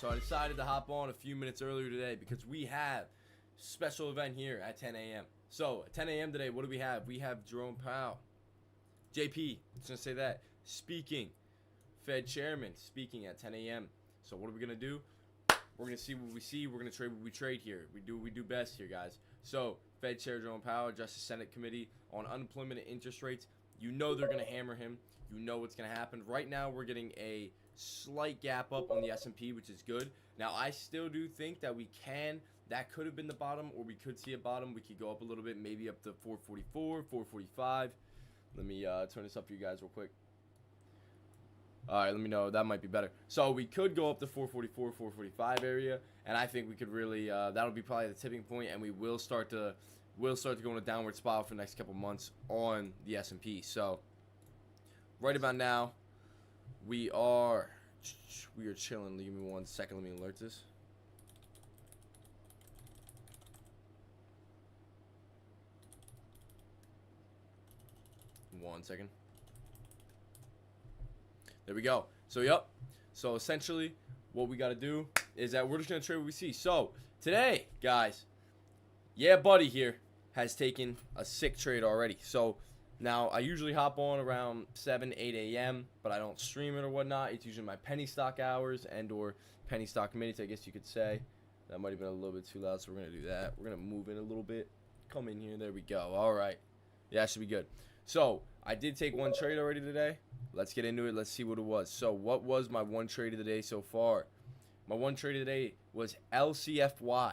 So I decided to hop on a few minutes earlier today because we have special event here at 10 a.m. So at 10 a.m. today, what do we have? We have Jerome Powell, JP, let's just say that, speaking, Fed Chairman speaking at 10 a.m. So what are we going to do? We're going to see what we see. We're going to trade what we trade here. We do what we do best here, guys. So Fed Chair Jerome Powell addressed the Senate Committee on Unemployment and Interest Rates. You know they're going to hammer him. You know what's going to happen. Right now, we're getting a slight gap up on the S&P, which is good. Now, I still do think that that could have been the bottom, or we could see a bottom. We could go up a little bit, maybe up to 444, 445. Let me turn this up for you guys real quick. All right, let me know. That might be better. So we could go up to 444, 445 area, and I think we could really, that'll be probably the tipping point, and we will start to go in a downward spiral for the next couple months on the S&P. So right about now, we are chilling. Give me 1 second. Let me alert this. One second. There we go. So, yep. So, essentially, what we got to do is that we're just going to trade what we see. So, today, guys, yeah, buddy here has taken a sick trade already. So, now, I usually hop on around 7, 8 a.m., but I don't stream it or whatnot. It's usually my penny stock hours and or penny stock minutes, I guess you could say. That might have been a little bit too loud, so we're going to do that. We're going to move in a little bit. Come in here. There we go. All right. Yeah, that should be good. So, I did take one trade already today. Let's get into it. Let's see what it was. So, what was my one trade of the day so far? My one trade of the day was LCFY.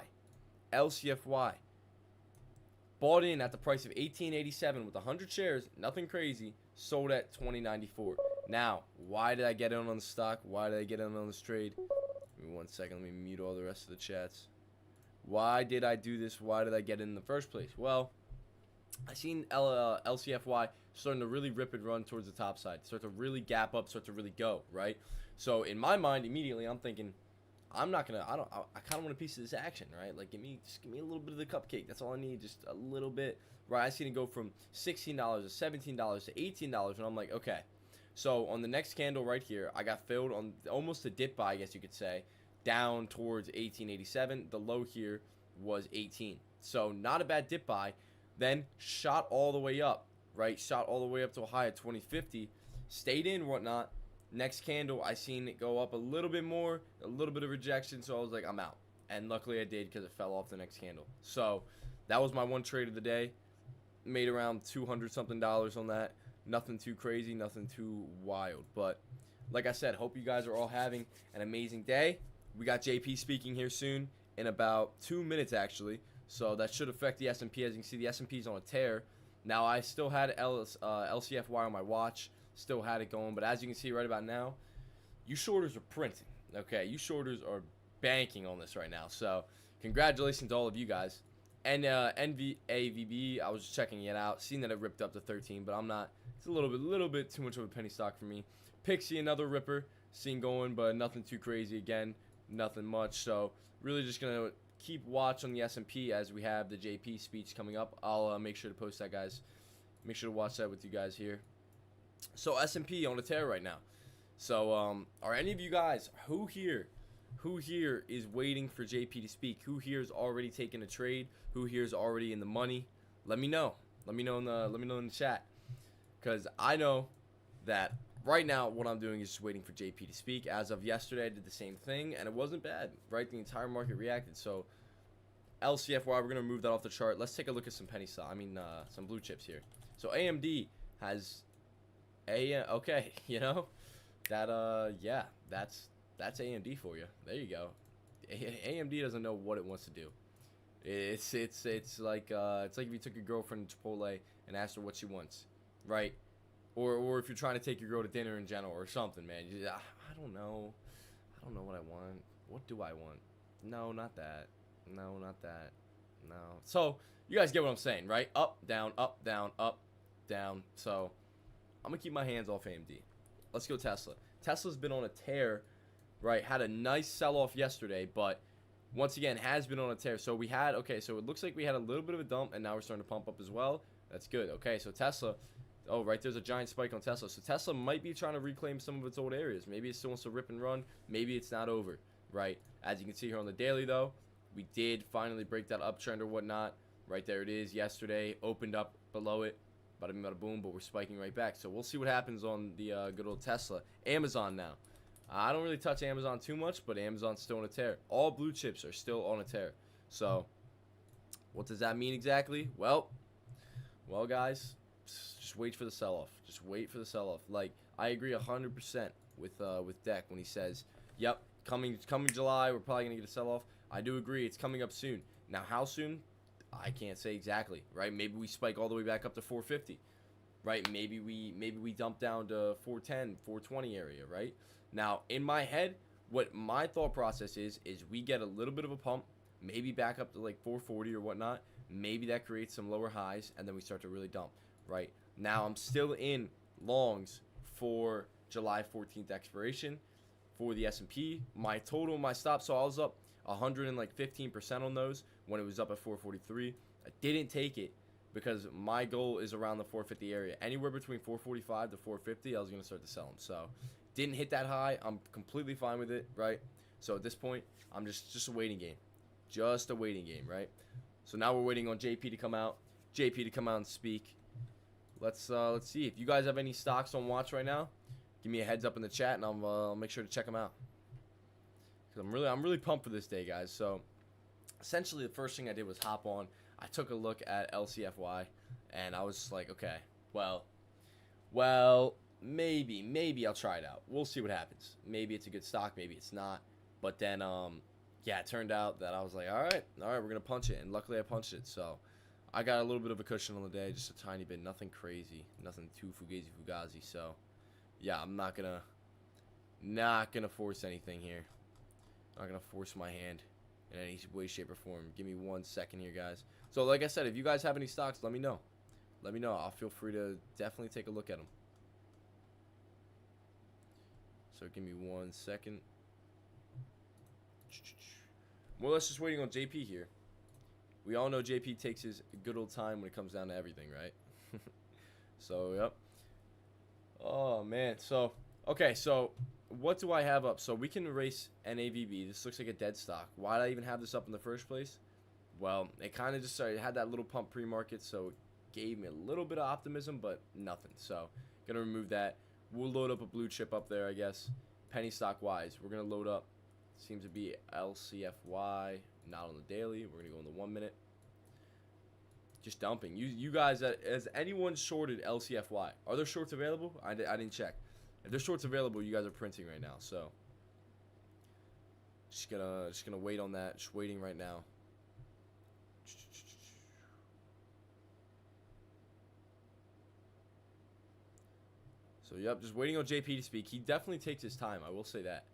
LCFY. Bought in at the price of $18.87 with 100 shares. Nothing crazy. Sold at $20.94. Now, why did I get in on the stock? Why did I get in on this trade? Give me 1 second. Let me mute all the rest of the chats. Why did I do this? Why did I get in the first place? Well, I seen LCFY starting to really rip and run towards the top side, start to really gap up, start to really go, right? So in my mind, immediately I'm thinking, I kind of want a piece of this action, right? Like just give me a little bit of the cupcake. That's all I need, just a little bit, right? I seen it go from $16 to $17 to $18, and I'm like, okay. So on the next candle right here, I got filled on almost a dip buy, I guess you could say, down towards $18.87. The low here was 18, so not a bad dip buy. Then shot all the way up, right? Shot all the way up to a high of 2050. Stayed in, whatnot. Next candle, I seen it go up a little bit more, a little bit of rejection, so I was like, I'm out. And luckily I did because it fell off the next candle. So that was my one trade of the day. Made around $200-something on that. Nothing too crazy, nothing too wild. But like I said, hope you guys are all having an amazing day. We got JP speaking here soon in about 2 minutes, actually. So that should affect the S&P. As you can see, the S&P is on a tear. Now, I still had LCFY on my watch. Still had it going. But as you can see right about now, you shorters are printing. Okay, you shorters are banking on this right now. So congratulations to all of you guys. And NVAVB, I was just checking it out. Seen that it ripped up to 13, but I'm not. It's a little bit too much of a penny stock for me. Pixie, another ripper. Seen going, but nothing too crazy again. Nothing much. So really just going to keep watch on the S&P as we have the JP speech coming up. I'll make sure to post that, guys. Make sure to watch that with you guys here. So S&P on a tear right now. So are any of you guys who here is waiting for JP to speak? Who here is already taking a trade? Who here is already in the money? Let me know. Let me know in the chat, because I know that right now what I'm doing is just waiting for JP to speak. As of yesterday, I did the same thing, and it wasn't bad, right? The entire market reacted. So LCFY, we're going to remove that off the chart. Let's take a look at some some blue chips here. So AMD has okay, you know, that yeah, that's AMD for you. There you go. AMD doesn't know what it wants to do. It's like if you took your girlfriend to Chipotle and asked her what she wants, right? Or if you're trying to take your girl to dinner in general or something, man. I don't know. I don't know what I want. What do I want? No, not that. No, not that. No. So, you guys get what I'm saying, right? Up, down, up, down, up, down. So, I'm going to keep my hands off AMD. Let's go Tesla. Tesla's been on a tear, right? Had a nice sell-off yesterday, but once again, has been on a tear. So, so it looks like we had a little bit of a dump, and now we're starting to pump up as well. That's good. Okay, so Tesla... Oh, right, there's a giant spike on Tesla. So Tesla might be trying to reclaim some of its old areas. Maybe it still wants to rip and run. Maybe it's not over. right? As you can see here on the daily, though, we did finally break that uptrend or whatnot. Right there it is. Yesterday, opened up below it. Bada bing, bada boom, but we're spiking right back. So we'll see what happens on the good old Tesla. Amazon now. I don't really touch Amazon too much, but Amazon's still on a tear. All blue chips are still on a tear. So what does that mean exactly? Well, guys, just wait for the sell-off. Just wait for the sell-off. Like, I agree 100% with Deck when he says, yep, coming July, we're probably going to get a sell-off. I do agree. It's coming up soon. Now, how soon? I can't say exactly, right? Maybe we spike all the way back up to 450, right? Maybe we dump down to 410, 420 area, right? Now, in my head, what my thought process is we get a little bit of a pump, maybe back up to like 440 or whatnot. Maybe that creates some lower highs, and then we start to really dump, right? Now, I'm still in longs for July 14th expiration for the S&P. My total, my stop, so I was up 115% on those when it was up at 443. I didn't take it because my goal is around the 450 area. Anywhere between 445 to 450, I was going to start to sell them. So, didn't hit that high. I'm completely fine with it, right? So, at this point, I'm just a waiting game. Just a waiting game, right? So, now we're waiting on JP to come out. JP to come out and speak. Let's see. If you guys have any stocks on watch right now, give me a heads up in the chat, and I'll make sure to check them out. Because I'm really pumped for this day, guys. So, essentially, the first thing I did was hop on. I took a look at LCFY, and I was just like, okay, well, maybe I'll try it out. We'll see what happens. Maybe it's a good stock, maybe it's not. But then, yeah, it turned out that I was like, all right, we're going to punch it. And luckily, I punched it. So, I got a little bit of a cushion on the day, just a tiny bit. Nothing crazy. Nothing too fugazi. So, yeah, I'm not going to force anything here. I'm not going to force my hand in any way, shape, or form. Give me 1 second here, guys. So, like I said, if you guys have any stocks, let me know. Let me know. I'll feel free to definitely take a look at them. So, give me 1 second. More or less just waiting on JP here. We all know JP takes his good old time when it comes down to everything, right? So, yep. Oh, man. So, okay, so what do I have up? So we can erase NAVB. This looks like a dead stock. Why did I even have this up in the first place? Well, it kind of just started. It had that little pump pre-market, so it gave me a little bit of optimism, but nothing. So, going to remove that. We'll load up a blue chip up there, I guess. Penny stock-wise, we're going to load up. Seems to be LCFY, not on the daily. We're going to go in the 1 minute. Just dumping. You guys, has anyone shorted LCFY? Are there shorts available? I didn't check. If there's shorts available, you guys are printing right now. So, just gonna wait on that. Just waiting right now. So, yep, just waiting on JP to speak. He definitely takes his time. I will say that.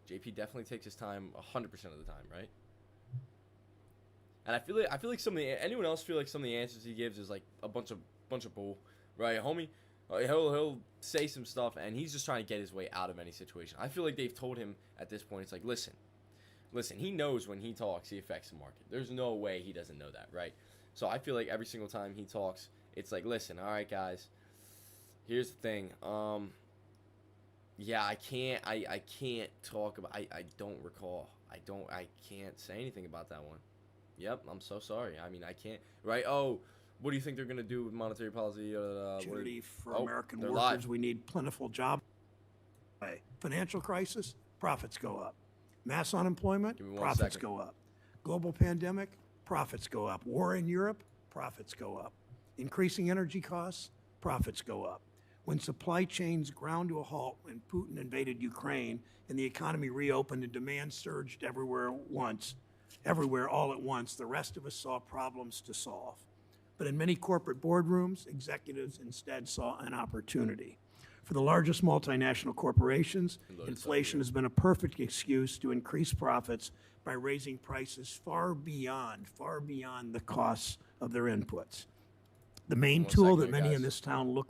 JP definitely takes his time 100% of the time, right? And I feel like anyone else feel like some of the answers he gives is like a bunch of bull, right, homie? He'll say some stuff, and he's just trying to get his way out of any situation. I feel like they've told him at this point, it's like, listen, he knows when he talks, he affects the market. There's no way he doesn't know that, right? So I feel like every single time he talks, it's like, listen, all right, guys, here's the thing. Yeah, I can't talk about, I don't recall. I can't say anything about that one. Yep, I'm so sorry. I mean, I can't, right? Oh, what do you think they're going to do with monetary policy? Opportunity for American workers. Live. We need plentiful jobs. Financial crisis, profits go up. Mass unemployment, profits go up. Global pandemic, profits go up. War in Europe, profits go up. Increasing energy costs, profits go up. When supply chains ground to a halt when Putin invaded Ukraine and the economy reopened and demand surged everywhere all at once, the rest of us saw problems to solve. But in many corporate boardrooms, executives instead saw an opportunity. For the largest multinational corporations, inflation has been a perfect excuse to increase profits by raising prices far beyond the costs of their inputs. The main tool that many in this town look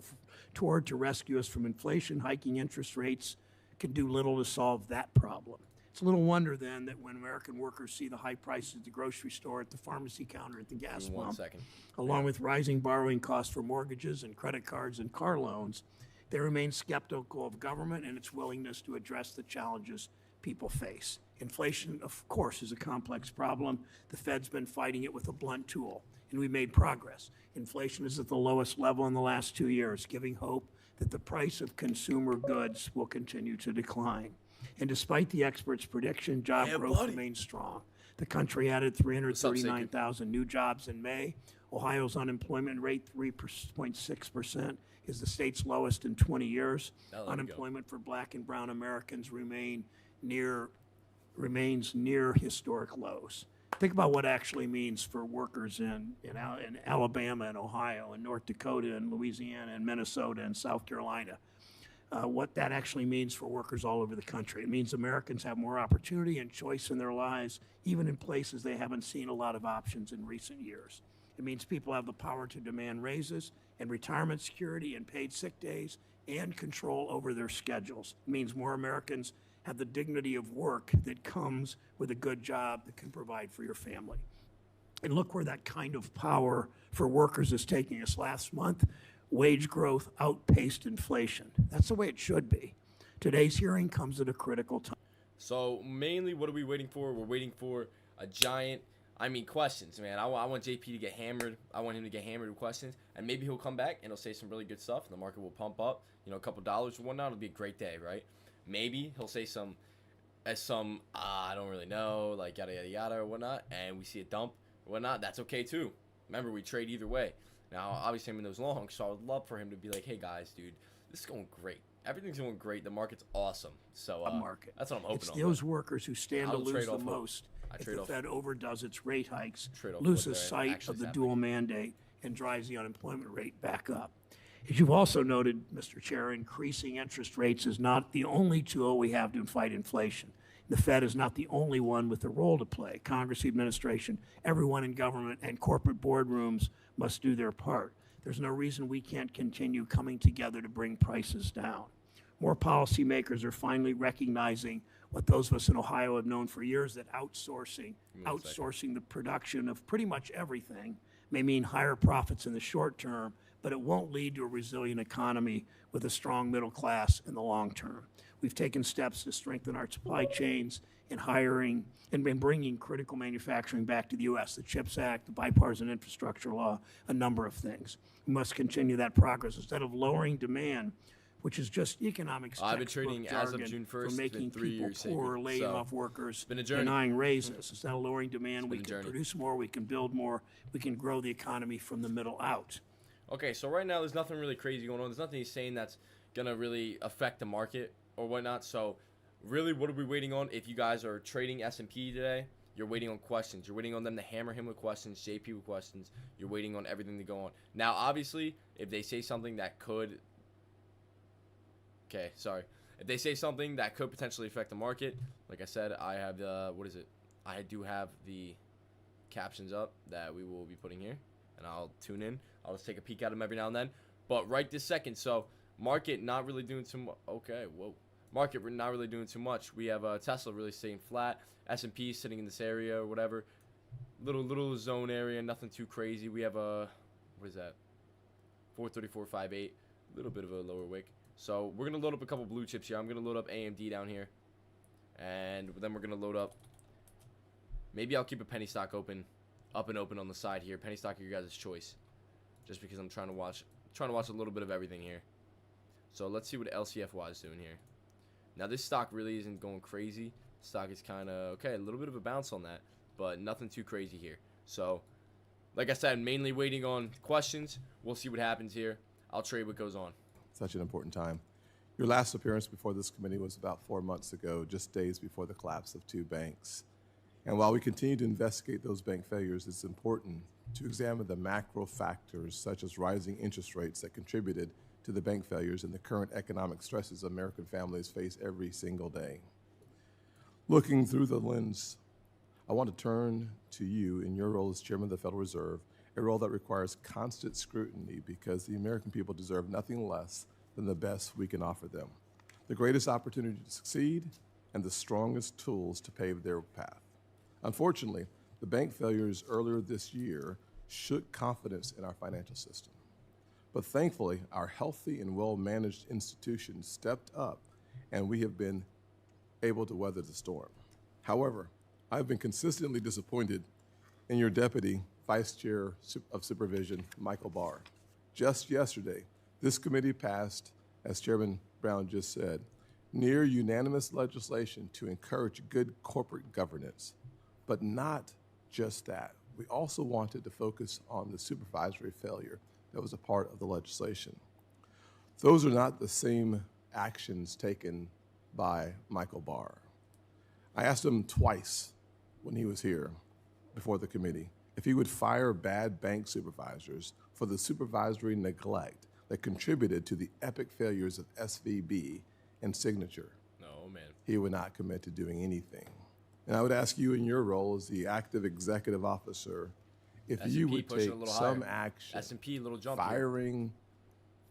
toward to rescue us from inflation, hiking interest rates, can do little to solve that problem. It's little wonder, then, that when American workers see the high prices at the grocery store, at the pharmacy counter, at the gas pump, along with rising borrowing costs for mortgages and credit cards and car loans, they remain skeptical of government and its willingness to address the challenges people face. Inflation, of course, is a complex problem. The Fed's been fighting it with a blunt tool, and we made progress. Inflation is at the lowest level in the last 2 years, giving hope that the price of consumer goods will continue to decline. And despite the experts' prediction, job growth remains strong. The country added 339,000 new jobs in May. Ohio's unemployment rate, 3.6%, is the state's lowest in 20 years. Unemployment for black and brown Americans remains near historic lows. Think about what actually means for workers in Alabama and Ohio and North Dakota and Louisiana and Minnesota and South Carolina. What that actually means for workers all over the country. It means Americans have more opportunity and choice in their lives, even in places they haven't seen a lot of options in recent years. It means people have the power to demand raises and retirement security and paid sick days and control over their schedules. It means more Americans have the dignity of work that comes with a good job that can provide for your family. And look where that kind of power for workers is taking us. Last month, wage growth outpaced inflation. That's the way it should be. Today's hearing comes at a critical time. So mainly, what are we waiting for? We're waiting for a giant, questions, man. I want JP to get hammered. I want him to get hammered with questions, and maybe he'll come back and he'll say some really good stuff, and the market will pump up, a couple dollars or whatnot. It'll be a great day, right? Maybe he'll say some I don't really know, like yada yada yada or whatnot, and we see a dump or whatnot. That's okay too. Remember, we trade either way. Now, obviously, I'm in those longs, so I would love for him to be like, hey guys, dude, this is going great. Everything's going great. The market's awesome. So that's what I'm hoping it's on. It's those workers who stand to lose the most if the Fed overdoes its rate hikes, loses sight of the dual mandate, and drives the unemployment rate back up. As you've also noted, Mr. Chair, increasing interest rates is not the only tool we have to fight inflation. The Fed is not the only one with a role to play. Congress, the administration, everyone in government, and corporate boardrooms must do their part. There's no reason we can't continue coming together to bring prices down. More policymakers are finally recognizing what those of us in Ohio have known for years, that outsourcing the production of pretty much everything may mean higher profits in the short term, but it won't lead to a resilient economy with a strong middle class in the long term. We've taken steps to strengthen our supply chains and hiring and been bringing critical manufacturing back to the U.S., the CHIPS Act, the bipartisan infrastructure law, a number of things. We must continue that progress instead of lowering demand, which is just economics I've been trading as of June 1st for making people poor, laying off workers, been a journey. Denying raises. Instead of lowering demand, we can produce more, we can build more, we can grow the economy from the middle out. Okay, so right now there's nothing really crazy going on. There's nothing he's saying that's going to really affect the market or whatnot. So really, what are we waiting on? If you guys are trading S&P today, you're waiting on questions. You're waiting on them to hammer him with questions, JP with questions. You're waiting on everything to go on. Now, obviously, if they say something that could... Okay, sorry. If they say something that could potentially affect the market, like I said, I have the... What is it? I do have the captions up that we will be putting here, and I'll tune in. I'll just take a peek at them every now and then. But right this second, so market not really doing too much. Okay, whoa. Market, we're not really doing too much. We have Tesla really staying flat. S&P sitting in this area or whatever. Little zone area, nothing too crazy. We have what is that? 434.58. A little bit of a lower wick. So we're going to load up a couple blue chips here. I'm going to load up AMD down here. And then we're going to load up. Maybe I'll keep a penny stock up and open on the side here. Penny stock, your guys' choice. Just because I'm trying to watch a little bit of everything here. So let's see what LCFY is doing here. Now this stock really isn't going crazy. Stock is kind of okay, a little bit of a bounce on that, but nothing too crazy here. So, like I said, mainly waiting on questions. We'll see what happens here. I'll trade what goes on. Such an important time. Your last appearance before this committee was about 4 months ago, just days before the collapse of 2 banks. And while we continue to investigate those bank failures, it's important to examine the macro factors such as rising interest rates that contributed to the bank failures and the current economic stresses American families face every single day. Looking through the lens, I want to turn to you in your role as Chairman of the Federal Reserve, a role that requires constant scrutiny because the American people deserve nothing less than the best we can offer them, the greatest opportunity to succeed, and the strongest tools to pave their path. Unfortunately, the bank failures earlier this year shook confidence in our financial system. But thankfully, our healthy and well-managed institutions stepped up, and we have been able to weather the storm. However, I've been consistently disappointed in your Deputy Vice Chair of Supervision, Michael Barr. Just yesterday, this committee passed, as Chairman Brown just said, near unanimous legislation to encourage good corporate governance. But not just that. We also wanted to focus on the supervisory failure that was a part of the legislation. Those are not the same actions taken by Michael Barr. I asked him twice when he was here before the committee if he would fire bad bank supervisors for the supervisory neglect that contributed to the epic failures of SVB and Signature. No, man. He would not commit to doing anything. And I would ask you in your role as the active executive officer, if you would take some action S&P, little jump firing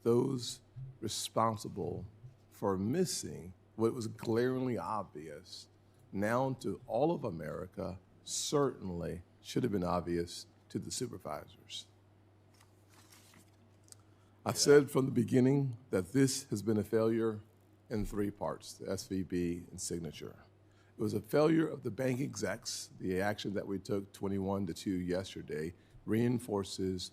those responsible for missing what was glaringly obvious now to all of America, certainly should have been obvious to the supervisors. I said from the beginning that this has been a failure in three parts, the SVB and Signature. It was a failure of the bank execs. The action that we took 21-2 yesterday reinforces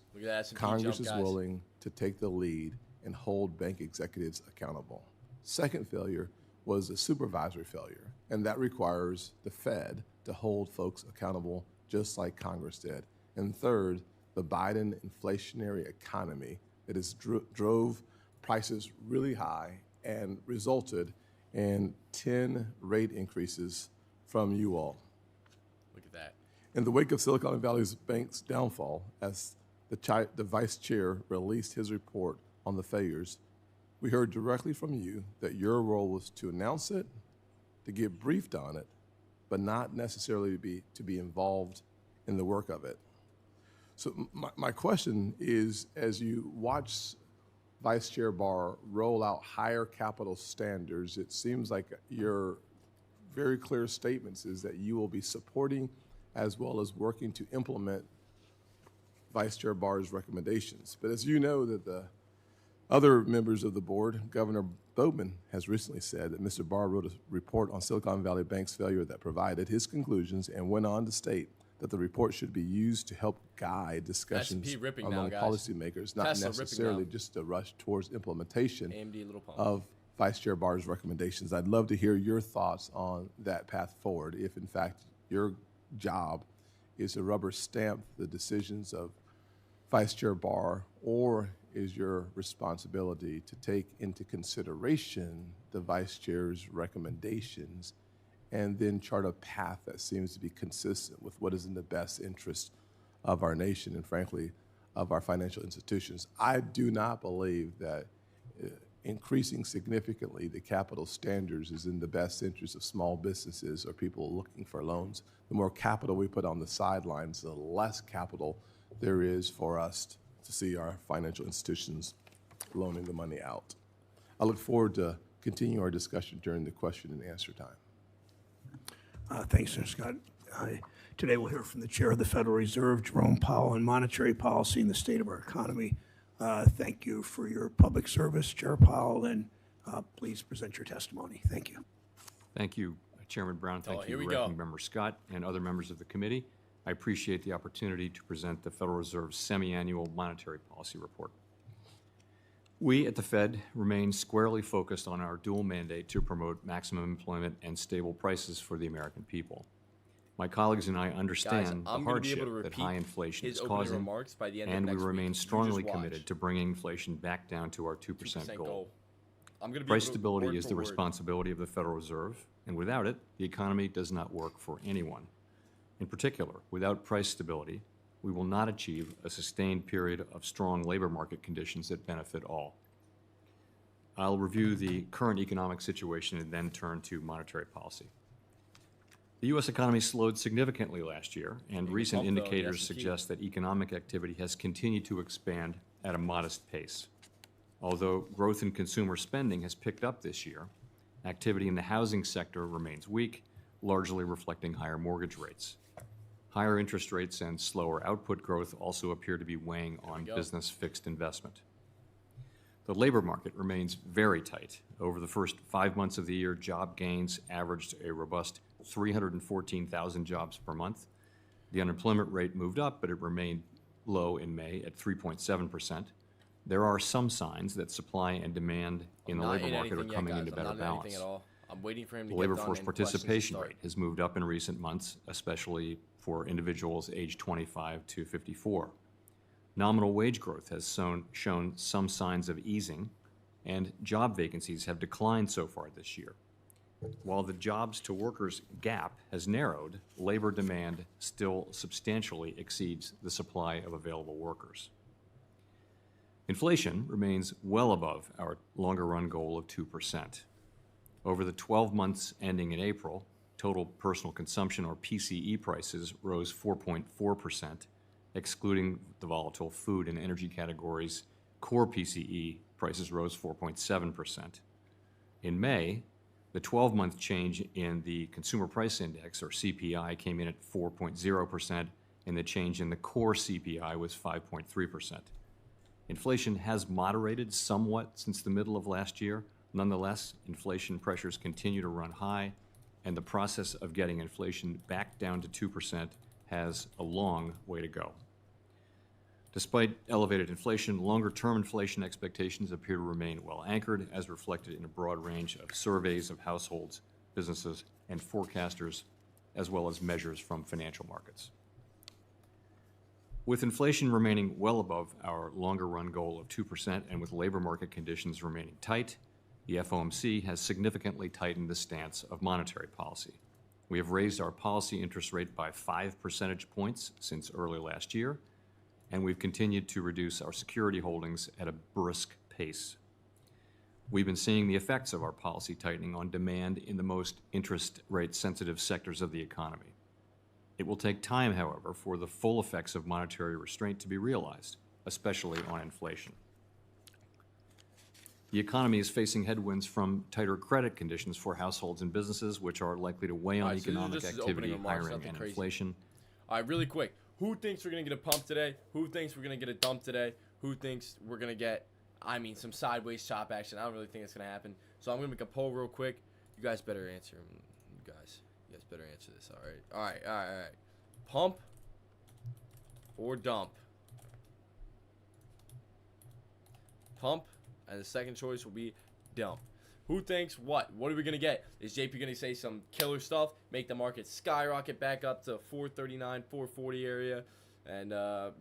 Congress is willing to take the lead and hold bank executives accountable. Second failure was a supervisory failure, and that requires the Fed to hold folks accountable just like Congress did. And third, the Biden inflationary economy that has drove prices really high and resulted in 10 rate increases from you all. Look at that. In the wake of Silicon Valley Bank's downfall, as the vice chair released his report on the failures, we heard directly from you that your role was to announce it, to get briefed on it, but not necessarily to be involved in the work of it. So my question is, as you watch Vice Chair Barr roll out higher capital standards, it seems like your very clear statements is that you will be supporting as well as working to implement Vice Chair Barr's recommendations. But as you know, that the other members of the board, Governor Bowman has recently said that Mr. Barr wrote a report on Silicon Valley Bank's failure that provided his conclusions and went on to state that the report should be used to help guide discussions among policymakers, not necessarily just to rush towards implementation of Vice Chair Barr's recommendations. I'd love to hear your thoughts on that path forward, if in fact your job is to rubber stamp the decisions of Vice Chair Barr, or is your responsibility to take into consideration the Vice Chair's recommendations and then chart a path that seems to be consistent with what is in the best interest of our nation and, frankly, of our financial institutions. I do not believe that increasing significantly the capital standards is in the best interest of small businesses or people looking for loans. The more capital we put on the sidelines, the less capital there is for us to see our financial institutions loaning the money out. I look forward to continuing our discussion during the question and answer time. Thanks, Senator Scott. Today we'll hear from the Chair of the Federal Reserve, Jerome Powell, on monetary policy and the state of our economy. Thank you for your public service, Chair Powell, and please present your testimony. Thank you. Thank you, Chairman Brown. Thank you, Ranking Member Scott, and other members of the committee. I appreciate the opportunity to present the Federal Reserve's semi-annual monetary policy report. We at the Fed remain squarely focused on our dual mandate to promote maximum employment and stable prices for the American people. My colleagues and I understand the hardship that high inflation is causing, and we remain strongly committed to bringing inflation back down to our 2% goal. Price stability is the responsibility of the Federal Reserve, and without it, the economy does not work for anyone. In particular, without price stability, we will not achieve a sustained period of strong labor market conditions that benefit all. I'll review the current economic situation and then turn to monetary policy. The U.S. economy slowed significantly last year, and recent indicators suggest that economic activity has continued to expand at a modest pace. Although growth in consumer spending has picked up this year, activity in the housing sector remains weak, largely reflecting higher mortgage rates. Higher interest rates and slower output growth also appear to be weighing on business fixed investment. The labor market remains very tight. Over the first 5 months of the year, job gains averaged a robust 314,000 jobs per month. The unemployment rate moved up, but it remained low in May at 3.7%. There are some signs that supply and demand in the labor market are coming into better balance. I'm waiting for him to The labor force participation rate has moved up in recent months, especially for individuals aged 25 to 54. Nominal wage growth has shown some signs of easing, and job vacancies have declined so far this year. While the jobs to workers gap has narrowed, labor demand still substantially exceeds the supply of available workers. Inflation remains well above our longer-run goal of 2%. Over the 12 months ending in April, total personal consumption, or PCE, prices rose 4.4%. Excluding the volatile food and energy categories, core PCE prices rose 4.7%. In May, the 12-month change in the Consumer Price Index, or CPI, came in at 4.0%, and the change in the core CPI was 5.3%. Inflation has moderated somewhat since the middle of last year. Nonetheless, inflation pressures continue to run high, and the process of getting inflation back down to 2% has a long way to go. Despite elevated inflation, longer-term inflation expectations appear to remain well anchored, as reflected in a broad range of surveys of households, businesses, and forecasters, as well as measures from financial markets. With inflation remaining well above our longer-run goal of 2% and with labor market conditions remaining tight, the FOMC has significantly tightened the stance of monetary policy. We have raised our policy interest rate by 5 percentage points since early last year, and we've continued to reduce our security holdings at a brisk pace. We've been seeing the effects of our policy tightening on demand in the most interest rate sensitive sectors of the economy. It will take time, however, for the full effects of monetary restraint to be realized, especially on inflation. The economy is facing headwinds from tighter credit conditions for households and businesses, which are likely to weigh on economic activity, hiring, and inflation. All right, really quick. Who thinks we're going to get a pump today? Who thinks we're going to get a dump today? Who thinks we're going to get, some sideways chop action? I don't really think it's going to happen. So I'm going to make a poll real quick. You guys better answer. You guys better answer this, all right? Pump or dump? Pump, and the second choice will be dump. Who thinks what? What are we going to get? Is JP going to say some killer stuff, make the market skyrocket back up to 439, 440 area? And, or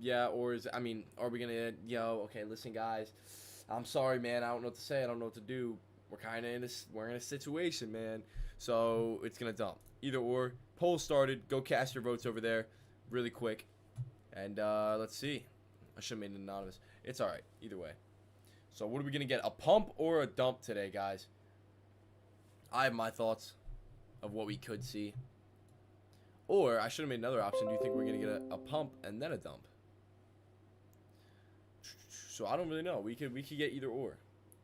are we going to, okay, listen, guys, I'm sorry, man. I don't know what to say. I don't know what to do. We're in a situation, man. So it's going to dump. Either or. Poll started. Go cast your votes over there really quick. And let's see. I should have made it anonymous. It's all right. Either way. So what are we going to get? A pump or a dump today, guys? I have my thoughts of what we could see. Or I should have made another option. Do you think we're going to get a pump and then a dump? So I don't really know. We could get either or.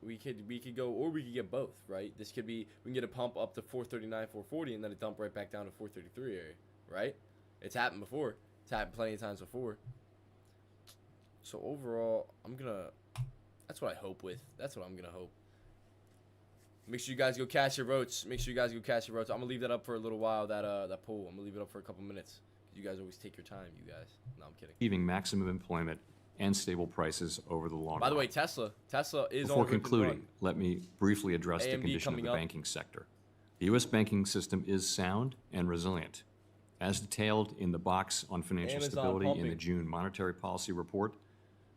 We could go, or we could get both, right? This could be, we can get a pump up to 439, 440, and then a dump right back down to 433 area, right? It's happened before. It's happened plenty of times before. So overall, that's what I hope with. That's what I'm going to hope. Make sure you guys go cast your votes. I'm going to leave that up for a little while, that poll. I'm going to leave it up for a couple minutes. You guys always take your time, you guys. No, I'm kidding. Achieving maximum employment and stable prices over the long run. By the way, Tesla is Before concluding, let me briefly address the condition of the banking sector. The U.S. banking system is sound and resilient. As detailed in the box on financial stability in the June Monetary Policy Report,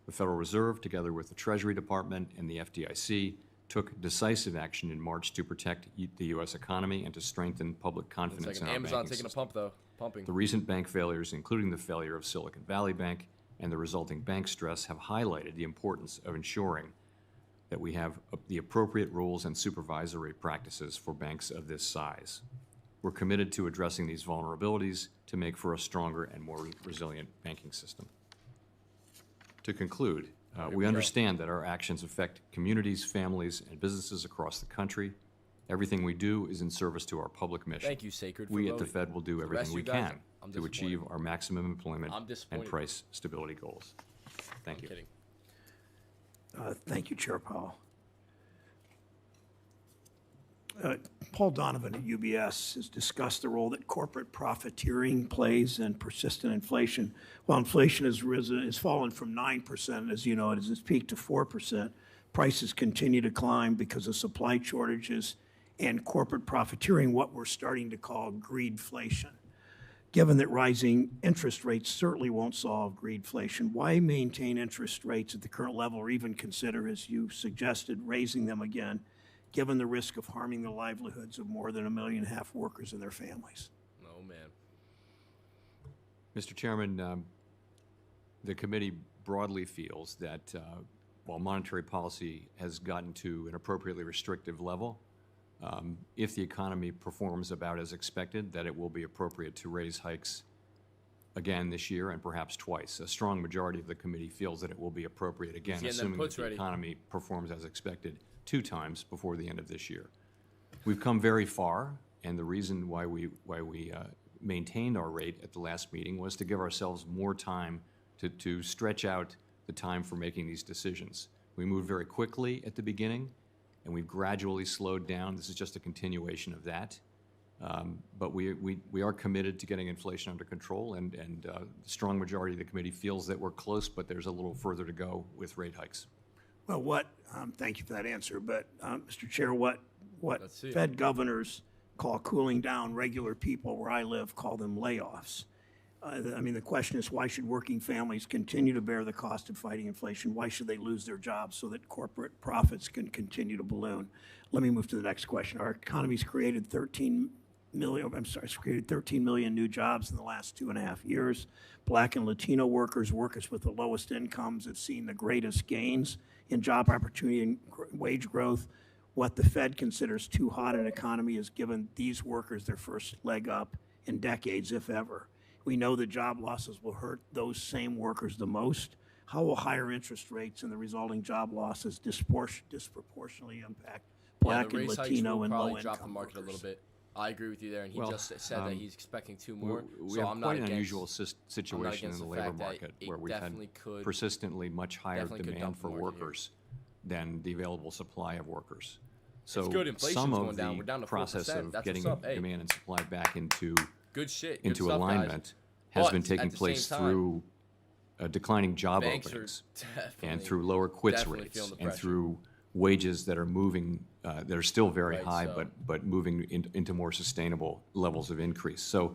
the Federal Reserve, together with the Treasury Department and the FDIC, took decisive action in March to protect the U.S. economy and to strengthen public confidence in our banking system. Amazon taking a pump, though. Pumping. The recent bank failures, including the failure of Silicon Valley Bank and the resulting bank stress, have highlighted the importance of ensuring that we have the appropriate rules and supervisory practices for banks of this size. We're committed to addressing these vulnerabilities to make for a stronger and more resilient banking system. To conclude, we understand that our actions affect communities, families, and businesses across the country. Everything we do is in service to our public mission. Thank you, Sacred. We at the Fed will do everything we can to achieve our maximum employment and price stability goals. Thank you. Kidding. Thank you, Chair Powell. Paul Donovan at UBS has discussed the role that corporate profiteering plays in persistent inflation. While inflation has fallen from 9%, as you know, it has peaked to 4%, prices continue to climb because of supply shortages and corporate profiteering, what we're starting to call greedflation. Given that rising interest rates certainly won't solve greedflation, why maintain interest rates at the current level or even consider, as you suggested, raising them again, given the risk of harming the livelihoods of more than 1.5 million workers and their families? Oh, man. Mr. Chairman, the committee broadly feels that while monetary policy has gotten to an appropriately restrictive level, if the economy performs about as expected, that it will be appropriate to raise hikes again this year and perhaps twice. A strong majority of the committee feels that it will be appropriate again, assuming that the economy performs as expected 2 times before the end of this year. We've come very far, and the reason why we maintained our rate at the last meeting was to give ourselves more time to stretch out the time for making these decisions. We moved very quickly at the beginning, and we've gradually slowed down. This is just a continuation of that. But we are committed to getting inflation under control, and the strong majority of the committee feels that we're close, but there's a little further to go with rate hikes. Well, thank you for that answer, but Mr. Chair, what Fed governors call cooling down, regular people where I live call them layoffs. I mean, the question is, why should working families continue to bear the cost of fighting inflation? Why should they lose their jobs so that corporate profits can continue to balloon? Let me move to the next question. Our economy's created 13 million new jobs in the last 2.5 years. Black and Latino workers with the lowest incomes, have seen the greatest gains in job opportunity and wage growth. What the Fed considers too hot an economy has given these workers their first leg up in decades, if ever. We know that job losses will hurt those same workers the most. How will higher interest rates and the resulting job losses disproportionately impact Black and Latino and low-income drop the market workers? A little bit. I agree with you there, and he just said that he's expecting 2 more. We have quite an unusual situation in the labor market where we've had persistently much higher demand for workers than the available supply of workers. So some of the process of getting demand and supply back into alignment has been taking place through declining job openings and through lower quits rates and through wages that are moving, that are still very high, but moving into more sustainable levels of increase. So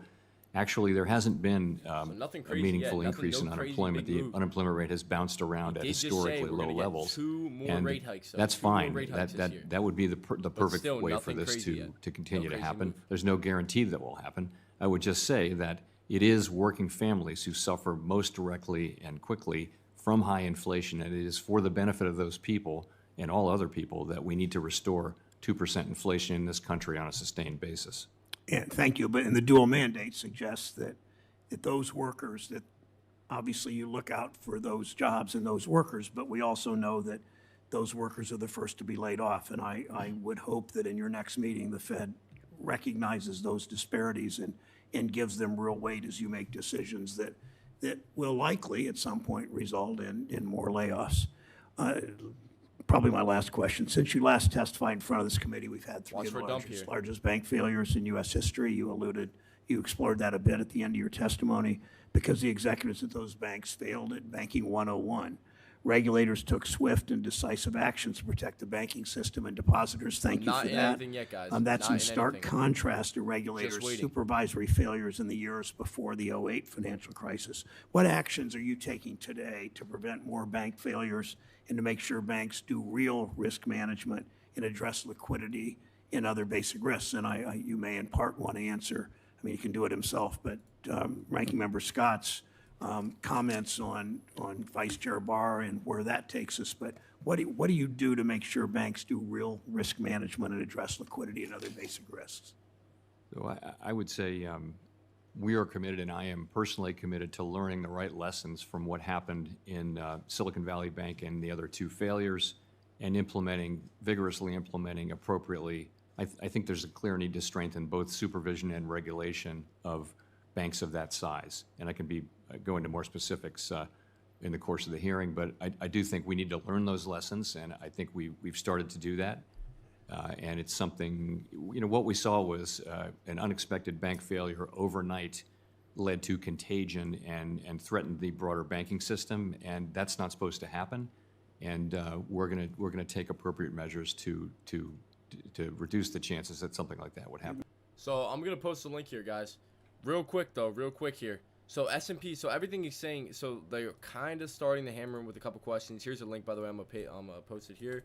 actually there hasn't been a meaningful increase in unemployment. The unemployment rate has bounced around at historically low levels. And that's fine. That would be the perfect way for this to continue to happen. There's no guarantee that will happen. I would just say that it is working families who suffer most directly and quickly from high inflation, and it is for the benefit of those people and all other people that we need to restore 2% inflation in this country on a sustained basis. And thank you. But the dual mandate suggests that those workers, that obviously you look out for those jobs and those workers, but we also know that those workers are the first to be laid off. And I would hope that in your next meeting, the Fed recognizes those disparities and gives them real weight as you make decisions that will likely at some point result in more layoffs. Probably my last question. Since you last testified in front of this committee, we've had 3 of the largest bank failures in U.S. history. You explored that a bit at the end of your testimony because the executives at those banks failed at Banking 101. Regulators took swift and decisive actions to protect the banking system and depositors. Thank you for that. Not in anything yet, guys. That's in stark contrast to regulators' supervisory failures in the years before the 2008 financial crisis. What actions are you taking today to prevent more bank failures and to make sure banks do real risk management and address liquidity and other basic risks? And you may in part want to answer, I mean, he can do it himself, but Ranking Member Scott's comments on Vice Chair Barr and where that takes us. But what do you do to make sure banks do real risk management and address liquidity and other basic risks? So I would say we are committed, and I am personally committed to learning the right lessons from what happened in Silicon Valley Bank and the other 2 failures and vigorously implementing appropriately. I think there's a clear need to strengthen both supervision and regulation of banks of that size. And I can go into more specifics in the course of the hearing, but I do think we need to learn those lessons, and I think we've started to do that. And it's something, what we saw was an unexpected bank failure overnight led to contagion and threatened the broader banking system, and that's not supposed to happen. And we're gonna take appropriate measures to reduce the chances that something like that would happen. So I'm gonna post a link here, guys. Real quick here. So S&P, so everything he's saying, so they're kind of starting to hammer him with a couple questions. Here's a link, by the way. I'm gonna post it here.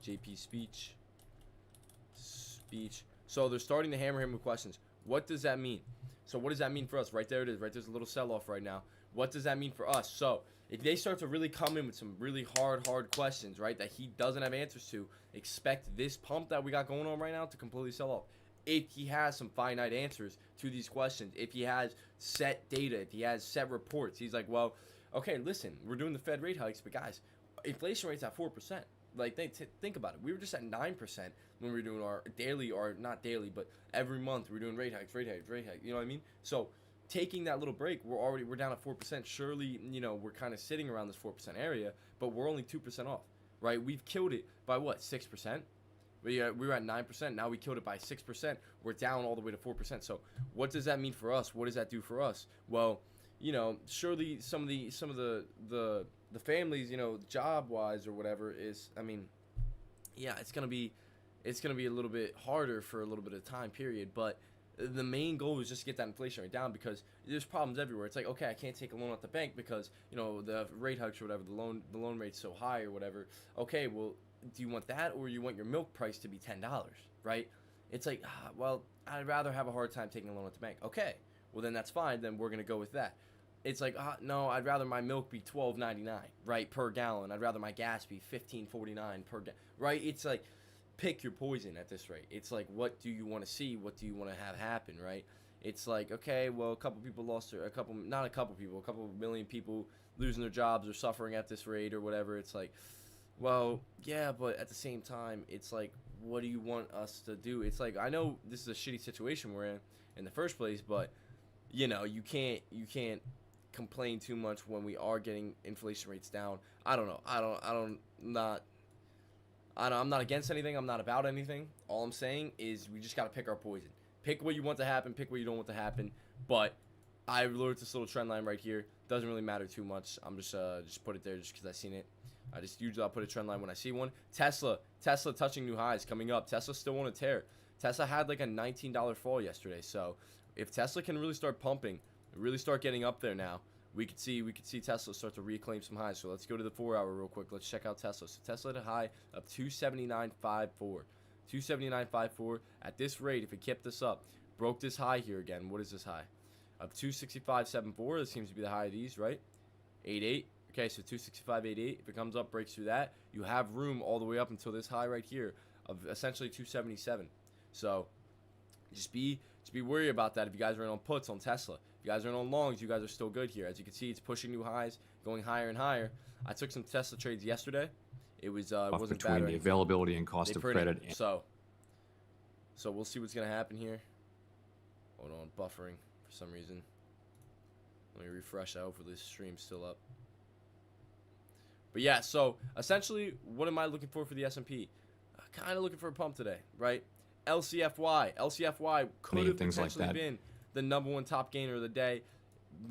JP speech. So they're starting to hammer him with questions. What does that mean? So what does that mean for us? Right there it is. Right there's a little sell-off right now. What does that mean for us? So if they start to really come in with some really hard questions, right, that he doesn't have answers to, expect this pump that we got going on right now to completely sell off. If he has some finite answers to these questions, if he has set data, if he has set reports, he's like, well, okay, listen, we're doing the Fed rate hikes, but guys, inflation rate's at 4%. Like, think about it. We were just at 9% when we were doing our daily, or not daily, but every month we were doing rate hikes. You know what I mean? So taking that little break, we're down at 4%. Surely, we're kind of sitting around this 4% area, but we're only 2% off, right? We've killed it by what, 6%? We were at 9%. Now we killed it by 6%. We're down all the way to 4%. So what does that mean for us? What does that do for us? Well, surely some of the families, job-wise or whatever is, yeah, it's gonna be a little bit harder for a little bit of time period. But the main goal is just to get that inflation rate down, because there's problems everywhere. It's like, okay, I can't take a loan at the bank because the rate hikes or whatever, the loan rate's so high or whatever. Okay, well, do you want that, or you want your milk price to be $10, right? It's like, well, I'd rather have a hard time taking a loan at the bank. Okay, well then that's fine. Then we're gonna go with that. It's like, no, I'd rather my milk be $12.99, right, per gallon. I'd rather my gas be $15.49 per gallon, right? It's like, pick your poison at this rate. It's like, what do you want to see? What do you want to have happen, right? It's like, okay, well, a couple million people losing their jobs or suffering at this rate or whatever. It's like, well, yeah, but at the same time, it's like, what do you want us to do? It's like, I know this is a shitty situation we're in the first place, but you can't complain too much when we are getting inflation rates down. I don't know. I'm not against anything. I'm not about anything. All I'm saying is we just got to pick our poison. Pick what you want to happen. Pick what you don't want to happen. But I learned this little trend line right here. Doesn't really matter too much. I'm just put it there just because I seen it. I'll put a trend line when I see one. Tesla touching new highs coming up. Tesla still on a tear. Tesla had like a $19 fall yesterday. So if Tesla can really start pumping, really start getting up there now, we could see Tesla start to reclaim some highs. So let's go to the 4 hour real quick. Let's check out Tesla. So Tesla at a high of 279.54. 279.54. At this rate, if it kept this up, broke this high here again. What is this high? Of 265.74. This seems to be the high of these, right? 88. Okay, so 265.88. If it comes up, breaks through that, you have room all the way up until this high right here of essentially 277. So just be worried about that if you guys are in on puts on Tesla. If you guys are in on longs, you guys are still good here. As you can see, it's pushing new highs, going higher and higher. I took some Tesla trades yesterday. It was wasn't between bad. The availability and cost of credit. So we'll see what's gonna happen here. Hold on, buffering for some reason. Let me refresh that. Hopefully this stream's still up. But yeah, so essentially, what am I looking for the S&P? Kind of looking for a pump today, right? LCFY could have potentially been the number 1 top gainer of the day.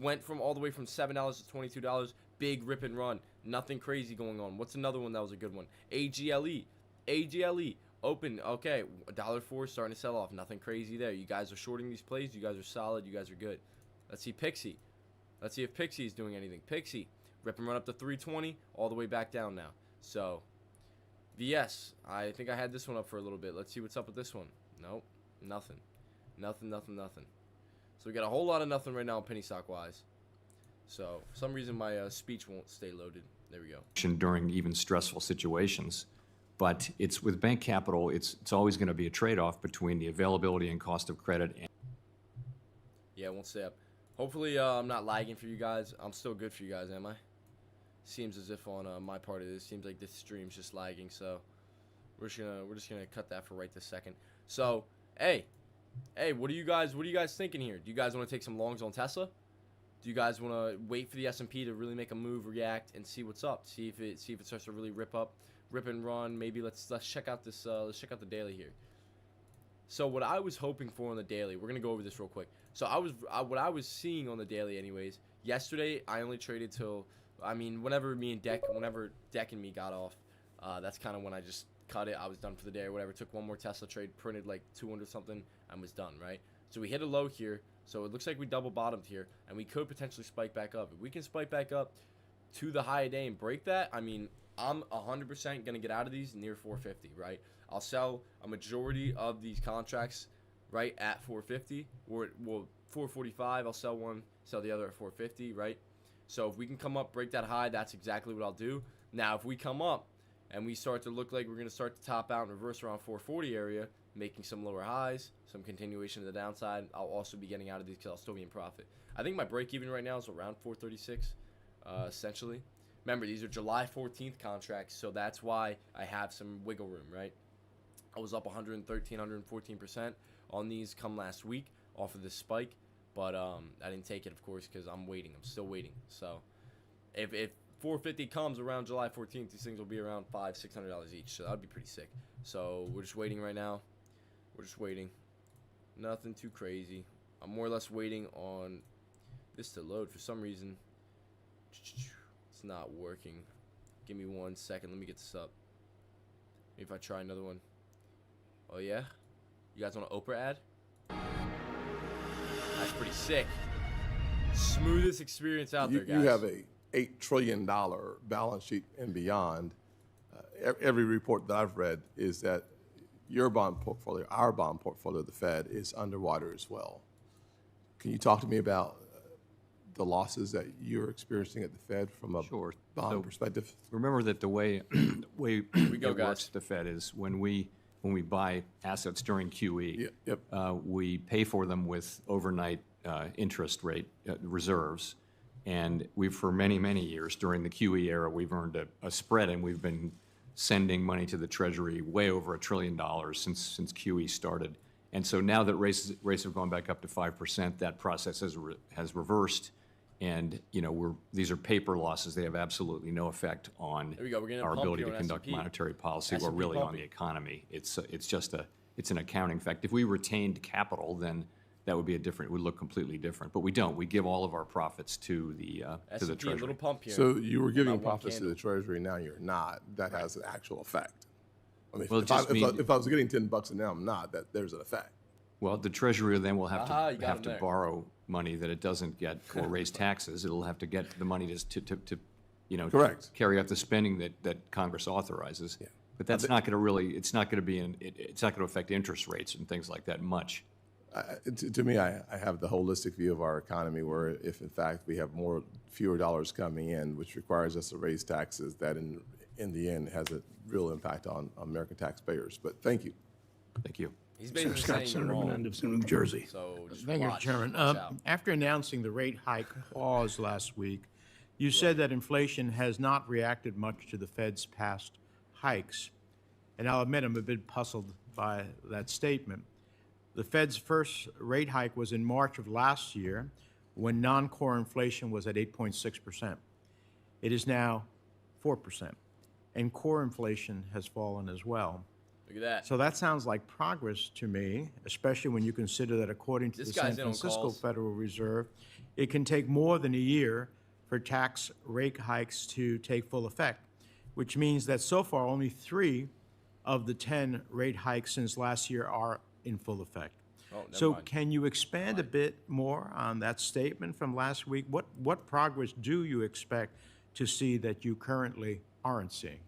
Went from all the way from $7 to $22. Big rip and run. Nothing crazy going on. What's another one that was a good one? AGLE. Open. Okay, $1.04 starting to sell off. Nothing crazy there. You guys are shorting these plays. You guys are solid. You guys are good. Let's see Pixie. Let's see if Pixie is doing anything. Pixie. Rip and run up to 320, all the way back down now. So, VS, I think I had this one up for a little bit. Let's see what's up with this one. Nope, nothing. So we got a whole lot of nothing right now penny stock wise. So, for some reason my speech won't stay loaded. There we go. During even stressful situations. But it's with bank capital, it's always going to be a trade-off between the availability and cost of credit. Yeah, it won't stay up. Hopefully I'm not lagging for you guys. I'm still good for you guys, am I? Seems as if on my part it seems like this stream's just lagging, so we're just gonna cut that for right this second. So hey, what are you guys thinking here? Do you guys want to take some longs on Tesla? Do you guys want to wait for the S&P to really make a move, react, and see what's up? See if it starts to really rip and run. Maybe let's check out this. Let's check out the daily here. So what I was hoping for on the daily, we're gonna go over this real quick. So what I was seeing on the daily, anyways. Yesterday I only traded till, whenever Deck and me got off, that's kind of when I just cut it. I was done for the day or whatever. Took one more Tesla trade, printed like 200 something, and was done. Right. So we hit a low here. So it looks like we double bottomed here, and we could potentially spike back up. If we can spike back up to the high of day and break that, I'm 100% gonna get out of these near 450. Right. I'll sell a majority of these contracts right at 450, or 445. I'll sell one, sell the other at 450, right? So if we can come up, break that high, that's exactly what I'll do. Now, if we come up and we start to look like we're going to start to top out and reverse around 440 area, making some lower highs, some continuation to the downside, I'll also be getting out of these because I'll still be in profit. I think my break even right now is around 436, essentially. Remember, these are July 14th contracts, so that's why I have some wiggle room, right? I was up 113, 114% on these come last week off of this spike, but I didn't take it, of course, because I'm waiting. I'm still waiting. So if 450 comes around July 14th, these things will be around $500-$600 each, so that would be pretty sick. So we're just waiting right now. We're just waiting. Nothing too crazy. I'm more or less waiting on this to load. For some reason, it's not working. Give me 1 second. Let me get this up. Maybe if I try another one. Oh, yeah? You guys want an Oprah ad? That's pretty sick. Smoothest experience out there, guys. You have a $8 trillion balance sheet and beyond. Every report that I've read is that your bond portfolio, our bond portfolio, the Fed, is underwater as well. Can you talk to me about the losses that you're experiencing at the Fed from a bond perspective? Remember that the way it works at the Fed is when we buy assets during QE, we pay for them with overnight interest rate reserves. And we've, for many, many years during the QE era, we've earned a spread, and we've been sending money to the Treasury way over $1 trillion since QE started. And so now that rates have gone back up to 5%, that process has reversed. And these are paper losses. They have absolutely no effect on our ability to conduct monetary policy or really on the economy. It's an accounting fact. If we retained capital, then that would be it would look completely different. But we don't. We give all of our profits to the Treasury. Little pump here. So you were giving profits to the Treasury, now you're not. That has an actual effect. I mean, if I was getting $10 and now I'm not, there's an effect. Well, the Treasury then will have to borrow money that it doesn't get or raise taxes. It'll have to get the money to carry out the spending that Congress authorizes. Yeah. But that's not going to it's not going to affect interest rates and things like that much. To me, I have the holistic view of our economy where if, in fact, we have fewer dollars coming in, which requires us to raise taxes, that in the end has a real impact on American taxpayers. But thank you. Thank you. He's basically saying Senator Menendez in New Jersey. So thank you, Chairman. After announcing the rate hike pause last week, you said that inflation has not reacted much to the Fed's past hikes. And I'll admit I'm a bit puzzled by that statement. The Fed's first rate hike was in March of last year when non-core inflation was at 8.6%. It is now 4%. And core inflation has fallen as well. Look at that. So that sounds like progress to me, especially when you consider that according to the San Francisco Federal Reserve, it can take more than a year for tax rate hikes to take full effect, which means that so far only 3 of the 10 rate hikes since last year are in full effect. So can you expand a bit more on that statement from last week? What progress do you expect to see that you currently aren't seeing?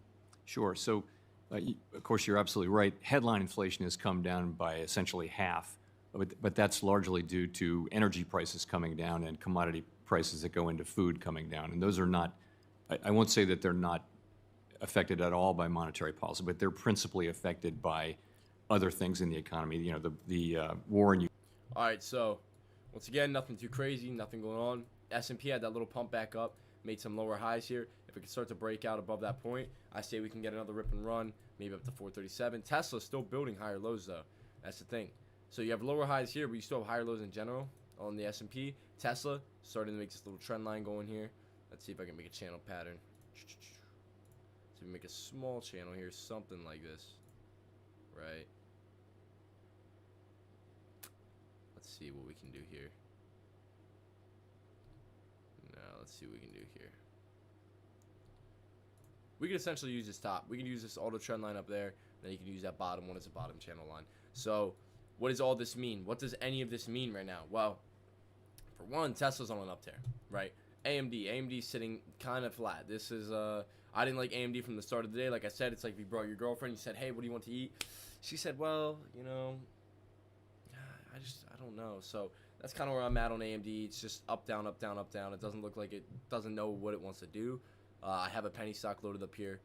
Sure. So, of course, you're absolutely right. Headline inflation has come down by essentially half, but that's largely due to energy prices coming down and commodity prices that go into food coming down. And those are not, I won't say that they're not affected at all by monetary policy, but they're principally affected by other things in the economy, the war in Ukraine. All right, so once again, nothing too crazy, nothing going on. S&P had that little pump back up, made some lower highs here. If it can start to break out above that point, I say we can get another rip and run, maybe up to 437. Tesla's still building higher lows, though. That's the thing. So you have lower highs here, but you still have higher lows in general. on the S&P. Tesla starting to make this little trend line going here. Let's see if I can make a channel pattern. So we make a small channel here, something like this, right? Let's see what we can do here. Now let's see what we can do here. We can essentially use this top. We can use this auto trend line up there. Then you can use that bottom one as a bottom channel line. So what does all this mean? What does any of this mean right now? Well, for one, Tesla's on an up tear, right? AMD's sitting kind of flat. This is I didn't like AMD from the start of the day. Like I said, it's like if you brought your girlfriend, you said, hey, what do you want to eat? She said, well, you know, I don't know. So that's kind of where I'm at on AMD. It's just up, down, up, down, up, down. It doesn't look like it doesn't know what it wants to do. I have a penny stock loaded up here.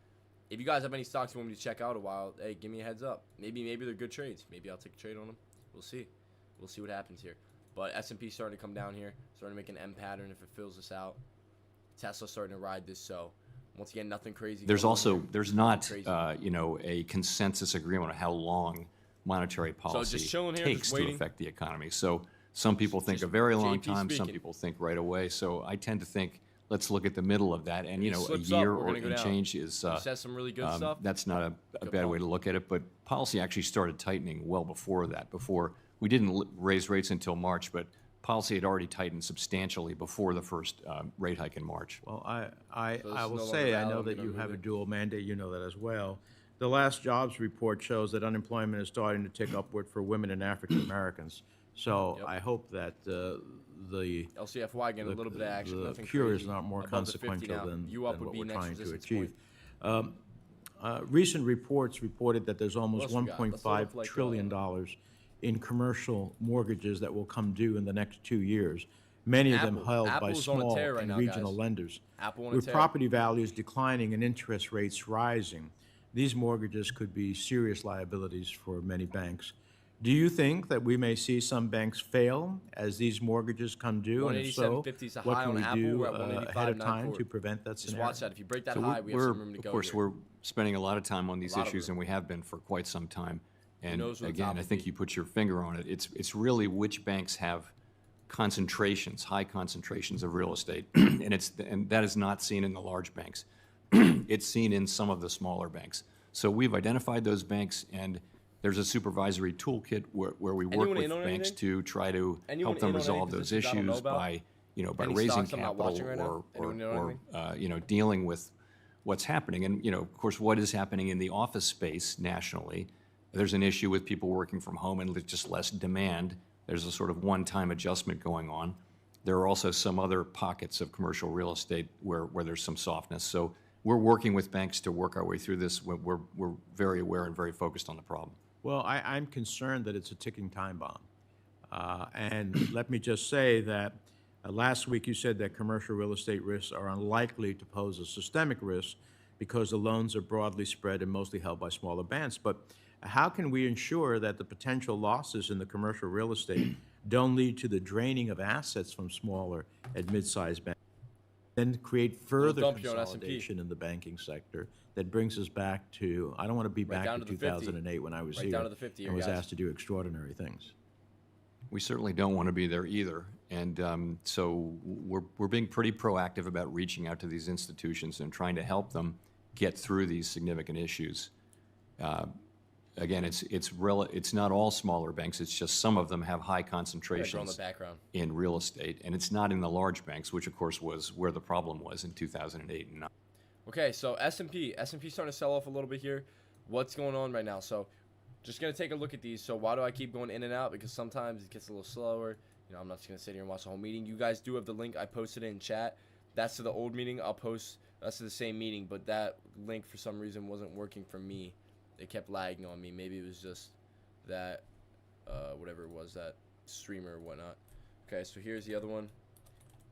If you guys have any stocks you want me to check out a while, hey, give me a heads up. Maybe they're good trades. Maybe I'll take a trade on them. We'll see. We'll see what happens here. But S&P starting to come down here, starting to make an M pattern if it fills this out. Tesla starting to ride this. So once again, nothing crazy. There's not you know, a consensus agreement on how long monetary policy takes to affect the economy. So some people think a very long time. Some people think right away. So I tend to think, let's look at the middle of that, and you know, a year or change is says some really good stuff. That's not a bad way to look at it. But policy actually started tightening well before that. Before we didn't raise rates until March, but policy had already tightened substantially before the first rate hike in March. Well, I will say, I know that you have a dual mandate. You know that as well. The last jobs report shows that unemployment is starting to tick upward for women and African Americans. So I hope that the LCFY getting a little bit of action. The cure is not more consequential than what we're trying to achieve. Recent reports reported that there's almost $1.5 trillion in commercial mortgages that will come due in the next 2 years, many of them held by small and regional lenders. With property values declining and interest rates rising, these mortgages could be serious liabilities for many banks. Do you think that we may see some banks fail as these mortgages come due? And if so, what can we do ahead of time to prevent that scenario? Just watch that. If you break that high, we have some room to go. Of course, we're spending a lot of time on these issues, and we have been for quite some time. And again, I think you put your finger on it. It's really which banks have concentrations, high concentrations of real estate, and that is not seen in the large banks. It's seen in some of the smaller banks. So we've identified those banks, and there's a supervisory toolkit where we work with banks to try to help them resolve those issues by raising capital or dealing with what's happening. And of course, what is happening in the office space nationally? There's an issue with people working from home and just less demand. There's a sort of one-time adjustment going on. There are also some other pockets of commercial real estate where there's some softness. So we're working with banks to work our way through this. We're very aware and very focused on the problem. Well, I'm concerned that it's a ticking time bomb. And let me just say that last week you said that commercial real estate risks are unlikely to pose a systemic risk because the loans are broadly spread and mostly held by smaller banks. But how can we ensure that the potential losses in the commercial real estate don't lead to the draining of assets from smaller and mid-sized banks, and create further consolidation in the banking sector that brings us back to, I don't want to be back to 2008 when I was here and was asked to do extraordinary things. We certainly don't want to be there either. And so we're being pretty proactive about reaching out to these institutions and trying to help them get through these significant issues. Again, it's not all smaller banks. It's just some of them have high concentrations in real estate, and it's not in the large banks, which of course was where the problem was in 2008 and 9. Okay, so S&P starting to sell off a little bit here. What's going on right now? So just gonna take a look at these. So why do I keep going in and out? Because sometimes it gets a little slower. I'm not just gonna sit here and watch the whole meeting. You guys do have the link. I posted it in chat. That's to the old meeting. I'll post. That's to the same meeting, but that link for some reason wasn't working for me. It kept lagging on me. Maybe it was just that, whatever it was, that streamer or whatnot. Okay, so here's the other one.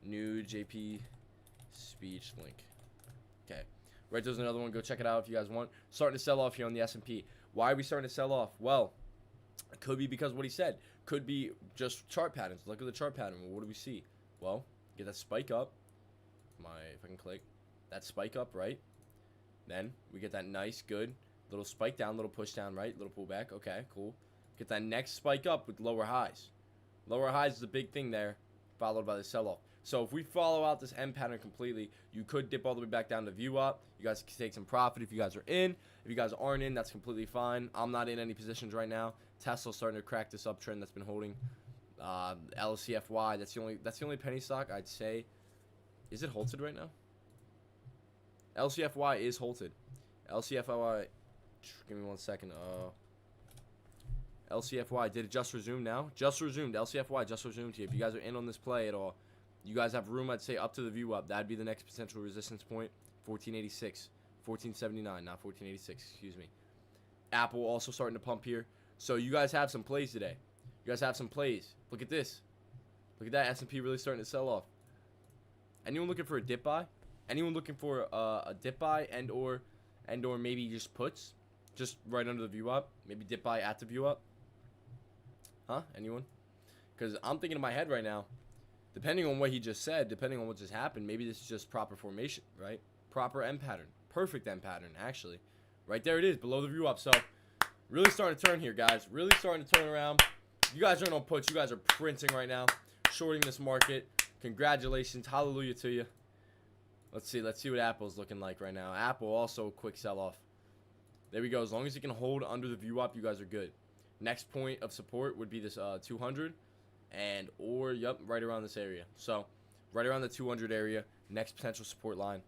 New JP speech link. Okay, right there's another one. Go check it out if you guys want. Starting to sell off here on the S&P. Why are we starting to sell off? Well, it could be because of what he said. Could be just chart patterns. Look at the chart pattern. Well, what do we see? Well, get that spike up. If I can click. That spike up, right? Then we get that nice, good little spike down, little push down, right? Little pullback. Okay, cool. Get that next spike up with lower highs. Lower highs is a big thing there, followed by the sell-off. So if we follow out this M pattern completely, you could dip all the way back down to view up. You guys can take some profit if you guys are in. If you guys aren't in, that's completely fine. I'm not in any positions right now. Tesla's starting to crack this uptrend that's been holding. LCFY, that's the only penny stock I'd say. Is it halted right now? LCFY is halted. LCFY, give me 1 second. LCFY, did it just resume now? Just resumed. LCFY just resumed here. If you guys are in on this play at all, you guys have room, I'd say, up to the view up. That'd be the next potential resistance point. 1486, 1479, not 1486, excuse me. Apple also starting to pump here. So you guys have some plays today. You guys have some plays. Look at this. Look at that. S&P really starting to sell off. Anyone looking for a dip buy? Anyone looking for a dip buy and or maybe just puts? Just right under the view up? Maybe dip buy at the view up? Huh? Anyone? Because I'm thinking in my head right now, depending on what he just said, depending on what just happened, maybe this is just proper formation, right? Proper M pattern. Perfect M pattern, actually. Right there it is, below the view up. So, really starting to turn here, guys. Really starting to turn around. You guys aren't on puts. You guys are printing right now. Shorting this market. Congratulations. Hallelujah to you. Let's see what Apple's looking like right now. Apple also a quick sell-off. There we go. As long as you can hold under the view up, you guys are good. Next point of support would be this 200 right around this area. So, right around the 200 area, next potential support line.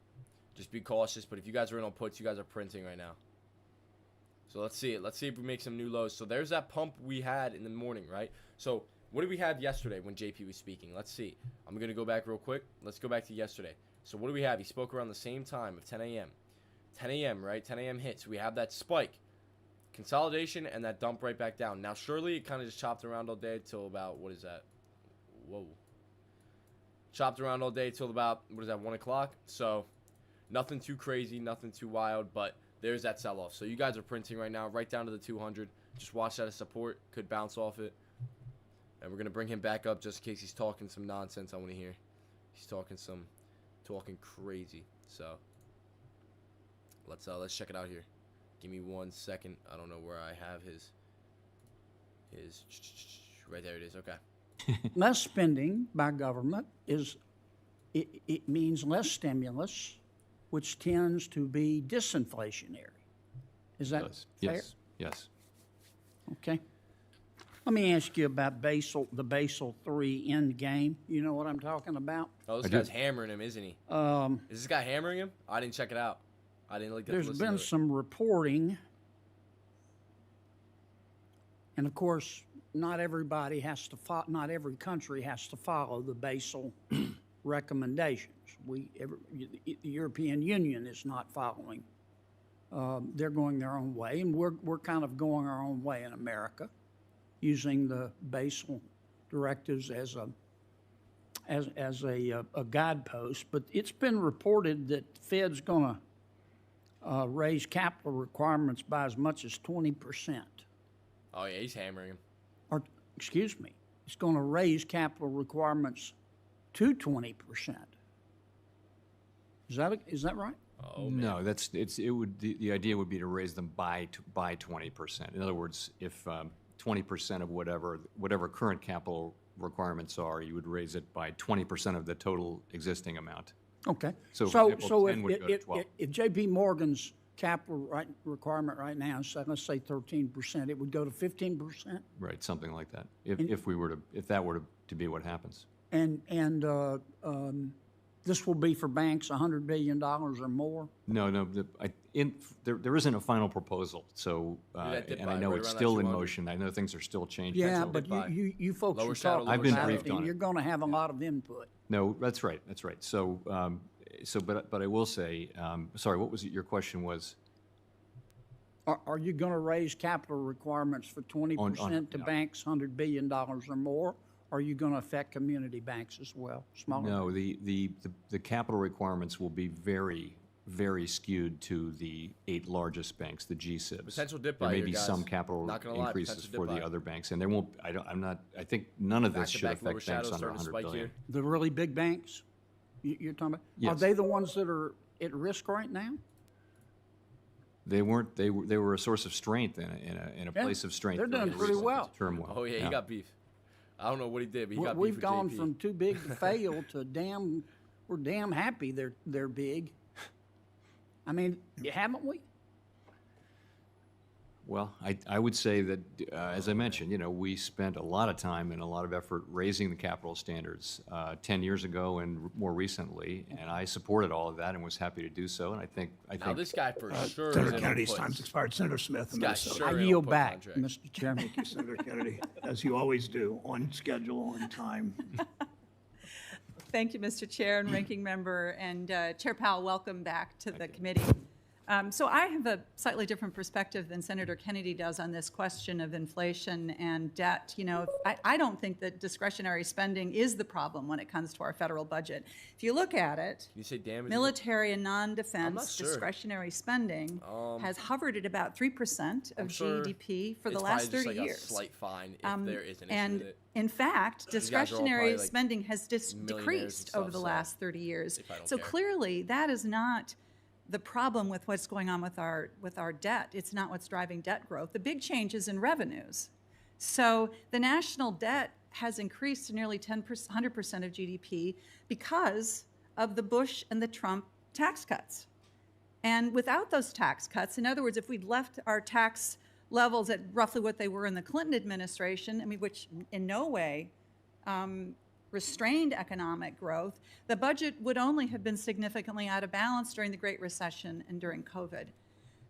Just be cautious, but if you guys are in on puts, you guys are printing right now. So, let's see it. Let's see if we make some new lows. So, there's that pump we had in the morning, right? So, what did we have yesterday when JP was speaking? Let's see. I'm going to go back real quick. Let's go back to yesterday. So, what do we have? He spoke around the same time of 10 a.m. 10 a.m., right? 10 a.m. hits. We have that spike. Consolidation and that dump right back down. Now, surely it kind of just chopped around all day till about, what is that? Whoa. Chopped around all day till about, 1 o'clock? So, nothing too crazy, nothing too wild, but there's that sell-off. So, you guys are printing right now, right down to the 200. Just watch that as support. Could bounce off it. And we're going to bring him back up just in case he's talking some nonsense I want to hear. He's talking crazy. So, let's check it out here. Give me 1 second. I don't know where I have his right there it is. Okay. Less spending by government it means less stimulus, which tends to be disinflationary. Is that fair? Yes. Okay. Let me ask you about the Basel III end game. You know what I'm talking about? Oh, this guy's hammering him, isn't he? Is this guy hammering him? I didn't check it out. I didn't There's been some reporting, and of course, not every country has to follow the Basel recommendations. The European Union is not following. They're going their own way, and we're kind of going our own way in America, using the Basel directives as a guidepost. But it's been reported that the Fed's going to raise capital requirements by as much as 20%. Oh, yeah, he's hammering him. Or, excuse me, it's going to raise capital requirements to 20%. Is that right? Oh, no, the idea would be to raise them by 20%. In other words, if 20% of whatever current capital requirements are, you would raise it by 20% of the total existing amount. Okay. So if J.P. Morgan's capital requirement right now is, let's say 13%, it would go to 15%? Right, something like that. If that were to be what happens. And this will be for banks $100 billion or more? No. There isn't a final proposal, so and I know it's still in motion. I know things are still changing. Yeah, but you folks are talking I've been about briefed it, on and it. you're going to have a lot of input. No, that's right. So, but I will say, sorry, what was it? Your question was? Are you going to raise capital requirements for 20% to banks $100 billion or more? Or are you going to affect community banks as well? Smaller? No, the capital requirements will be very, very skewed to the 8 largest banks, the G-SIBs. Potential dip There buy may here, be guys. some capital Not gonna lie, increases potential for dip the buy. other banks, and there won't. I think none of this should Back-to-back lower affect banks shadows under starting to 100 spike billion. here. The really big banks you're talking about? Yes. Are they the ones that are at risk right now? They weren't. They were a source of strength in a place of strength. They're doing during pretty recent well. Turmoil. Oh, yeah, he got beef. I don't know what he did, but he got beef We've with gone JP. from too big to fail to we're damn happy they're big. I mean, haven't we? Well, I would say that, as I mentioned, we spent a lot of time and a lot of effort raising the capital standards 10 years ago and more recently, and I supported all of that and was happy to do so. And I think now this guy for sure. Senator Kennedy's time's expired. Senator Smith, this guy's sure I yield back, Mr. Chairman. Thank you, Senator Kennedy, as you always do, on schedule, on time. Thank you, Mr. Chair and Ranking Member. And Chair Powell, welcome back to the committee. So I have a slightly different perspective than Senator Kennedy does on this question of inflation and debt. I don't think that discretionary spending is the problem when it comes to our federal budget. If you look at it, you say damage? Military and non-defense discretionary spending has hovered at about 3% of GDP for the last 30 years. A slight fine if there is an issue and with it. in fact, discretionary spending has decreased over the last 30 years. So clearly, that is not the problem with what's going on with our debt. It's not what's driving debt growth. The big change is in revenues. So the national debt has increased to nearly 100% of GDP because of the Bush and the Trump tax cuts. And without those tax cuts, in other words, if we'd left our tax levels at roughly what they were in the Clinton administration, which in no way restrained economic growth, the budget would only have been significantly out of balance during the Great Recession and during COVID.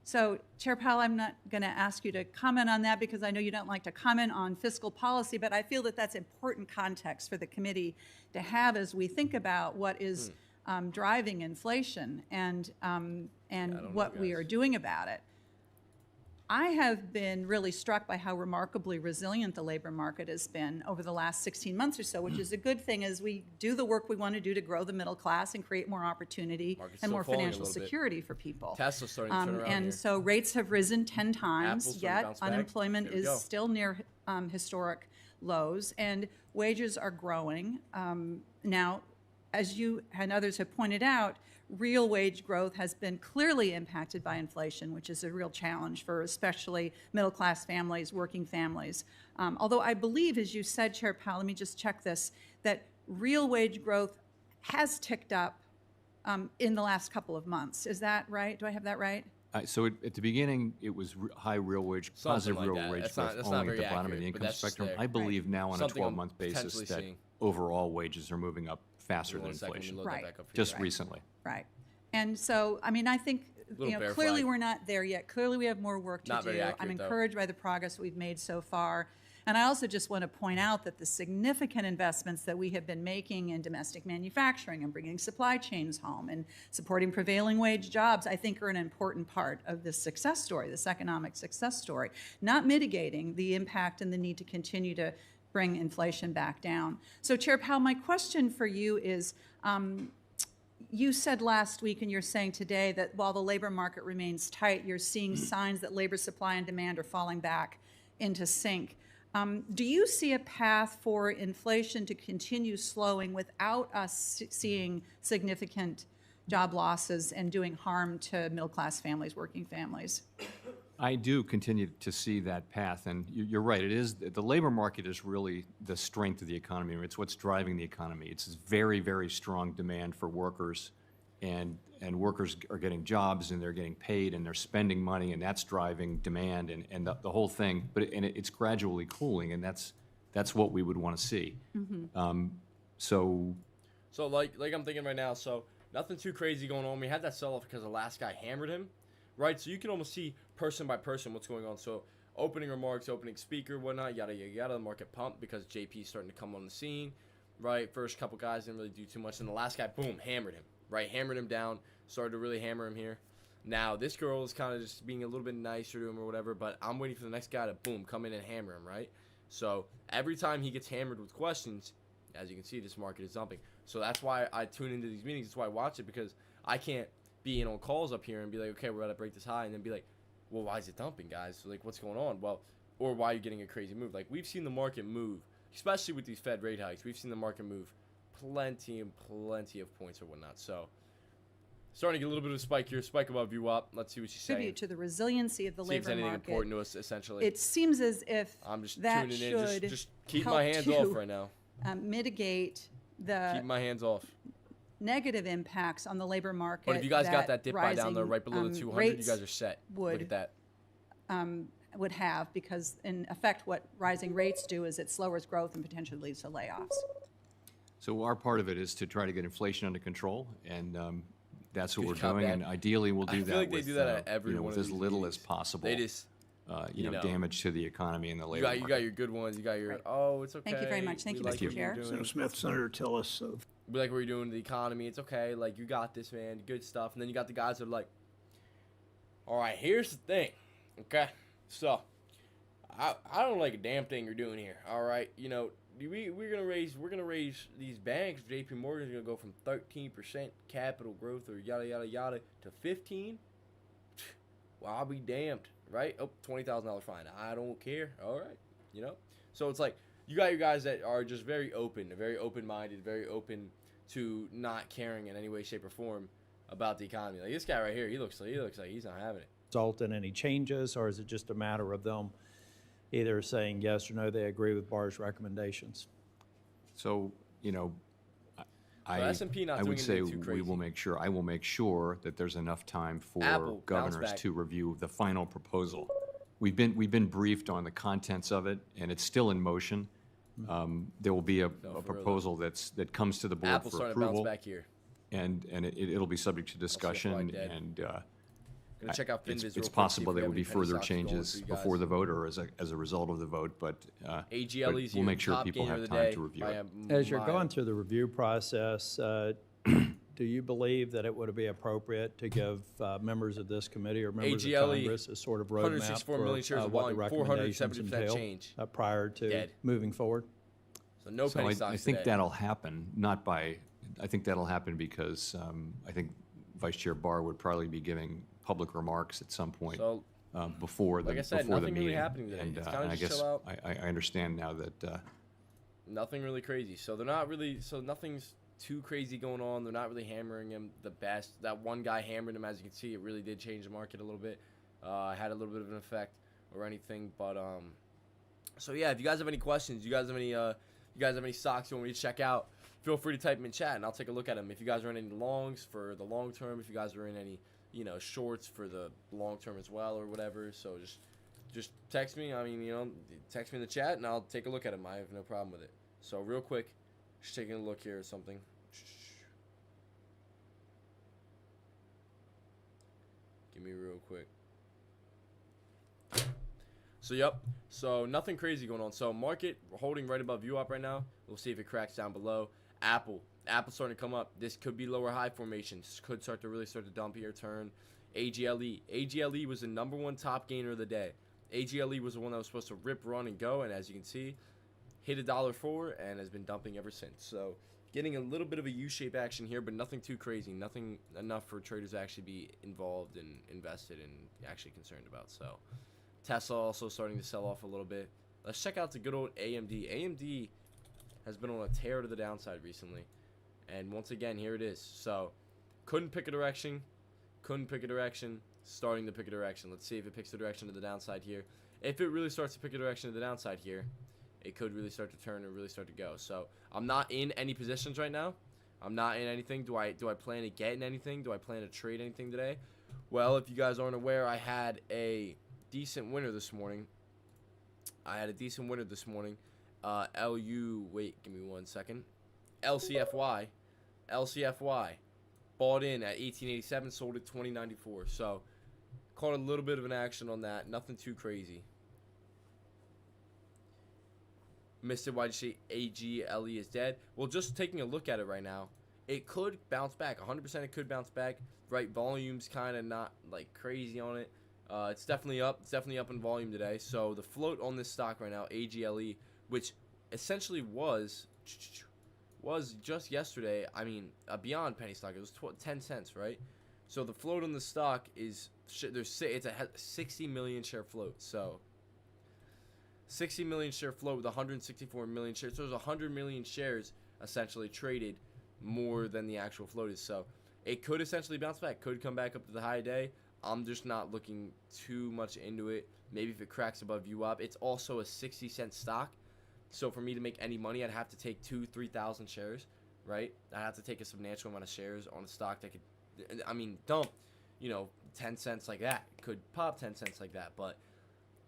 So, Chair Powell, I'm not going to ask you to comment on that because I know you don't like to comment on fiscal policy, but I feel that that's important context for the committee to have as we think about what is driving inflation and what we are doing about it. I have been really struck by how remarkably resilient the labor market has been over the last 16 months or so, which is a good thing as we do the work we want to do to grow the middle class and create more opportunity and more financial security for people. Tesla's starting to turn around and here. So rates have risen 10 times, Apple's yet unemployment is still near historic lows, and wages are growing. Now, as you and others have pointed out, real wage growth has been clearly impacted by inflation, which is a real challenge for especially middle-class families, working families. Although I believe, as you said, Chair Powell, let me just check this, that real wage growth has ticked up in the last couple of months. Is that right? Do I have that right? So at the beginning, it was high real wage, positive real wage growth only at the bottom of the income spectrum. I believe now on a 12-month basis that overall wages are moving up faster than inflation. Right. Just recently. Right. And so, I think, clearly we're not there yet. Clearly we have more work to do. I'm encouraged by the progress we've made so far. And I also just want to point out that the significant investments that we have been making in domestic manufacturing and bringing supply chains home and supporting prevailing wage jobs, I think are an important part of this success story, this economic success story, not mitigating the impact and the need to continue to bring inflation back down. So, Chair Powell, my question for you is, you said last week and you're saying today that while the labor market remains tight, you're seeing signs that labor supply and demand are falling back into sync. Do you see a path for inflation to continue slowing without us seeing significant job losses and doing harm to middle-class families, working families? I do continue to see that path, and you're right. It is the labor market is really the strength of the economy. It's what's driving the economy. It's very, very strong demand for workers, and workers are getting jobs and they're getting paid and they're spending money, and that's driving demand and the whole thing. But it's gradually cooling, and that's what we would want to see. Mm-hmm. So like I'm thinking right now. So nothing too crazy going on. We had that sell off because the last guy hammered him. Right, so you can almost see person by person what's going on. So opening remarks, opening speaker, whatnot, yada, yada, yada. The market pumped because JP's starting to come on the scene, right? First couple guys didn't really do too much. And the last guy, boom, hammered him, right? Hammered him down, started to really hammer him here. Now, this girl is kind of just being a little bit nicer to him or whatever, but I'm waiting for the next guy to, boom, come in and hammer him, right? So every time he gets hammered with questions, as you can see, this market is dumping. So that's why I tune into these meetings. That's why I watch it, because I can't be in on calls up here and be like, okay, we're going to break this high, and then be like, well, why is it dumping, guys? So, like, what's going on? Well, or why are you getting a crazy move? Like, we've seen the market move, especially with these Fed rate hikes. We've seen the market move plenty and plenty of points or whatnot. So Starting to get a little bit of a spike here. Spike above VWAP. Let's see what she's saying. Tribute to the resiliency of the See if labor it's anything market. important to us, essentially. It seems as if I'm just that tuning in. should Just keep help my hands to, off right now. Mitigate the Keep my hands off. negative impacts on the labor market. But if you guys got that dip buy down there rising, right below the 200, you guys are set. Look at that. would have, because in effect what rising rates do is it slows growth and potentially leads to layoffs. So our part of it is to try to get inflation under control, and that's what Good we're job, doing. man. And ideally, we'll do I feel that like they with, do that at every one with of as these little meetings. as possible. They just, you know, damage to the economy and the labor you got your good ones. You got your, Right. oh, it's okay. Thank you very much. Thank We you, like Mr. what you're Chair. doing. Senator Smith, Senator Tillis of We like what you're doing to the economy. It's okay. Like, you got this, man. Good stuff. And then you got the guys that are like, all right, here's the thing. Okay? So, I don't like a damn thing you're doing here. All right? You know, we're gonna raise these banks. JP Morgan's gonna go from 13% capital growth or yada yada yada to 15. Well, I'll be damned, right? Oh, $20,000 fine. I don't care. All right, you know. So it's like you got your guys that are just very open, very open-minded, very open to not caring in any way, shape, or form about the economy. Like this guy right here, he looks like he's not having it. Result in any changes, or is it just a matter of them either saying yes or no, they agree with Barr's recommendations? So, you know, S&P not I doing would say anything too crazy. I will make sure that there's enough time for Apple, bounce governors back. to review the final proposal. We've been briefed on the contents of it, and it's still in motion. There will be a proposal that comes to the board Apple's for starting to bounce approval, back here. and it'll be subject to discussion, dead. and Gonna check out FinViz real it's quick, see possible if we there have would be any penny further stocks going changes for you guys. before the vote or as a result of the vote, but AGLE's we'll your make sure top people gainer have of the time day to review by it. a As you're mile. going through the review process, do you believe that it would be appropriate to give members of this committee or members of AGLE, Congress a sort of roadmap 164 million shares for of what the volume, recommendations 470% entail change. prior to Dead. moving forward? So no So penny I stocks think today. that'll happen, I think that'll happen because I think Vice Chair Barr would probably be giving public remarks at some point So, before the like I said, before the nothing really meeting. happening today. And, It's kinda and I just guess chill out. I understand now that nothing really crazy. So they're not really. So nothing's too crazy going on. They're not really hammering him the best. That one guy hammered him, as you can see, it really did change the market a little bit. Had a little bit of an effect or anything, but So yeah, if you guys have any questions, you guys have any stocks you want me to check out, feel free to type them in chat and I'll take a look at them. If you guys are in any longs for the long term, if you guys are in any shorts for the long term as well or whatever, so just text me. I mean, text me in the chat and I'll take a look at them. I have no problem with it. So real quick, just taking a look here or something. Give me real quick. So, yep. So, nothing crazy going on. So, market holding right above VWAP right now. We'll see if it cracks down below. Apple's starting to come up. This could be lower high formation. This could start to dump here, turn. AGLE was the #1 top gainer of the day. AGLE was the one that was supposed to rip, run, and go. And as you can see, hit $1.04 and has been dumping ever since. So, getting a little bit of a U-shape action here, but nothing too crazy. Nothing enough for traders to actually be involved and invested and actually concerned about. So, Tesla also starting to sell off a little bit. Let's check out the good old AMD. AMD has been on a tear to the downside recently. And once again, here it is. So, couldn't pick a direction. Starting to pick a direction. Let's see if it picks the direction to the downside here. If it really starts to pick a direction to the downside here, it could really start to turn and really start to go. So, I'm not in any positions right now. I'm not in anything. Do I plan to get in anything? Do I plan to trade anything today? Well, if you guys aren't aware, I had a decent winner this morning. Wait, give me 1 second. LCFY. Bought in at 1887, sold at 2094. So, caught a little bit of an action on that. Nothing too crazy. Mr. Why did you say AGLE is dead? Well, just taking a look at it right now, it could bounce back. 100% it could bounce back. Right, volume's kind of not like crazy on it. It's definitely up. It's definitely up in volume today. So the float on this stock right now, AGLE, which essentially was just yesterday. I mean, a beyond penny stock. It was 10 cents, right? So the float on the stock is it's a 60 million share float. So 60 million share float with 164 million shares. So there's 100 million shares essentially traded more than the actual float is. So it could essentially bounce back, could come back up to the high day. I'm just not looking too much into it. Maybe if it cracks above VWAP. It's also a 60-cent stock. So for me to make any money, I'd have to take 2,000-3,000 shares, right? I'd have to take a substantial amount of shares on a stock that could, I mean, dump, 10 cents like that. It could pop 10 cents like that. But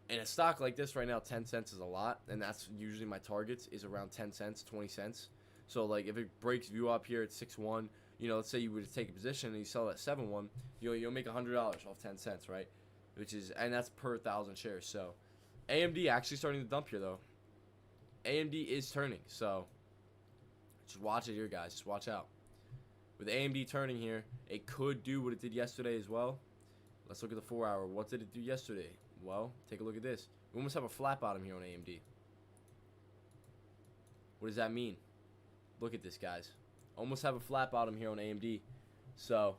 in a stock like this right now, 10 cents is a lot. And that's usually my targets is around 10 cents, 20 cents. So, like, if it breaks VWAP here at 6.1, let's say you were to take a position and you sell it at 7.1, you'll make $100 off 10 cents, right? And that's per 1,000 shares. So AMD actually starting to dump here, though. AMD is turning, so just watch it here, guys. Just watch out. With AMD turning here, it could do what it did yesterday as well. Let's look at the 4 hour. What did it do yesterday? Well, take a look at this. We almost have a flat bottom here on AMD. What does that mean? Look at this, guys. Almost have a flat bottom here on AMD. So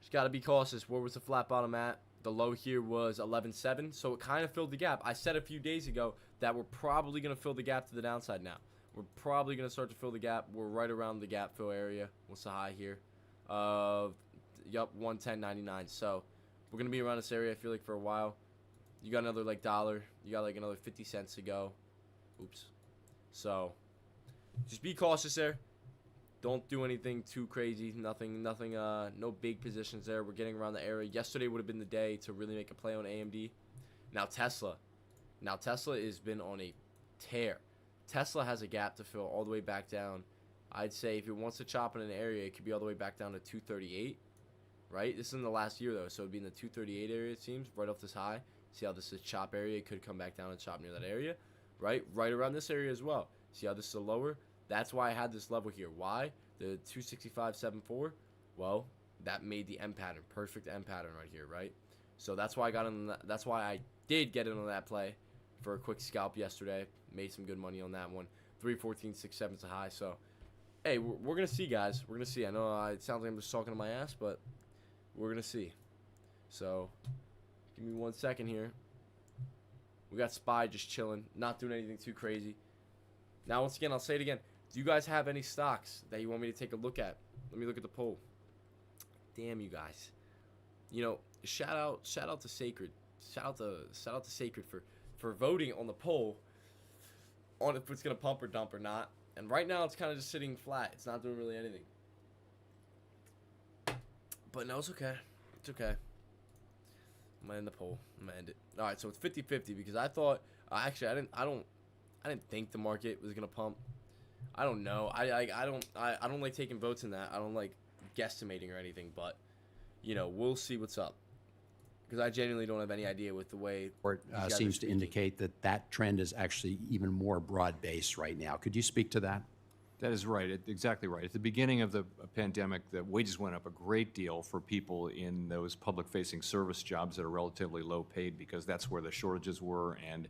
just got to be cautious. Where was the flat bottom at? The low here was 11.7, so it kind of filled the gap. I said a few days ago that we're probably going to fill the gap to the downside now. We're probably going to start to fill the gap. We're right around the gap fill area. What's the high here? Yup, 110.99. So we're going to be around this area, I feel like, for a while. You got another, like, dollar. You got, like, another 50 cents to go. Oops. So just be cautious there. Don't do anything too crazy. Nothing, no big positions there. We're getting around the area. Yesterday would have been the day to really make a play on AMD. Now Tesla has been on a tear. Tesla has a gap to fill all the way back down. I'd say if it wants to chop in an area, it could be all the way back down to 238, right? This is in the last year, though, so it'd be in the 238 area, it seems, right off this high. See how this is chop area? It could come back down and chop near that area, right? Right around this area as well. See how this is a lower? That's why I had this level here. Why? The 265.74. Well, that made the M pattern, perfect M pattern right here, right? So that's why I got in. That's why I did get in on that play for a quick scalp yesterday. Made some good money on that one. 314.67 is a high. So, hey, we're gonna see, guys. We're gonna see. I know it sounds like I'm just talking to my ass, but we're gonna see. So, give me 1 second here. We got SPY just chilling, not doing anything too crazy. Now, once again, I'll say it again. Do you guys have any stocks that you want me to take a look at? Let me look at the poll. Damn, you guys. Shout out to Sacred. Shout out to Sacred for voting on the poll on if it's gonna pump or dump or not. And right now, it's kind of just sitting flat. It's not doing really anything. But no, it's okay. It's okay. I'm gonna end the poll. I'm gonna end it. All right, so it's 50-50 because I thought actually I didn't think the market was gonna pump. I don't know. I don't like taking votes in that. I don't like guesstimating or anything, but we'll see what's up. Because I genuinely don't have any idea with the way seems to indicate that trend is actually even more broad-based right now. Could you speak to that? That is right. Exactly right. At the beginning of the pandemic, the wages went up a great deal for people in those public-facing service jobs that are relatively low paid because that's where the shortages were, and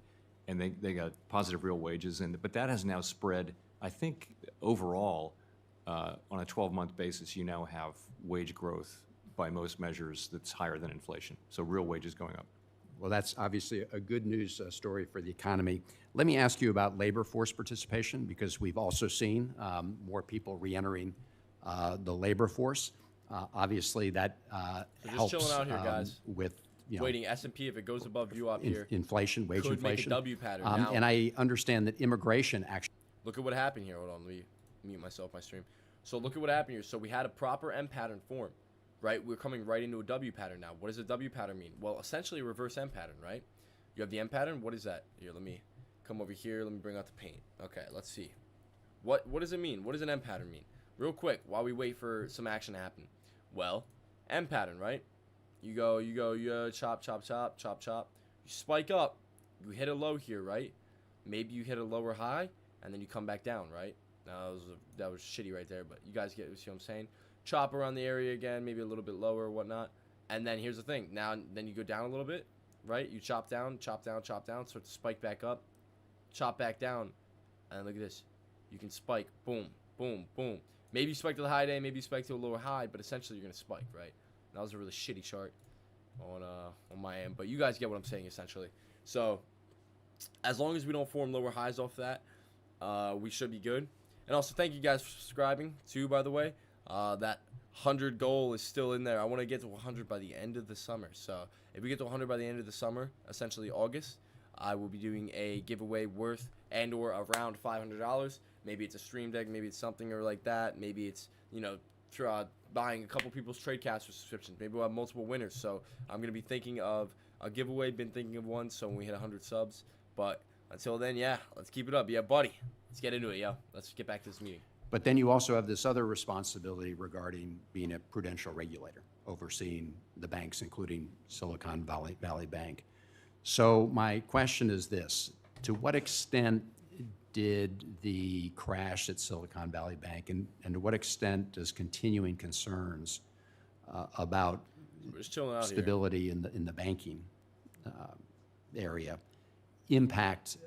they got positive real wages. But that has now spread. I think overall, on a 12-month basis, you now have wage growth by most measures that's higher than inflation. So real wages going up. Well, that's obviously a good news story for the economy. Let me ask you about labor force participation, because we've also seen more people reentering the labor force. Obviously, that helps chilling out here, guys. With waiting S&P if it goes above VWAP here. Inflation, wage could inflation. Make a W pattern now. And I understand that immigration actually. Look at what happened here. Hold on, let me mute myself, my stream. So look at what happened here. So we had a proper M pattern form, right? We're coming right into a W pattern now. What does a W pattern mean? Well, essentially a reverse M pattern, right? You have the M pattern. What is that? Here, let me come over here. Let me bring out the paint. Okay, let's see. What does it mean? What does an M pattern mean? Real quick, while we wait for some action to happen. Well, M pattern, right? You go, chop, chop, chop, chop, chop. You spike up. You hit a low here, right? Maybe you hit a lower high, and then you come back down, right? That was shitty right there, but you guys see what I'm saying? Chop around the area again, maybe a little bit lower or whatnot. And then here's the thing. Then you go down a little bit, right? You chop down, chop down, chop down, start to spike back up, chop back down, and look at this. You can spike, boom, boom, boom. Maybe you spike to the high day, maybe you spike to a lower high, but essentially you're gonna spike, right? That was a really shitty chart on my end, but you guys get what I'm saying essentially. So as long as we don't form lower highs off that, we should be good. And also, thank you guys for subscribing, too, by the way. That 100 goal is still in there. I want to get to 100 by the end of the summer. So if we get to 100 by the end of the summer, essentially August, I will be doing a giveaway worth and or around $500. Maybe it's a stream deck, maybe it's something or like that. Maybe it's, you know, buying a couple people's TradeCaster subscriptions. Maybe we'll have multiple winners. So I'm going to be thinking of a giveaway, been thinking of one, so when we hit 100 subs. But until then, yeah, let's keep it up. Yeah, buddy, let's get into it, yo. Let's get back to this meeting. But then you also have this other responsibility regarding being a prudential regulator, overseeing the banks, including Silicon Valley Bank. So my question is this: to what extent did the crash at Silicon Valley Bank, and to what extent does continuing concerns about stability in the banking area impact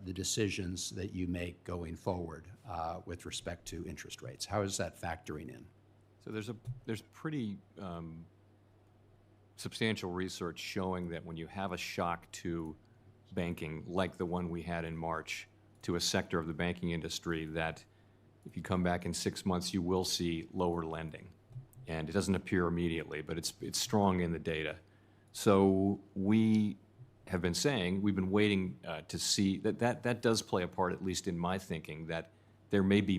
the decisions that you make going forward with respect to interest rates? How is that factoring in? So there's pretty substantial research showing that when you have a shock to banking, like the one we had in March, to a sector of the banking industry, that if you come back in 6 months, you will see lower lending. And it doesn't appear immediately, but it's strong in the data. So we have been saying, we've been waiting to see that does play a part, at least in my thinking, that there may be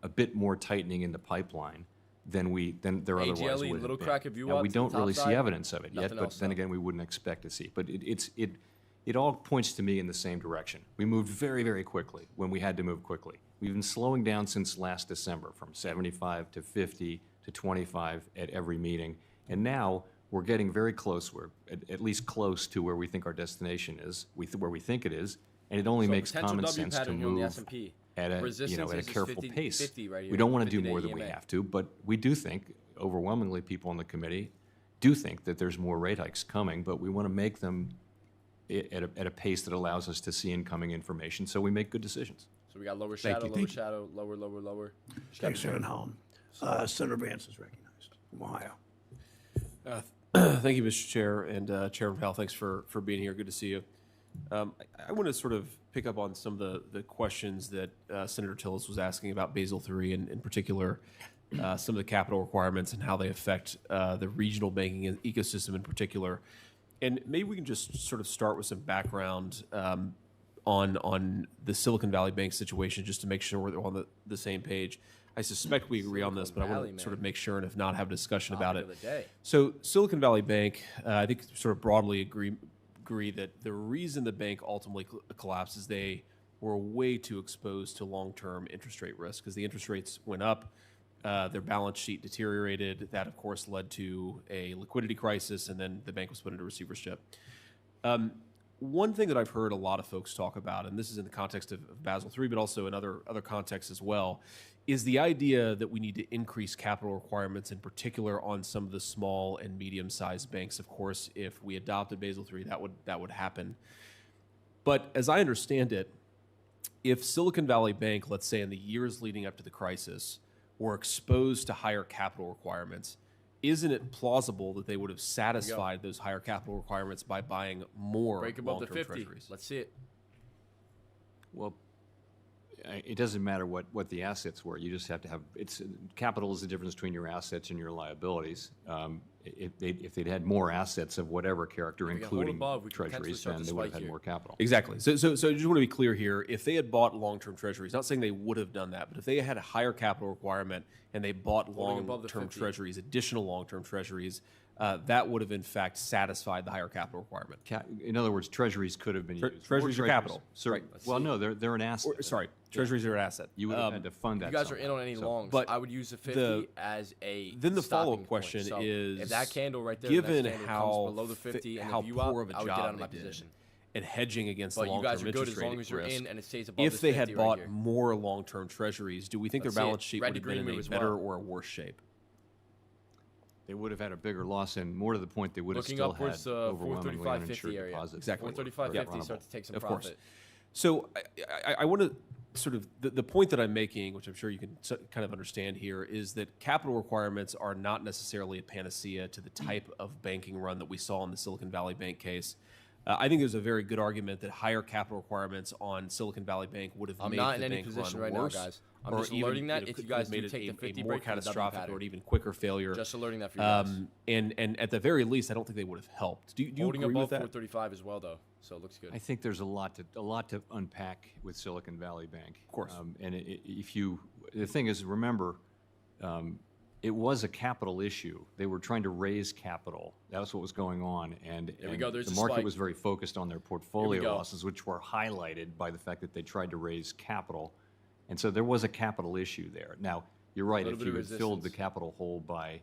a bit more tightening in the pipeline than there otherwise would have been. Little crack of view now, up we to the don't top really side, see evidence of it yet, nothing but else, then though. again, we wouldn't expect to see. But it all points to me in the same direction. We moved very, very quickly when we had to move quickly. We've been slowing down since last December, from 75 to 50 to 25 at every meeting. And now we're getting very close. We're at least close to where we think our destination is, where we think it is. And it only makes potential common W sense to pattern here on the move S&P. at a Resistance is careful 50 pace. 50 right here, We don't want to do 50-day more than we EMA. have to, but we do think, overwhelmingly people on the committee do think that there's more rate hikes coming, but we want to make them at a pace that allows us to see incoming information, so we make good decisions. So we got lower shadow, lower. Thanks, Chairman Holland. Senator Vance is recognized from Ohio. Thank you, Mr. Chair, and Chairman Powell, thanks for being here. Good to see you. I want to sort of pick up on some of the questions that Senator Tillis was asking about Basel III, and in particular, some of the capital requirements and how they affect the regional banking ecosystem in particular. And maybe we can just sort of start with some background on the Silicon Valley Bank situation, just to make sure we're on the same page. I suspect we agree on this, but I want to sort of make sure, and if not, have a discussion about it. So Silicon Valley Bank, I think sort of broadly agree that the reason the bank ultimately collapsed is they were way too exposed to long-term interest rate risk, because the interest rates went up, their balance sheet deteriorated. That, of course, led to a liquidity crisis, and then the bank was put into receivership. One thing that I've heard a lot of folks talk about, and this is in the context of Basel III, but also in other contexts as well, is the idea that we need to increase capital requirements, in particular on some of the small and medium-sized banks. Of course, if we adopted Basel III, that would happen. But as I understand it, if Silicon Valley Bank, let's say in the years leading up to the crisis, were exposed to higher capital requirements, isn't it plausible that they would have satisfied those higher capital requirements by buying more Break above the long-term 50. treasuries? Let's see it. Well, it doesn't matter what the assets were. You just have to have capital is the difference between your assets and your liabilities. If they'd had more assets of whatever character, including treasuries, then they would have had more capital. Exactly. So I just want to be clear here. If they had bought long-term treasuries, not saying they would have done that, but if they had a higher capital requirement and they bought long-term treasuries, additional long-term treasuries, that would have in fact satisfied the higher capital requirement. In other words, treasuries could have been used. Treasuries are capital. Right. Well, no, they're an asset. Treasuries are an asset. You would have had to fund that. You guys are in on any longs, but I would use the 50 as a Then the stopping follow-up question point. So is, if that candle right there, given the next candle how comes below the 50 and how the view poor up, of a I would get out job of my they did position. and hedging against But the you guys long-term are good interest as long rate as you're risk, in and it stays above if this they 50 had right bought here. more long-term treasuries, do we think Let's their see it. balance sheet Red would have to been in green a move as better well. or a worse shape? They would have had a bigger loss, and more to the point, they would have Looking still upwards, had overwhelmingly 435.50 uninsured area. deposits. Exactly. 435.50 start to take some Of profit. course. So I want to sort of, the point that I'm making, which I'm sure you can kind of understand here, is that capital requirements are not necessarily a panacea to the type of banking run that we saw in the Silicon Valley Bank case. I think there's a very good argument that higher capital requirements on Silicon Valley Bank would have I'm made not the in any bank position run right worse, now, guys. I'm or just even, alerting that if could you guys have made do it take the 50 a more break for the W catastrophic pattern. or an even quicker failure. Just alerting that for you guys. And at the very least, I don't think they would have helped. Do you Holding agree above with that? 435 as well, though, so it looks good. I think there's a lot to unpack with Silicon Valley Bank. Of course. The thing is, remember, it was a capital issue. They were trying to raise capital. That was what was going on, and There we go. There's the a market spike. was very focused on their portfolio losses, which were highlighted by the fact that they tried to raise capital, and so there was a capital issue there. Now, you're right. Little If bit you of had filled the resistance. capital hole by,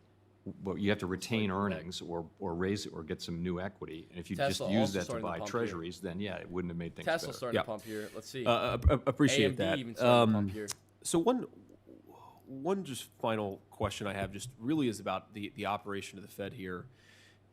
well, you have to retain earnings or raise it or get some new equity, and if you Tesla just use also that to starting to buy pump here. treasuries, then yeah, it wouldn't have made things Tesla's better. starting Yeah. to pump here. Let's see. Appreciate AMD that. even starting to pump here. So one just final question I have just really is about the operation of the Fed here.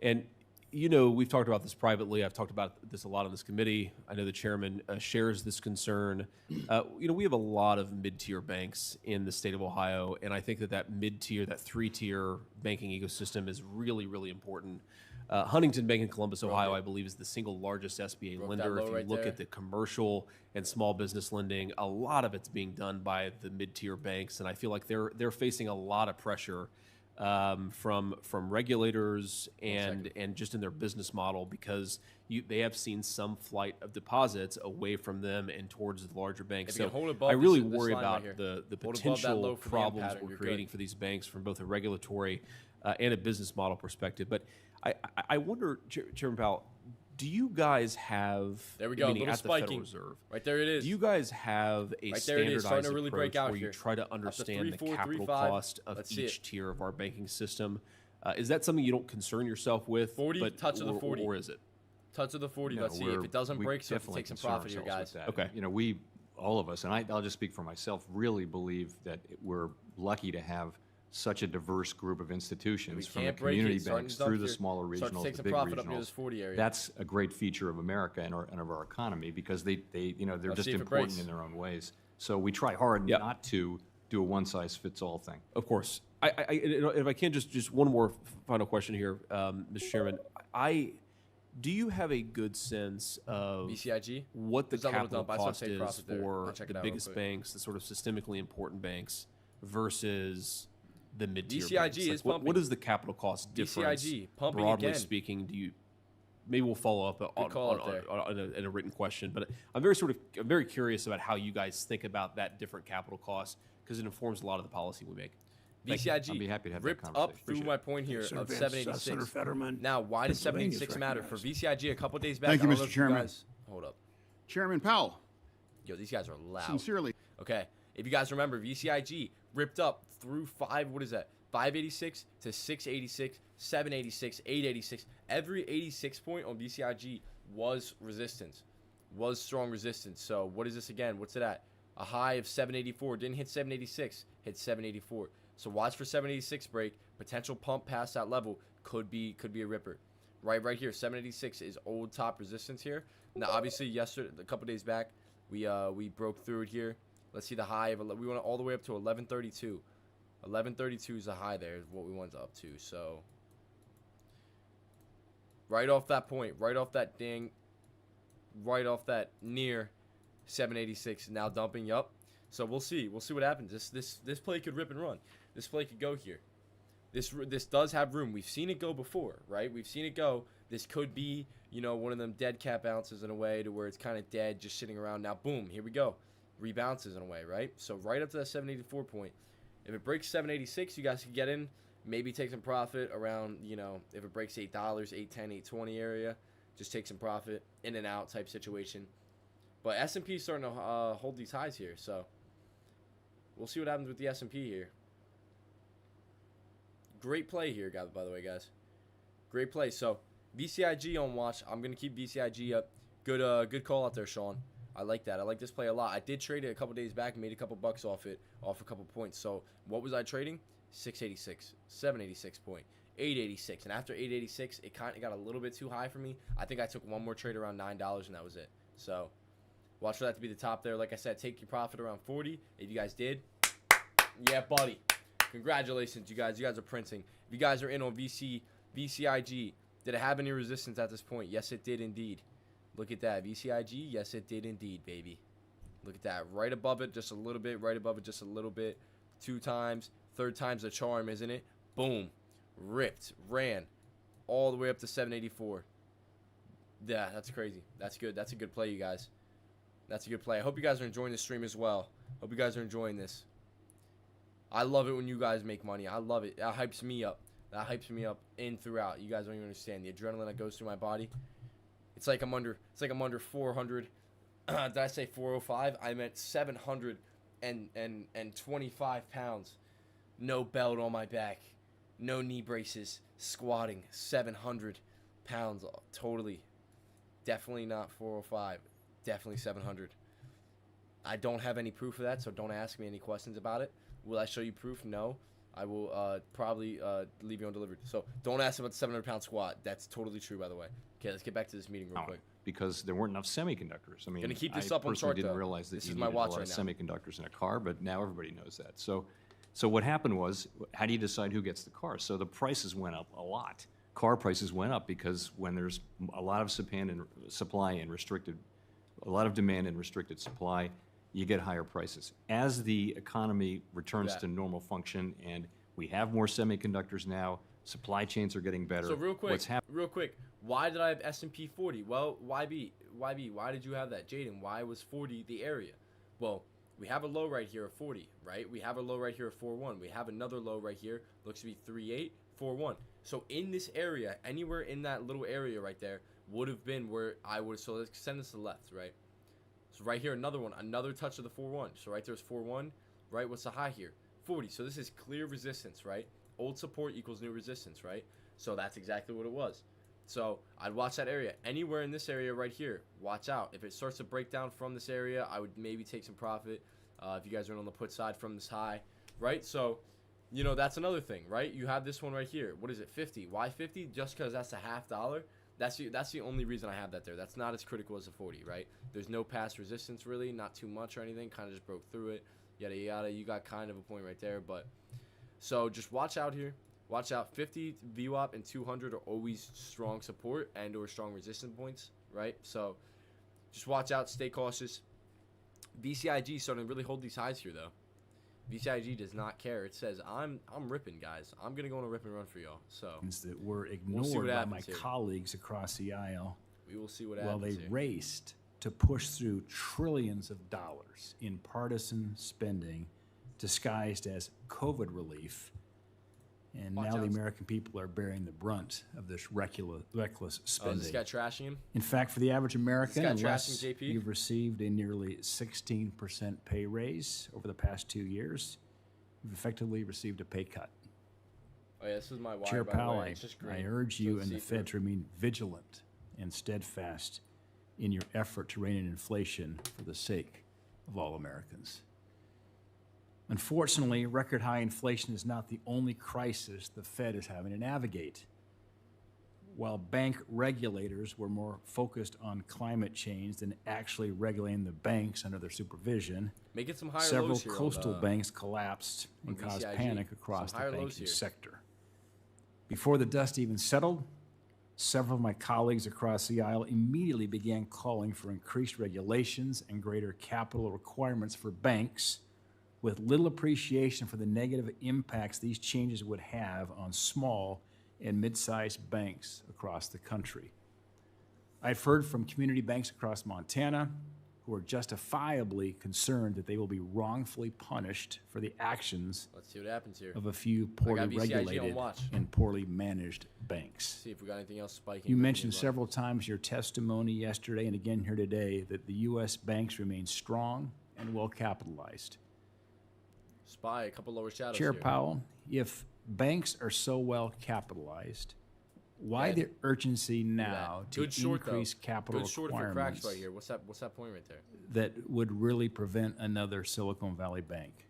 And, we've talked about this privately. I've talked about this a lot on this committee. I know the chairman shares this concern. We have a lot of mid-tier banks in the state of Ohio, and I think that mid-tier, that three-tier banking ecosystem is really, really important. Huntington Bank in Columbus, Ohio, I believe, is the single largest SBA lender. If you look at the commercial and small business lending, a lot of it's being done by the mid-tier banks, and I feel like they're facing a lot of pressure from regulators and just in their business model because they have seen some flight of deposits away from them and towards the larger banks. So I really worry about the potential problems we're creating for these banks from both a regulatory and a business model perspective. But I wonder, Chairman Powell, do you guys have, there we go, meaning little at the Federal spiking. Reserve, Right there it is. Do you guys have a Right there it is, starting standardized to really approach break out where you here. try to Up to understand 3, the 4, 3, capital 5. cost of Let's see each it. tier of our banking system? Is that something you don't concern yourself with? 40, touch of the 40. Or is it? Touch of the 40. No, Let's see. If it doesn't we break, so definitely take some concern profit here, ourselves guys. with that. Okay. All of us, and I'll just speak for myself, really believe that we're lucky to have such a diverse group of institutions, from the can't break it. community Starting banks to dump through the here. smaller Start to regionals, take the some big profit up near regionals. this 40 area. That's a great feature of America and of our economy because they're Let's just see if it important breaks. in their own ways. So we try hard not to do a one-size-fits-all thing. Of course. If I can, just one more final question here, Mr. Chairman. Do you have a good sense of BCIG? what the There's that little capital dump. I saw cost take is profit there. I'll for check the it out real biggest quick. banks, the sort of systemically important banks, versus the mid-tier BCIG banks? is What pumping. is the capital cost difference? BCIG, pumping broadly again. speaking, maybe we'll follow up in a written question, but I'm very curious about how you guys think about that different capital cost because it informs a lot of the policy we make. BCIG I'd be happy to have that ripped up conversation. through my point here Sir of Vince, 786. Senator Fetterman, Now, why does Pennsylvania's 786 matter? For VCIG a couple days back, Thank you, I don't know Mr. if Chairman. guys, hold up. Chairman Powell, Yo, these guys are loud. sincerely. Okay. If you guys remember, VCIG ripped up through 586 to 686, 786, 886. Every 86 point on VCIG was resistance, was strong resistance. So what is this again? What's it at? A high of 784. Didn't hit 786, hit 784. So watch for 786 break. Potential pump past that level could be a ripper. Right here, 786 is old top resistance here. Now, obviously, yesterday, a couple days back, we broke through it here. Let's see the high of, we went all the way up to 1132. 1132 is the high there, is what we went up to. So right off that point, right off that ding, right off that near 786, now dumping up. So we'll see what happens. This play could rip and run. This play could go here. This does have room. We've seen it go before, right? We've seen it go. This could be, one of them dead cat bounces in a way to where it's kind of dead, just sitting around. Now, boom, here we go. Rebounces in a way, right? So right up to that 784 point. If it breaks 786, you guys can get in, maybe take some profit around, if it breaks $8, $8.10, $8.20 area, just take some profit, in and out type situation. But S&P is starting to hold these highs here, so we'll see what happens with the S&P here. Great play here, by the way, guys. Great play. So VCIG on watch. I'm gonna keep VCIG up. Good call out there, Sean. I like that. I like this play a lot. I did trade it a couple days back, made a couple bucks off it, off a couple points. So what was I trading? 686, 786 point, 886, and after 886, it kind of got a little bit too high for me. I think I took one more trade around $9, and that was it. So watch for that to be the top there. Like I said, take your profit around 40. If you guys did, yeah, buddy. Congratulations, you guys. You guys are printing. If you guys are in on VCIG, did it have any resistance at this point? Yes, it did indeed. Look at that. VCIG, yes, it did indeed, baby. Look at that. Right above it, just a little bit. Right above it, just a little bit. 2 times. 3rd time's a charm, isn't it? Boom. Ripped. Ran. All the way up to 784. Yeah, that's crazy. That's good. That's a good play, you guys. That's a good play. I hope you guys are enjoying the stream as well. Hope you guys are enjoying this. I love it when you guys make money. I love it. That hypes me up. That hypes me up in throughout. You guys don't even understand the adrenaline that goes through my body. It's like I'm under 400. Did I say 405? I meant 725 pounds. No belt on my back. No knee braces. Squatting 700 pounds. Totally. Definitely not 405. Definitely 700. I don't have any proof of that, so don't ask me any questions about it. Will I show you proof? No. I will probably leave you undelivered. So don't ask about the 700-pound squat. That's totally true, by the way. Okay, let's get back to this meeting real quick. Because there weren't enough semiconductors. I mean, gonna keep this up on chart, didn't though. realize that This you is my needed a watch lot right of now. semiconductors in a car, but now everybody knows that. So what happened was, how do you decide who gets the car? So the prices went up a lot. Car prices went up because when there's a lot of supply and restricted, a lot of demand and restricted supply, you get higher prices. As the economy returns to normal function and we have more semiconductors now, supply chains are getting better. So real quick, why did I have S&P 40? Well, YB, why did you have that? Jaden, why was 40 the area? Well, we have a low right here of 40, right? We have a low right here of 4.1. We have another low right here, looks to be 3.8, 4.1. So in this area, anywhere in that little area right there would have been where I would, so let's send this to the left, right? So right here, another one, another touch of the 4.1. So right there's 4.1, right? What's the high here? 40. So this is clear resistance, right? Old support equals new resistance, right? So that's exactly what it was. So I'd watch that area. Anywhere in this area right here, watch out. If it starts to break down from this area, I would maybe take some profit if you guys are on the put side from this high, right? So, you know, that's another thing, right? You have this one right here. What is it, 50? Why 50? Just because that's a $0.50? That's the only reason I have that there. That's not as critical as a 40, right? There's no past resistance really, not too much or anything. Kind of just broke through it. Yada yada. You got kind of a point right there, but so just watch out here. Watch out. 50 VWAP and 200 are always strong support and or strong resistance points, right? So just watch out. Stay cautious. VCIG starting to really hold these highs here though. VCIG does not care. It says I'm ripping, guys. I'm gonna go on a rip and run for y'all. So that were ignored by my colleagues across the aisle. We will see what happens. While they here. raced to push through trillions of dollars in partisan spending disguised as COVID relief. And now the American people are bearing the brunt of this reckless spending. Oh, this guy trashing him? In fact, for the average American, unless JP? you've received a nearly 16% pay raise over the past 2 years, you've effectively received a pay cut. Oh yeah, this is my wire, Chair by the Powell, way. It's just green. I urge you So and the Fed to remain vigilant and steadfast in your effort to rein in inflation for the sake of all Americans. Unfortunately, record high inflation is not the only crisis the Fed is having to navigate. While bank regulators were more focused on climate change than actually regulating the banks under their supervision, Making some higher several lows here coastal banks collapsed and caused VCIG. panic across the Some higher lows banking here. sector. Before the dust even settled, several of my colleagues across the aisle immediately began calling for increased regulations and greater capital requirements for banks, with little appreciation for the negative impacts these changes would have on small and mid-sized banks across the country. I've heard from community banks across Montana who are justifiably concerned that they will be wrongfully punished for the actions Let's see what happens here. of a few poorly VCIG on regulated watch. and poorly managed banks. See if we got anything else spiking. You mentioned several times your testimony yesterday and again here today that the U.S. banks remain strong and well capitalized. Spy a couple lower shadows Chair here. Powell, if banks are so well capitalized, why the urgency now to Good short, increase though. capital Good short for cracks requirements right here. What's that point right there? that would really prevent another Silicon Valley bank?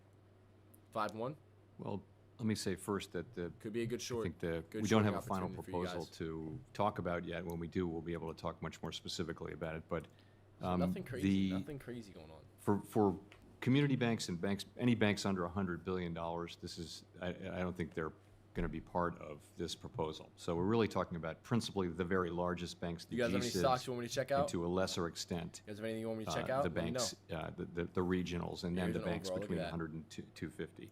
5-1? Well, let me say first that Could be a good short. I think good we don't shorting have a final opportunity for you proposal guys. to talk about yet. When we do, we'll be able to talk much more specifically about it. But Nothing crazy. Nothing crazy going on. for community banks and banks, any banks under $100 billion, this is I don't think they're going to be part of this proposal. So we're really talking about principally the very largest banks, the You guys have any G-SIBs, stocks you want me to check out? and to a lesser extent, You guys have anything you want me to check out? the Let me banks, the regionals, and then Here's the an banks overall, between look at that. 100 and 250.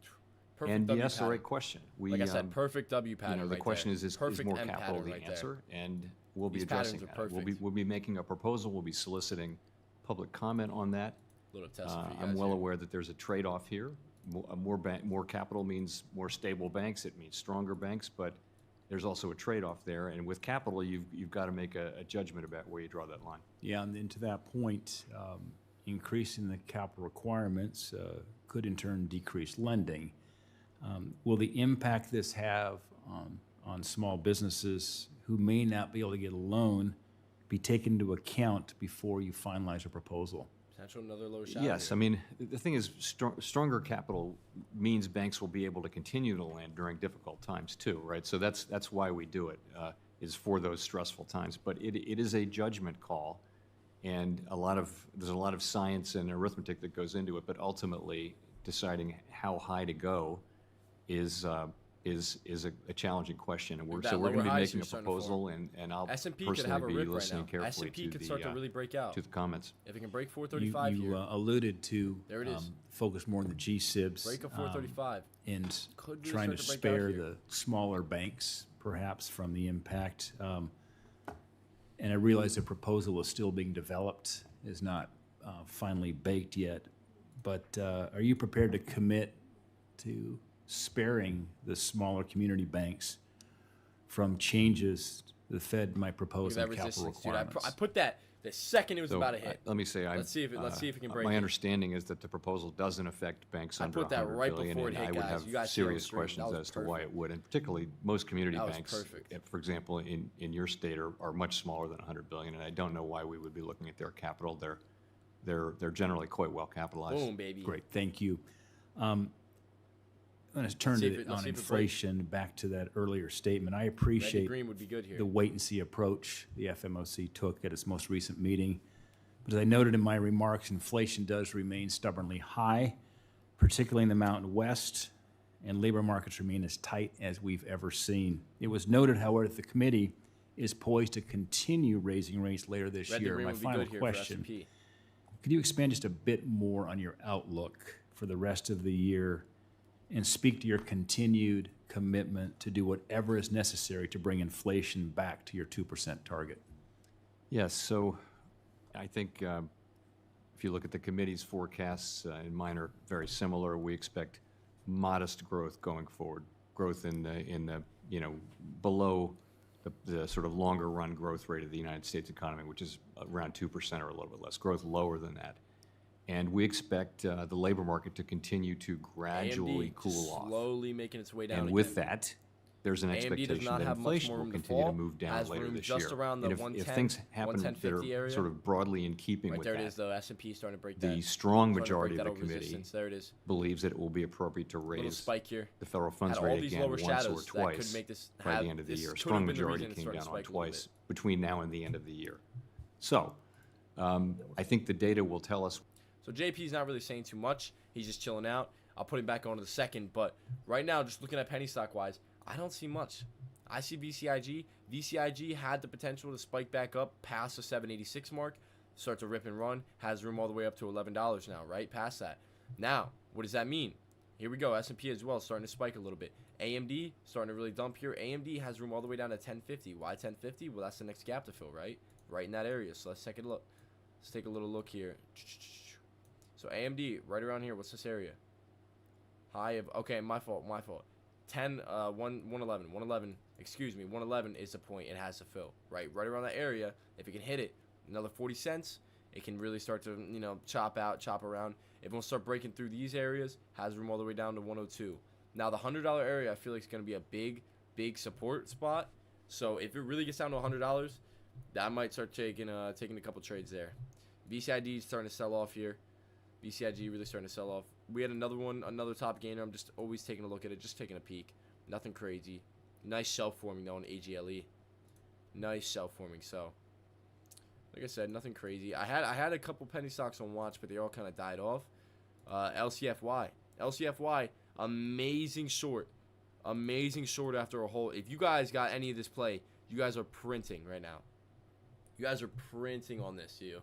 Perfect And W yes, the pattern. right question. We, Like I said, perfect W pattern. the right question there. is Perfect more M capital pattern the right there. answer? And we'll be These addressing patterns are that. perfect. We'll be making a proposal. We'll be soliciting public comment on that. Little test for you guys. I'm well here. aware that there's a trade-off here. More capital means more stable banks. It means stronger banks, but there's also a trade-off there. And with capital, you've got to make a judgment about where you draw that line. Yeah, and to that point, increasing the capital requirements could in turn decrease lending. Will the impact this have on small businesses who may not be able to get a loan be taken into account before you finalize a proposal? Potential another low shot. Yes, I mean, the thing is, stronger capital means banks will be able to continue to lend during difficult times too, right? So that's why we do it, is for those stressful times. But it is a judgment call, and there's a lot of science and arithmetic that goes into it. But ultimately, deciding how high to go is a challenging question, and we're going to be making a proposal, and I'll S&P could have a personally be rip right listening now. carefully S&P could start to really break out to the comments. if it can break 435 You here. alluded to There it is. focus more on the G-SIBs. Break a 435. And Could really trying to start to break out spare here. the smaller banks perhaps from the impact. And I realize the proposal is still being developed, is not finally baked yet. But are you prepared to commit to sparing the smaller community banks from changes the Fed might propose Look at on that capital resistance, dude. requirements? I put that the second it was about to hit. Let me say, Let's see if it can break My it. understanding is that the proposal doesn't affect banks I under put that 100 right billion, before it and hit, I would guys. have You guys see on the serious screen. questions That was as to why perfect. it would, and particularly most community That was banks, perfect. for example, in your state, are much smaller than 100 billion, and I don't know why we would be looking at their capital. They're generally quite well capitalized. Boom, baby. Great, thank you. I'm going to turn on inflation back to that earlier statement. I appreciate green would be good here. the wait-and-see approach the FMOC took at its most recent meeting. But as I noted in my remarks, inflation does remain stubbornly high, particularly in the Mountain West, and labor markets remain as tight as we've ever seen. It was noted, however, that the committee is poised to continue raising rates later this Red to year. green My would be final good here question, for S&P. could you expand just a bit more on your outlook for the rest of the year and speak to your continued commitment to do whatever is necessary to bring inflation back to your 2% target? Yes, so I think if you look at the committee's forecasts, and mine are very similar, we expect modest growth going forward, growth in the below the sort of longer run growth rate of the United States economy, which is around 2% or a little bit less, growth lower than that. And we expect the labor market to continue to gradually AMD cool off. slowly making its way down. And with that, there's an AMD does expectation not that have much inflation more will room to continue to fall, move down has later room this just year. around the And if 110, things happen that 110.50 are area. sort of broadly in keeping Right with there it that, is, though. S&P starting to break that. the strong starting to majority break of the that committee resistance. There it is. believes that it will be appropriate to Little raise spike here. the federal funds Had all rate these again lower once or shadows that twice could make this by have- the end of the this year. A could have strong been the majority reason it came started down to on spike a little twice bit. between now and the end of the year. So I think the data will tell us. So JP's not really saying too much. He's just chilling out. I'll put him back on to the second. But right now, just looking at penny stock wise, I don't see much. I see VCIG. VCIG had the potential to spike back up past the 786 mark, start to rip and run, has room all the way up to $11 now, right? Past that. Now, what does that mean? Here we go. S&P as well, starting to spike a little bit. AMD starting to really dump here. AMD has room all the way down to 1050. Why 1050? Well, that's the next gap to fill, right? Right in that area. So let's take a look. Let's take a little look here. So AMD, right around here. What's this area? High of, okay, my fault. 111, excuse me, 111 is the point it has to fill, right around that area. If it can hit it, another 40 cents, it can really start to, chop around. If we'll start breaking through these areas, has room all the way down to 102. Now the $100 area, I feel like it's going to be a big support spot. So if it really gets down to $100, that might start taking a couple trades there. VCID is starting to sell off here. VCIG really starting to sell off. We had another top gainer. I'm just always taking a look at it, just taking a peek. Nothing crazy. Nice shelf forming though on AGLE. Nice shelf forming. So, like I said, nothing crazy. I had a couple penny stocks on watch, but they all kind of died off. LCFY, amazing short. Amazing short after a hold. If you guys got any of this play, you guys are printing right now. You guys are printing on this, you.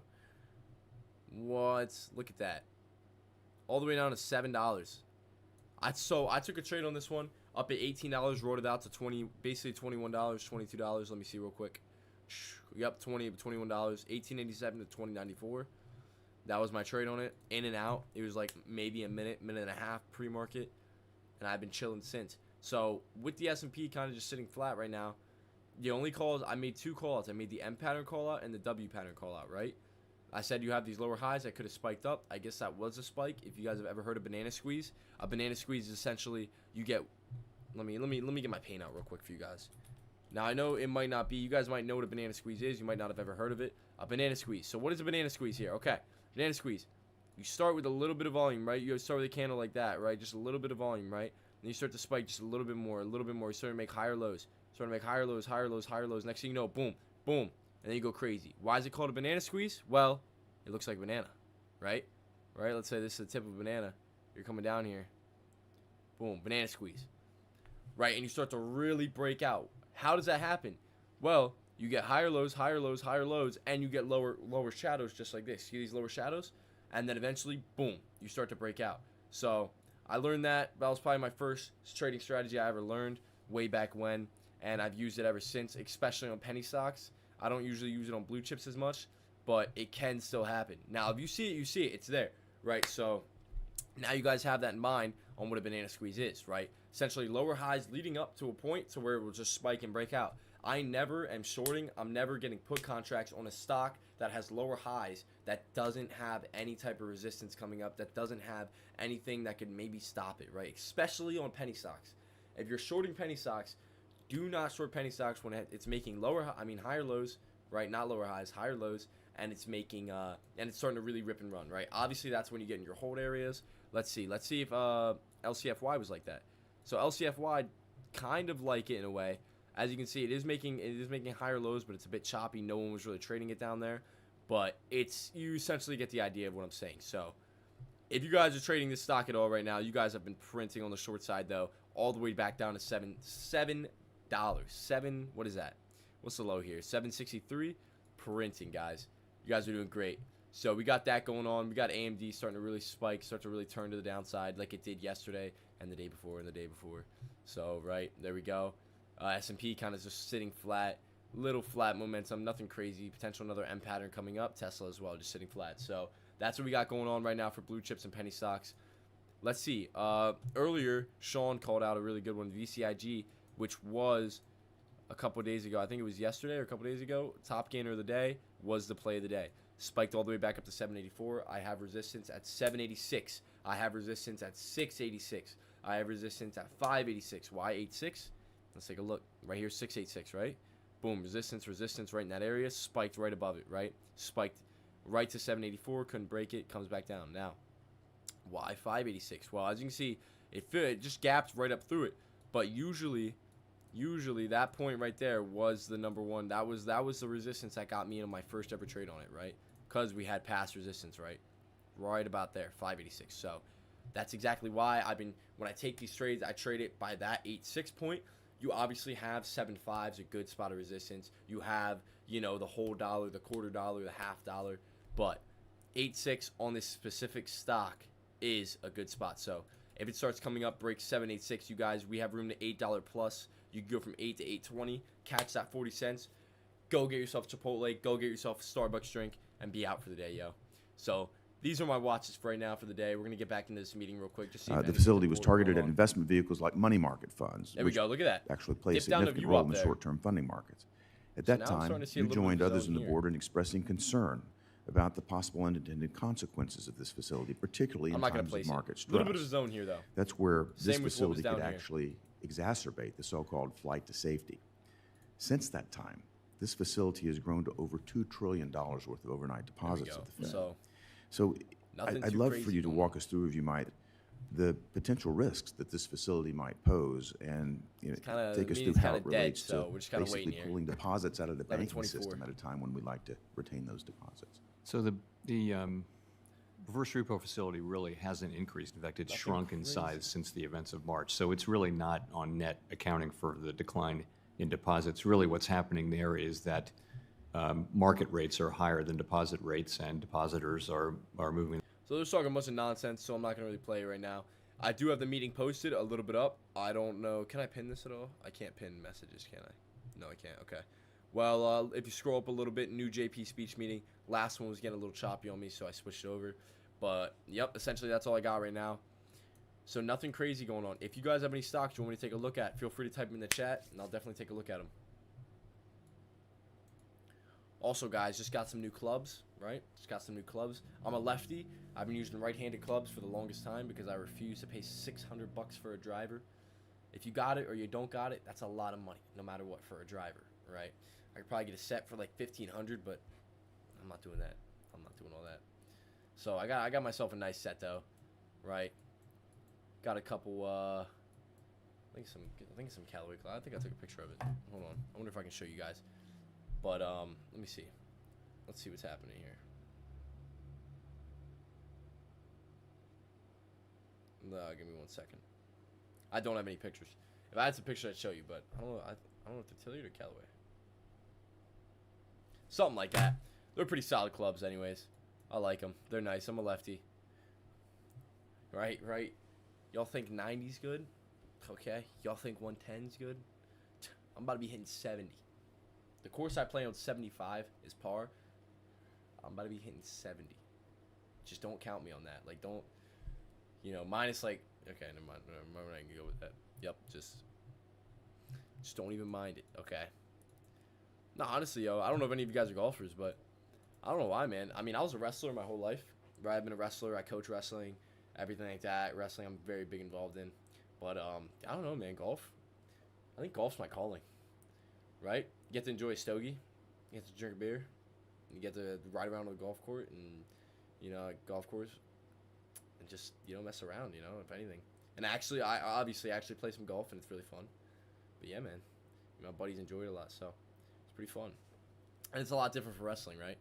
What? Look at that. All the way down to $7. I took a trade on this one up at $18, wrote it out to basically $21, $22. Let me see real quick. Yep, $21, $18.87 to $20.94. That was my trade on it. In and out. It was like maybe a minute and a half pre-market, and I've been chilling since. So with the S&P kind of just sitting flat right now, the only calls, I made 2 call-outs. I made the M pattern call-out and the W pattern call-out, right? I said you have these lower highs that could have spiked up. I guess that was a spike. If you guys have ever heard of banana squeeze, a banana squeeze is essentially you get. Let me get my paint out real quick for you guys. Now I know it might not be. You guys might know what a banana squeeze is. You might not have ever heard of it. A banana squeeze. So what is a banana squeeze here? Okay, banana squeeze. You start with a little bit of volume, right? You start with a candle like that, right? Just a little bit of volume, right? Then you start to spike just a little bit more, a little bit more. You start to make higher lows. Start to make higher lows, higher lows, higher lows. Next thing you know, boom, boom, and then you go crazy. Why is it called a banana squeeze? Well, it looks like a banana, right? Right? Let's say this is the tip of a banana. You're coming down here. Boom, banana squeeze. Right? And you start to really break out. How does that happen? Well, you get higher lows, higher lows, higher lows, and you get lower shadows just like this. See these lower shadows? And then eventually, boom, you start to break out. So I learned that. That was probably my first trading strategy I ever learned way back when, and I've used it ever since, especially on penny stocks. I don't usually use it on blue chips as much, but it can still happen. Now, if you see it, you see it. It's there, right? So now you guys have that in mind on what a banana squeeze is, right? Essentially lower highs leading up to a point to where it will just spike and break out. I never am shorting. I'm never getting put contracts on a stock that has lower highs, that doesn't have any type of resistance coming up, that doesn't have anything that could maybe stop it, right? Especially on penny stocks. If you're shorting penny stocks, do not short penny stocks when it's making higher lows, right? Not lower highs, higher lows, and it's making and it's starting to really rip and run, right? Obviously, that's when you get in your hold areas. Let's see if LCFY was like that. So LCFY kind of like it in a way. As you can see, it is making higher lows, but it's a bit choppy. No one was really trading it down there, but you essentially get the idea of what I'm saying. So if you guys are trading this stock at all right now, you guys have been printing on the short side though, all the way back down to $7. What is that? What's the low here? $7.63. Printing, guys. You guys are doing great. So we got that going on. We got AMD starting to really spike, start to really turn to the downside like it did yesterday and the day before and the day before. So, right, there we go. S&P kind of just sitting flat, little flat momentum, nothing crazy. Potential another M pattern coming up. Tesla as well, just sitting flat. So that's what we got going on right now for blue chips and penny stocks. Let's see. Earlier, Sean called out a really good one, VCIG, which was a couple days ago. I think it was yesterday or a couple days ago. Top gainer of the day was the play of the day. Spiked all the way back up to 784. I have resistance at 786. I have resistance at 686. I have resistance at 586. Why 86? Let's take a look. Right here, 686, right? Boom, resistance right in that area. Spiked right above it, right? Spiked right to 784. Couldn't break it. Comes back down. Now, why 586? Well, as you can see, it just gapped right up through it. But usually that point right there was the number one. That was the resistance that got me in my first ever trade on it, right? Because we had past resistance, right? Right about there, 586. So that's exactly why when I take these trades, I trade it by that 86 point. You obviously have 7.5 is a good spot of resistance. You have, the whole dollar, the quarter dollar, the half dollar. But 8.6 on this specific stock is a good spot. So if it starts coming up, breaks 7.86, you guys, we have room to $8 plus. You can go from 8 to 8.20, catch that 40 cents, go get yourself Chipotle, go get yourself a Starbucks drink, and be out for the day, yo. So these are my watches for right now for the day. We're going to get back into this meeting real quick. Just see the facility was targeted at investment vehicles like money market funds. There we go. Look at that. Actually play a significant role in the short-term funding markets. At that time, you joined others in the board in expressing concern about the possible unintended consequences of this facility, particularly in times of market stress. A little bit of a zone here, though. That's where this facility could actually exacerbate the so-called flight to safety. Since that time, this facility has grown to over $2 trillion worth of overnight deposits at the Fed. So I'd love for you to walk us through, if you might, the potential risks that this facility might pose, and take us through how it relates to basically pulling deposits out of the banking system at a time when we like to retain those deposits. So the reverse repo facility really hasn't increased. In fact, it's shrunk in size since the events of March. So it's really not on net accounting for the decline in deposits. Really what's happening there is that market rates are higher than deposit rates, and depositors are moving. So they're talking a bunch of nonsense, so I'm not going to really play it right now. I do have the meeting posted a little bit up. I don't know. Can I pin this at all? I can't pin messages, can I? No, I can't. Okay. Well, if you scroll up a little bit, new JP speech meeting. Last one was getting a little choppy on me, so I switched it over. But, yep, essentially that's all I got right now. So nothing crazy going on. If you guys have any stocks you want me to take a look at, feel free to type them in the chat, and I'll definitely take a look at them. Also, guys, just got some new clubs, right? Just got some new clubs. I'm a lefty. I've been using right-handed clubs for the longest time because I refuse to pay $600 for a driver. If you got it or you don't got it, that's a lot of money, no matter what, for a driver, right? I could probably get a set for like $1,500, but I'm not doing that. I'm not doing all that. So I got myself a nice set though, right? Got a couple. I think some Callaway Cloud. I think I took a picture of it. Hold on. I wonder if I can show you guys. But let me see. Let's see what's happening here. Give me 1 second. I don't have any pictures. If I had some pictures, I'd show you, but I don't know. I don't know if they're Tilliard or Callaway. Something like that. They're pretty solid clubs, anyways. I like them. They're nice. I'm a lefty. Right. Y'all think 90's good? Okay. Y'all think 110's good? I'm about to be hitting 70. The course I play on 75 is par. I'm about to be hitting 70. Just don't count me on that. Like, don't, minus like, okay, never mind. I can go with that. Yep, just don't even mind it, okay? No, honestly, yo, I don't know if any of you guys are golfers, but I don't know why, man. I mean, I was a wrestler my whole life, right? I've been a wrestler. I coach wrestling, everything like that. Wrestling, I'm very big involved in. But, I don't know, man. Golf, I think golf's my calling, right? You get to enjoy a stogie. You get to drink a beer. You get to ride around on the golf court and, golf course. And just, mess around, if anything. And actually, I obviously play some golf, and it's really fun. But, yeah, man. My buddies enjoy it a lot, so it's pretty fun. And it's a lot different for wrestling, right?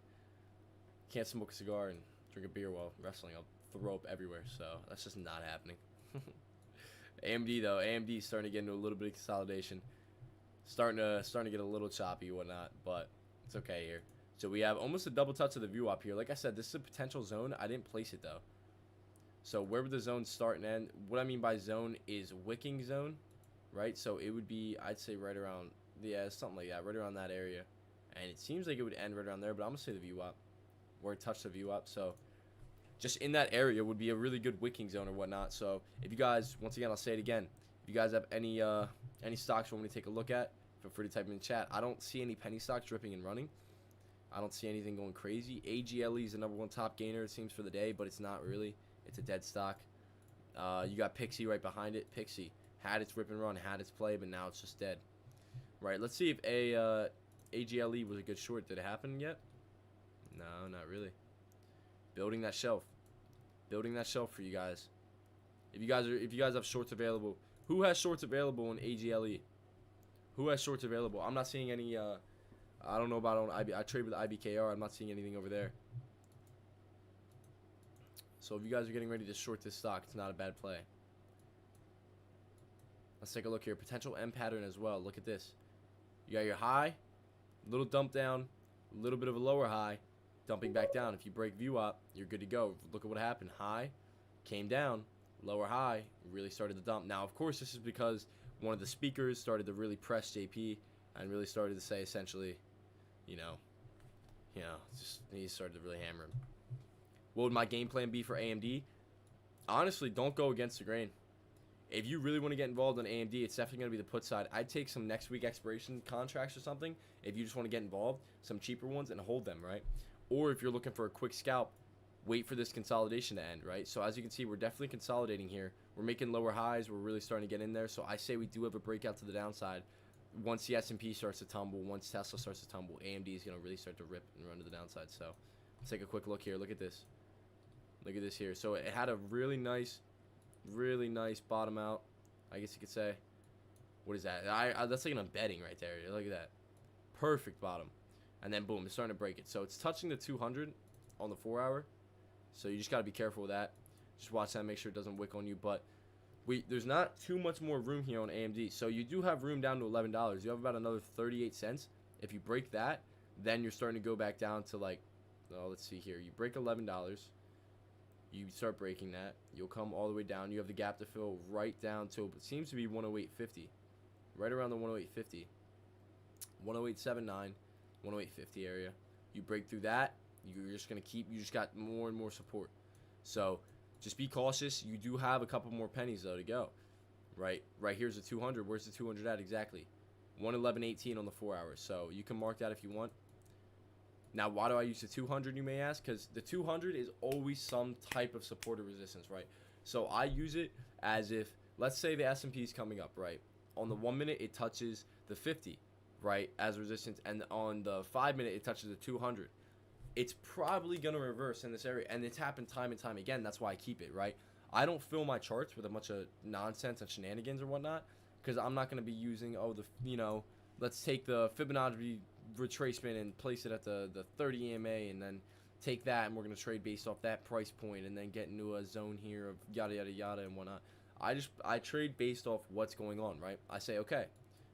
Can't smoke a cigar and drink a beer while wrestling. I'll throw up everywhere, so that's just not happening. AMD, though. AMD is starting to get into a little bit of consolidation. Starting to get a little choppy and whatnot, but it's okay here. So we have almost a double touch of the view up here. Like I said, this is a potential zone. I didn't place it, though. So where would the zone start and end? What I mean by zone is wicking zone, right? So it would be, I'd say, right around, yeah, something like that, right around that area. And it seems like it would end right around there, but I'm going to say the view up, where it touched the view up. So just in that area would be a really good wicking zone or whatnot. So if you guys, once again, I'll say it again, if you guys have any stocks you want me to take a look at, feel free to type in the chat. I don't see any penny stocks dripping and running. I don't see anything going crazy. AGLE is the #1 top gainer, it seems, for the day, but it's not really. It's a dead stock. You got Pixie right behind it. Pixie had its rip and run, had its play, but now it's just dead. Right, let's see if AGLE was a good short. Did it happen yet? No, not really. Building that shelf. Building that shelf for you guys. If you guys have shorts available, who has shorts available in AGLE? Who has shorts available? I'm not seeing any. I don't know about on IB. I trade with IBKR. I'm not seeing anything over there. So if you guys are getting ready to short this stock, it's not a bad play. Let's take a look here. Potential M pattern as well. Look at this. You got your high, little dump down, a little bit of a lower high, dumping back down. If you break view up, you're good to go. Look at what happened. High, came down, lower high, really started to dump. Now, of course, this is because one of the speakers started to really press JP and really started to say essentially, just he started to really hammer him. What would my game plan be for AMD? Honestly, don't go against the grain. If you really want to get involved in AMD, it's definitely going to be the put side. I'd take some next week expiration contracts or something if you just want to get involved, some cheaper ones, and hold them, right? Or if you're looking for a quick scalp, wait for this consolidation to end, right? So as you can see, we're definitely consolidating here. We're making lower highs. We're really starting to get in there. So I say we do have a breakout to the downside. Once the S&P starts to tumble, once Tesla starts to tumble, AMD is going to really start to rip and run to the downside. So let's take a quick look here. Look at this. Look at this here. So it had a really nice bottom out, I guess you could say. What is that? That's like an embedding right there. Look at that. Perfect bottom. And then boom, it's starting to break it. So it's touching the 200 on the 4 hour. So you just got to be careful with that. Just watch that, make sure it doesn't wick on you. But there's not too much more room here on AMD. So you do have room down to $11. You have about another 38 cents. If you break that, then you're starting to go back down to like, oh, let's see here. You break $11. You start breaking that. You'll come all the way down. You have the gap to fill right down to, it seems to be 108.50. Right around the 108.50. 108.79, 108.50 area. You break through that, you're just going to keep, you just got more and more support. So just be cautious. You do have a couple more pennies, though, to go. Right here's the 200. Where's the 200 at exactly? 111.18 on the 4 hours. So you can mark that if you want. Now, why do I use the 200, you may ask? Because the 200 is always some type of support or resistance, right? So I use it as if, let's say the S&P is coming up, right? On the 1 minute, it touches the 50, right, as resistance. And on the 5 minute, it touches the 200. It's probably going to reverse in this area. And it's happened time and time again. That's why I keep it, right? I don't fill my charts with a bunch of nonsense and shenanigans or whatnot, because I'm not going to be using, let's take the Fibonacci retracement and place it at the 30 EMA and then take that and we're going to trade based off that price point and then get into a zone here of yada yada yada and whatnot. I trade based off what's going on, right? I say, okay,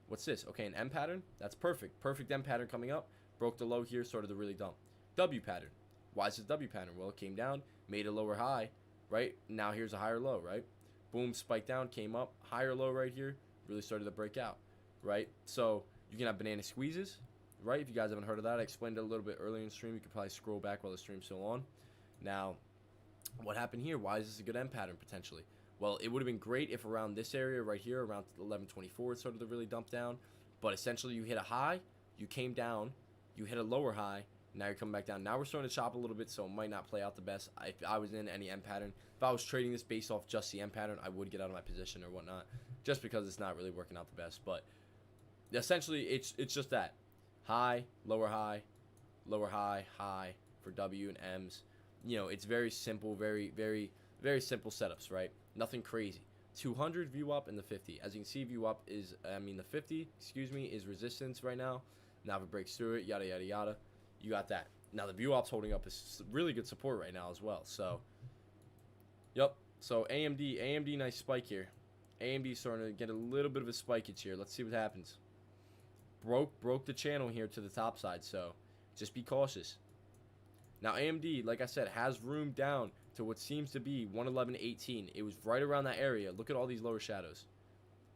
what's this? Okay, an M pattern, that's perfect M pattern coming up, broke the low here, started to really dump. W pattern, why is this W pattern? Well, it came down, made a lower high, right? Now here's a higher low, right? Boom, spiked down, came up, higher low right here, really started to break out, right? So you can have banana squeezes, right? If you guys haven't heard of that, I explained it a little bit earlier in the stream. You could probably scroll back while the stream's still on. Now, what happened here? Why is this a good M pattern potentially? Well, it would have been great if around this area right here, around 1124, it started to really dump down. But essentially, you hit a high, you came down, you hit a lower high, now you're coming back down. Now we're starting to chop a little bit, so it might not play out the best. If I was in any M pattern, if I was trading this based off just the M pattern, I would get out of my position or whatnot, just because it's not really working out the best. But essentially, it's just that. High, lower high, high for W and M's. It's very simple, very, very, very simple setups, right? Nothing crazy. 200 view up and the 50. As you can see, view up is, the 50, is resistance right now. Now if it breaks through it, yada, yada, yada, you got that. Now the view op's holding up is really good support right now as well. So, yep. So AMD, nice spike here. AMD starting to get a little bit of a spikeage here. Let's see what happens. Broke the channel here to the top side, so just be cautious. Now AMD, like I said, has room down to what seems to be 111.18. It was right around that area. Look at all these lower shadows.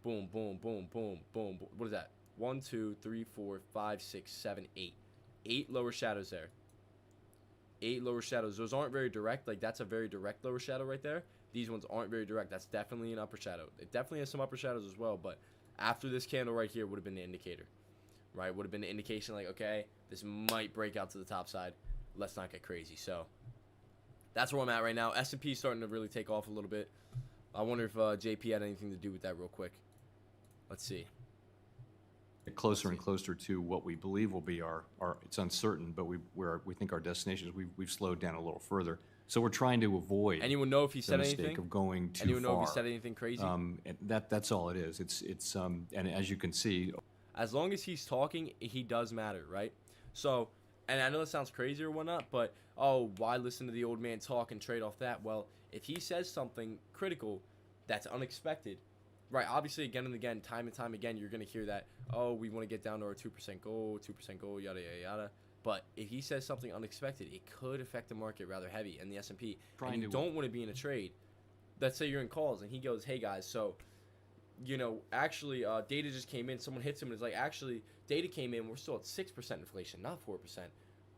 Boom, boom, boom, boom, boom. What is that? 1, 2, 3, 4, 5, 6, 7, 8. 8 lower shadows there. 8 lower shadows. Those aren't very direct. Like, that's a very direct lower shadow right there. These ones aren't very direct. That's definitely an upper shadow. It definitely has some upper shadows as well, but after this candle right here would have been the indicator. Right, would have been an indication like, okay, this might break out to the top side. Let's not get crazy. So that's where I'm at right now. S&P is starting to really take off a little bit. I wonder if JP had anything to do with that real quick. Let's see. Get closer and closer to what we believe will be our it's uncertain, but we think our destination is. We've slowed down a little further. So we're trying to avoid. Anyone know if he said anything? Of going too Anyone far. know if he said anything crazy? That's all it is. It's and as you can see. As long as he's talking, he does matter, right? So, and I know it sounds crazy or whatnot, but, oh, why listen to the old man talk and trade off that? Well, if he says something critical that's unexpected, right, obviously, again and again, time and time again, you're going to hear that, oh, we want to get down to our 2% goal, yada, yada, yada. But if he says something unexpected, it could affect the market rather heavy and the S&P. And you don't want to be in a trade. Let's say you're in calls, and he goes, hey, guys, so... actually, data just came in. Someone hits him and is like, actually, data came in. We're still at 6% inflation, not 4%.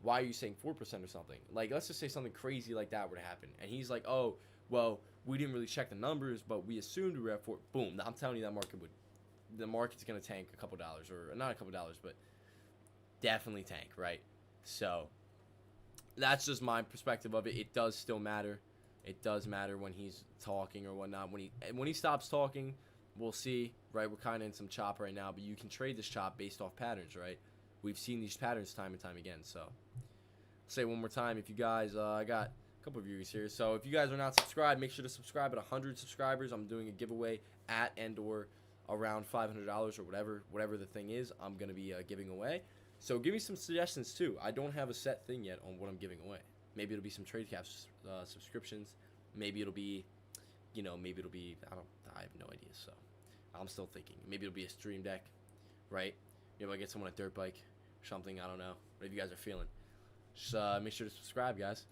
Why are you saying 4% or something? Like, let's just say something crazy like that would happen. And he's like, oh, well, we didn't really check the numbers, but we assumed we were at 4. Boom. I'm telling you the market's going to tank a couple dollars, or not a couple dollars, but definitely tank, right? So that's just my perspective of it. It does still matter. It does matter when he's talking or whatnot. When he stops talking, we'll see, right? We're kind of in some chop right now, but you can trade this chop based off patterns, right? We've seen these patterns time and time again. So, I'll say one more time, if you guys, I got a couple of viewers here. So, if you guys are not subscribed, make sure to subscribe. At 100 subscribers, I'm doing a giveaway at and/or around $500 or whatever the thing is. I'm gonna be giving away. So, give me some suggestions too. I don't have a set thing yet on what I'm giving away. Maybe it'll be some trade caps subscriptions. Maybe it'll be, maybe it'll be, I have no idea. So I'm still thinking. Maybe it'll be a stream deck, right? Maybe I'll get someone a dirt bike or something. I don't know. Whatever you guys are feeling. Just make sure to subscribe, guys.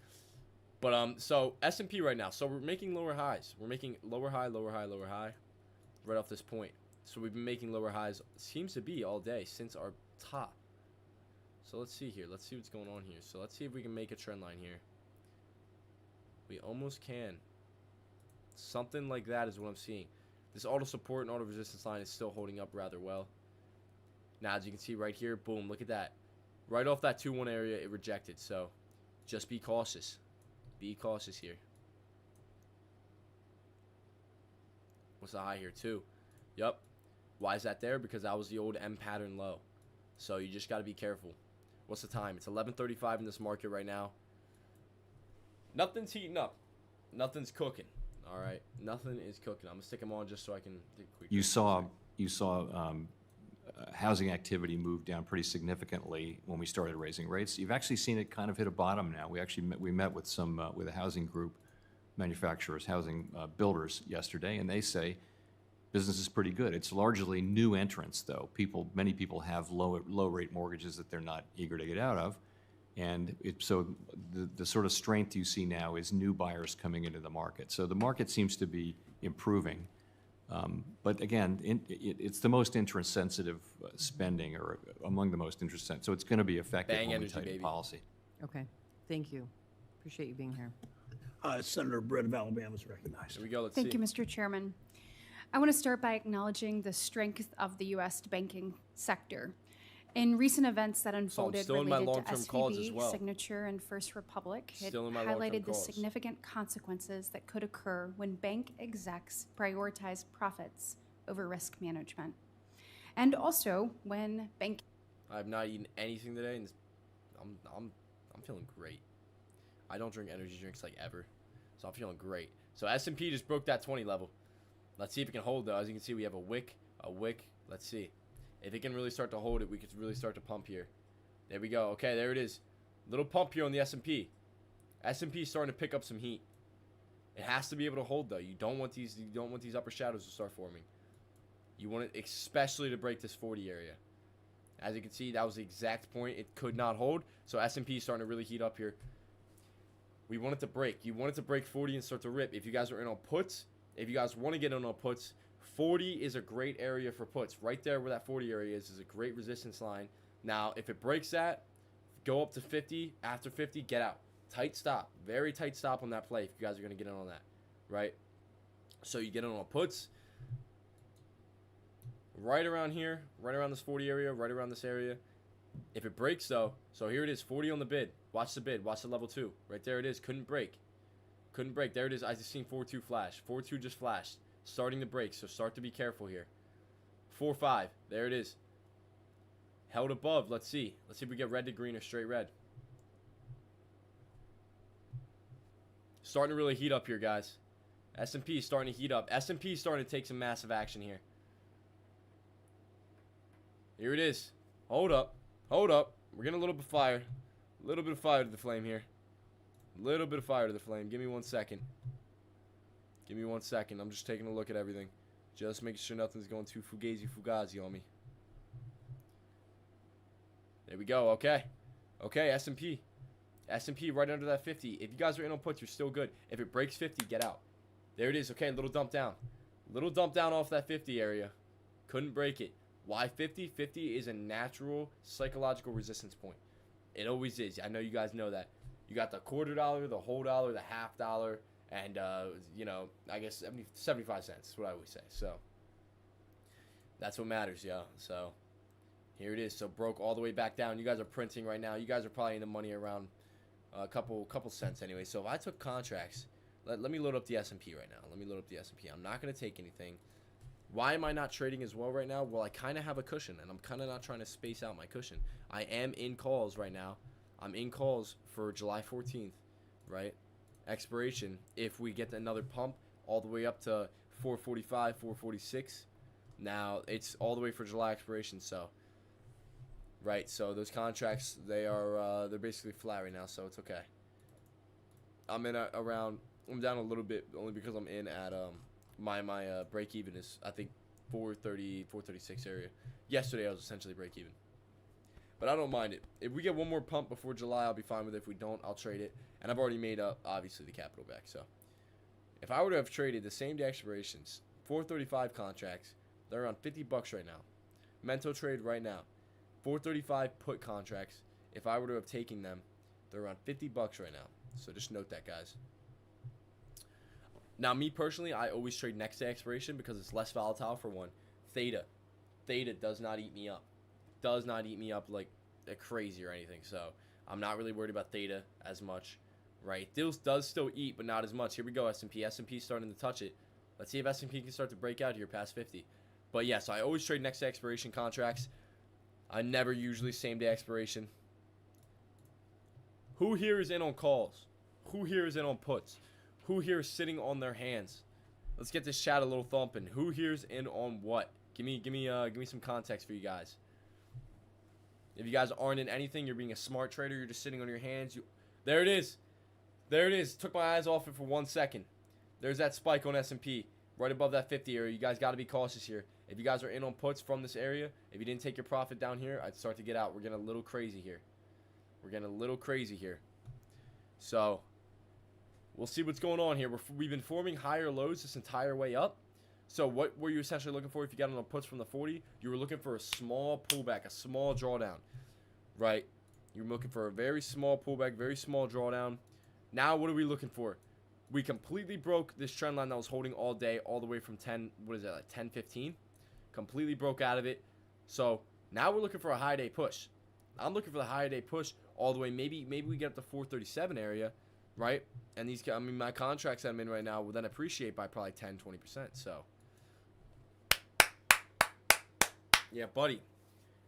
But so S&P right now. So we're making lower highs. We're making lower high, lower high, lower high, right off this point. So we've been making lower highs. Seems to be all day since our top. So let's see here. Let's see what's going on here. So let's see if we can make a trend line here. We almost can. Something like that is what I'm seeing. This auto support and auto resistance line is still holding up rather well. Now, as you can see right here, boom, look at that. Right off that 2-1 area, it rejected. So just be cautious. Be cautious here. What's the high here, 2? Yep. Why is that there? Because that was the old M pattern low. So you just got to be careful. What's the time? It's 11:35 in this market right now. Nothing's heating up. Nothing's cooking. All right. Nothing is cooking. I'm going to stick them on just so I can take a quick. You saw housing activity move down pretty significantly when we started raising rates. You've actually seen it kind of hit a bottom now. We met with some with a housing group, manufacturers, housing builders yesterday, and they say business is pretty good. It's largely new entrants, though. Many people have low rate mortgages that they're not eager to get out of, and so the sort of strength you see now is new buyers coming into the market. So the market seems to be improving. But again, it's the most interest-sensitive spending, or among the most interest-sensitive. So it's going to be affected when we tighten policy. Okay, thank you. Appreciate you being here. Senator Britt of Alabama is recognized. Here we go. Let's Thank see. you, Mr. Chairman. I want to start by acknowledging the strength of the U.S. banking sector. In recent events that unfolded related to SVB, Signature, and First Republic, it highlighted the significant consequences that could occur when bank execs prioritize profits over risk management. And also when bank... I have not eaten anything today, and I'm feeling great. I don't drink energy drinks like ever, so I'm feeling great. So S&P just broke that 20 level. Let's see if it can hold, though. As you can see, we have a wick. Let's see. If it can really start to hold it, we could really start to pump here. There we go. Okay, there it is. Little pump here on the S&P. S&P is starting to pick up some heat. It has to be able to hold, though. You don't want these upper shadows to start forming. You want it especially to break this 40 area. As you can see, that was the exact point. It could not hold. So S&P is starting to really heat up here. We want it to break. You want it to break 40 and start to rip. If you guys are in on puts, if you guys want to get in on puts, 40 is a great area for puts. Right there where that 40 area is a great resistance line. Now, if it breaks that, go up to 50. After 50, get out. Tight stop. Very tight stop on that play if you guys are going to get in on that. Right? So you get in on puts. Right around here. Right around this 40 area. Right around this area. If it breaks, though, so here it is. 40 on the bid. Watch the bid. Watch the level 2. Right there it is. Couldn't break. Couldn't break. There it is. I just seen 4-2 flash. 4-2 just flashed. Starting to break, so start to be careful here. 4-5. There it is. Held above. Let's see. Let's see if we get red to green or straight red. Starting to really heat up here, guys. S&P is starting to heat up. S&P is starting to take some massive action here. Here it is. Hold up. Hold up. We're getting a little bit of fire. A little bit of fire to the flame here. A little bit of fire to the flame. Give me 1 second. Give me 1 second. I'm just taking a look at everything. Just making sure nothing's going too fugazi on me. There we go. Okay. Okay, S&P. S&P right under that 50. If you guys are in on puts, you're still good. If it breaks 50, get out. There it is. Okay, little dump down. Little dump down off that 50 area. Couldn't break it. Why 50? 50 is a natural psychological resistance point. It always is. I know you guys know that. You got the $quarter, the whole dollar, the half dollar. And, I guess 75 cents is what I always say. So, that's what matters, yeah. So, here it is. So, broke all the way back down. You guys are printing right now. You guys are probably in the money around a couple cents anyway. So, if I took contracts, let me load up the S&P right now. Let me load up the S&P. I'm not going to take anything. Why am I not trading as well right now? Well, I kind of have a cushion, and I'm kind of not trying to space out my cushion. I am in calls right now. I'm in calls for July 14th, right? Expiration, if we get another pump all the way up to 445, 446. Now it's all the way for July expiration. So right, so those contracts, they're basically flat right now, so it's okay. I'm in around. I'm down a little bit only because I'm in at my break even is I think 430, 436 area. Yesterday I was essentially break even. But I don't mind it. If we get one more pump before July, I'll be fine with it. If we don't, I'll trade it. And I've already made up, obviously, the capital back. So if I were to have traded the same day expirations, 435 contracts, they're around $50 right now. Mental trade right now, 435 put contracts. If I were to have taken them, they're around $50 right now. So just note that, guys. Now, me personally, I always trade next day expiration because it's less volatile for one. Theta does not eat me up. Does not eat me up like crazy or anything. So I'm not really worried about Theta as much, right? Does still eat, but not as much. Here we go, S&P. S&P starting to touch it. Let's see if S&P can start to break out here past 50. But yeah, so I always trade next day expiration contracts. I never usually same day expiration. Who here is in on calls? Who here is in on puts? Who here is sitting on their hands? Let's get this chat a little thumping. Who here is in on what? Give me some context for you guys. If you guys aren't in anything, you're being a smart trader. You're just sitting on your hands. There it is. There it is. Took my eyes off it for 1 second. There's that spike on S&P right above that 50 area. You guys got to be cautious here. If you guys are in on puts from this area, if you didn't take your profit down here, I'd start to get out. We're getting a little crazy here. So we'll see what's going on here. We've been forming higher lows this entire way up. So what were you essentially looking for if you got on the puts from the 40? You were looking for a small pullback, a small drawdown, right? You were looking for a very small pullback, very small drawdown. Now what are we looking for? We completely broke this trend line that was holding all day, all the way from 10, what is that, like 10.15? Completely broke out of it. So now we're looking for a high day push. I'm looking for the high day push all the way. Maybe we get up to 437 area, right? And my contracts that I'm in right now will then appreciate by probably 10, 20%. So yeah, buddy.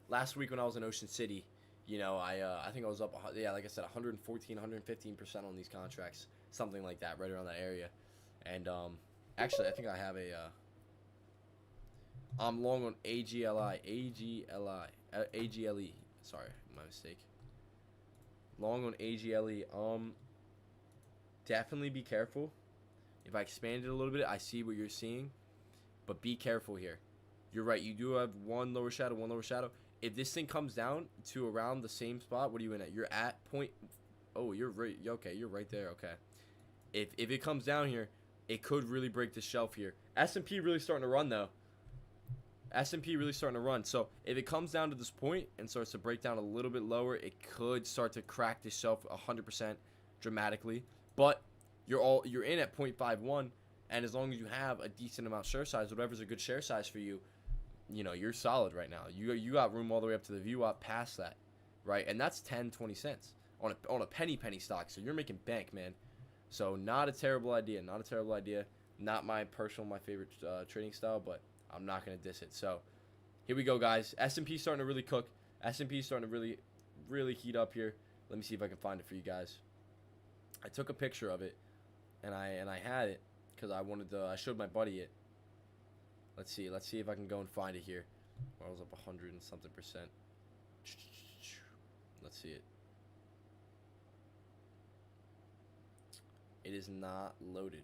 Last week when I was in Ocean City, I think I was up, like I said, 114, 115% on these contracts, something like that, right around that area. And actually, I think I have I'm long on AGLE. Sorry, my mistake. Long on AGLE. Definitely be careful. If I expand it a little bit, I see what you're seeing, but be careful here. You're right. You do have one lower shadow. If this thing comes down to around the same spot, what are you in at? You're at point. Oh, you're right. Okay, you're right there. Okay. If it comes down here, it could really break the shelf here. S&P really starting to run though. S&P really starting to run. So if it comes down to this point and starts to break down a little bit lower, it could start to crack this shelf 100% dramatically. But you're in at 0.51, and as long as you have a decent amount share size, whatever's a good share size for you, you're solid right now. You got room all the way up to the VWAP past that, right? And that's 10, 20 cents on a penny stock. So you're making bank, man. So not a terrible idea. Not my favorite trading style, but I'm not going to diss it. So here we go, guys. S&P starting to really cook. S&P starting to really, really heat up here. Let me see if I can find it for you guys. I took a picture of it, and I had it because I showed my buddy it. Let's see if I can go and find it here. I was up 100 and something %. Let's see it. It is not loaded.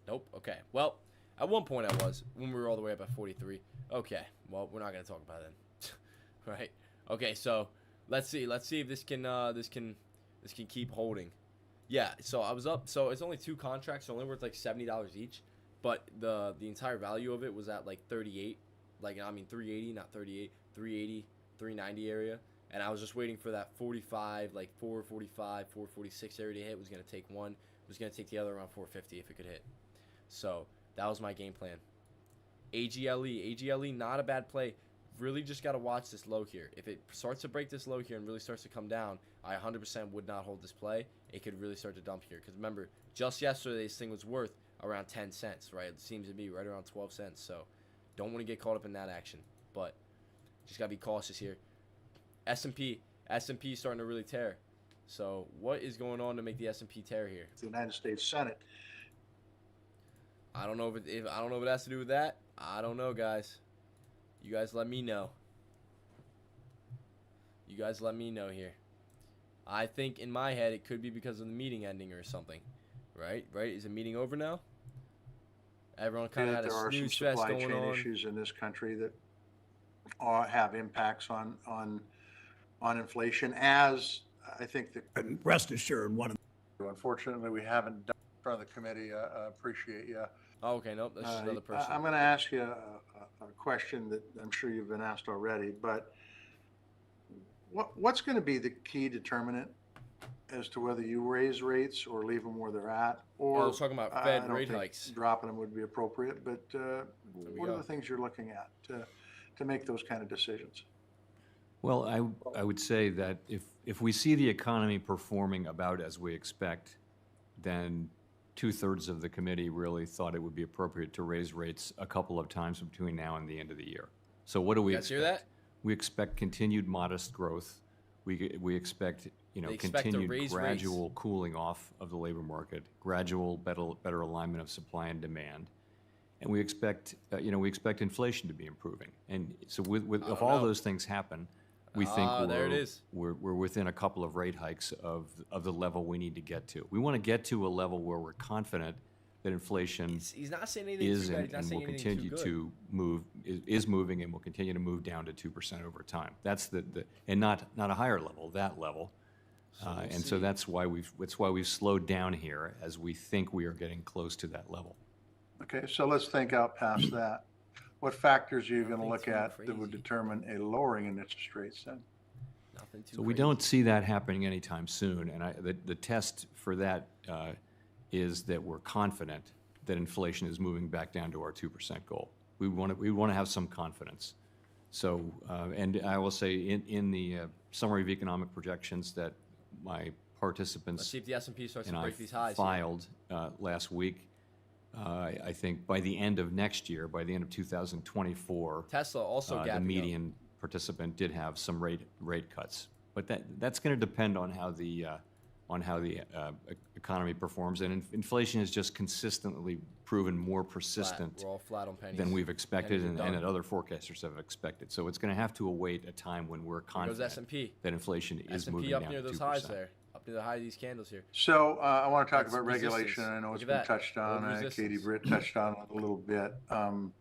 Nope. Okay. Well, at one point I was when we were all the way up at 43. Okay. Well, we're not gonna talk about it. Right. Okay. So let's see if this can keep holding. Yeah. So I was up. So it's only 2 contracts. So only worth like $70 each. But the entire value of it was at like 38. 380, not 38. 380, 390 area. And I was just waiting for that 45, like 445, 446 area to hit. Was gonna take one. Was gonna take the other around 450 if it could hit. So that was my game plan. AGLE, not a bad play. Really just got to watch this low here. If it starts to break this low here and really starts to come down, I 100% would not hold this play. It could really start to dump here. Because remember, just yesterday, this thing was worth around 10 cents, right? It seems to be right around 12 cents. So don't want to get caught up in that action. But just got to be cautious here. S&P starting to really tear. So what is going on to make the S&P tear here? The United States Senate. I don't know if it has to do with that. I don't know, guys. You guys let me know. Here. I think in my head it could be because of the meeting ending or something. right? Is the meeting over now? Everyone kind of had a snooze fest going on. There are some supply chain issues in this country that have impacts on inflation, as I think that. And rest assured, Unfortunately, we haven't done it in front of the committee. I appreciate you. Oh, okay, nope, that's just another person. I'm going to ask you a question that I'm sure you've been asked already, but what's going to be the key determinant as to whether you raise rates or leave them where they're at? Or I was talking about Fed rate hikes. Dropping them would be appropriate, but what are the things you're looking at to make those kind of decisions? Well, I would say that if we see the economy performing about as we expect, then 2/3 of the committee really thought it would be appropriate to raise rates a couple of times between now and the end of the year. So what do we expect? You guys hear that? We expect continued modest growth. We expect continued gradual cooling off of the labor market, gradual better alignment of supply and demand, and we expect inflation to be improving. And so if all those things happen, we think we're within a couple of rate hikes of the level we need to get to. We want to get to a level where we're confident that inflation he's not saying anything is too bad. and will continue to move, is moving and will continue to move down to 2% over time. That's and not a higher level, that level. So that's why we've slowed down here, as we think we are getting close to that level. Okay, so let's think out past that. What factors are you going to look at that would determine a lowering in interest rates then? So we don't see that happening anytime soon, and the test for that is that we're confident that inflation is moving back down to our 2% goal. We want to have some confidence. So, and I will say in the summary of economic projections that my participants Let's see if the S&P starts and to break these highs filed last week, I think by the end of next year, by the end of 2024, Tesla also the median participant did have some rate cuts. But that's going to depend on how the economy performs, and inflation has just consistently proven more persistent We're all flat on pennies. than we've expected and done. that other forecasters have expected. So it's going to have to await a time when we're confident S&P. that inflation is S&P moving up down near to those 2%. highs there, up near the high of these candles here. So I want to talk That's about regulation. resistance. I know it's Look been at that. touched on. Old Katie resistance. Britt touched on it a little bit. And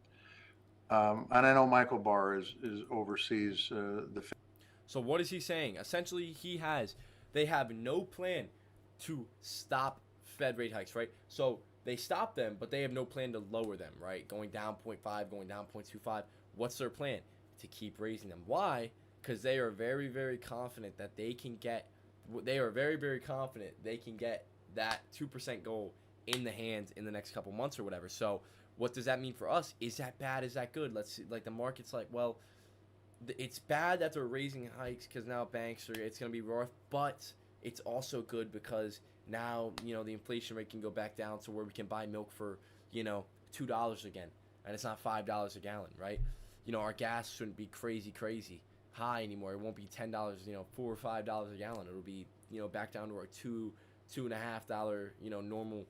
I know Michael Barr oversees the. So what is he saying? Essentially, they have no plan to stop Fed rate hikes, right? So they stop them, but they have no plan to lower them, right? Going down 0.5, going down 0.25. What's their plan? To keep raising them. Why? Because they are very, very confident that they can get that 2% goal in the hands in the next couple months or whatever. So what does that mean for us? Is that bad? Is that good? Let's see. Like the market's like, well, it's bad that they're raising hikes because now it's going to be rough, but it's also good because now, the inflation rate can go back down to where we can buy milk for, $2 again, and it's not $5 a gallon, right? Our gas shouldn't be crazy high anymore. It won't be $10, $4 or $5 a gallon. It'll be, back down to our $2.50,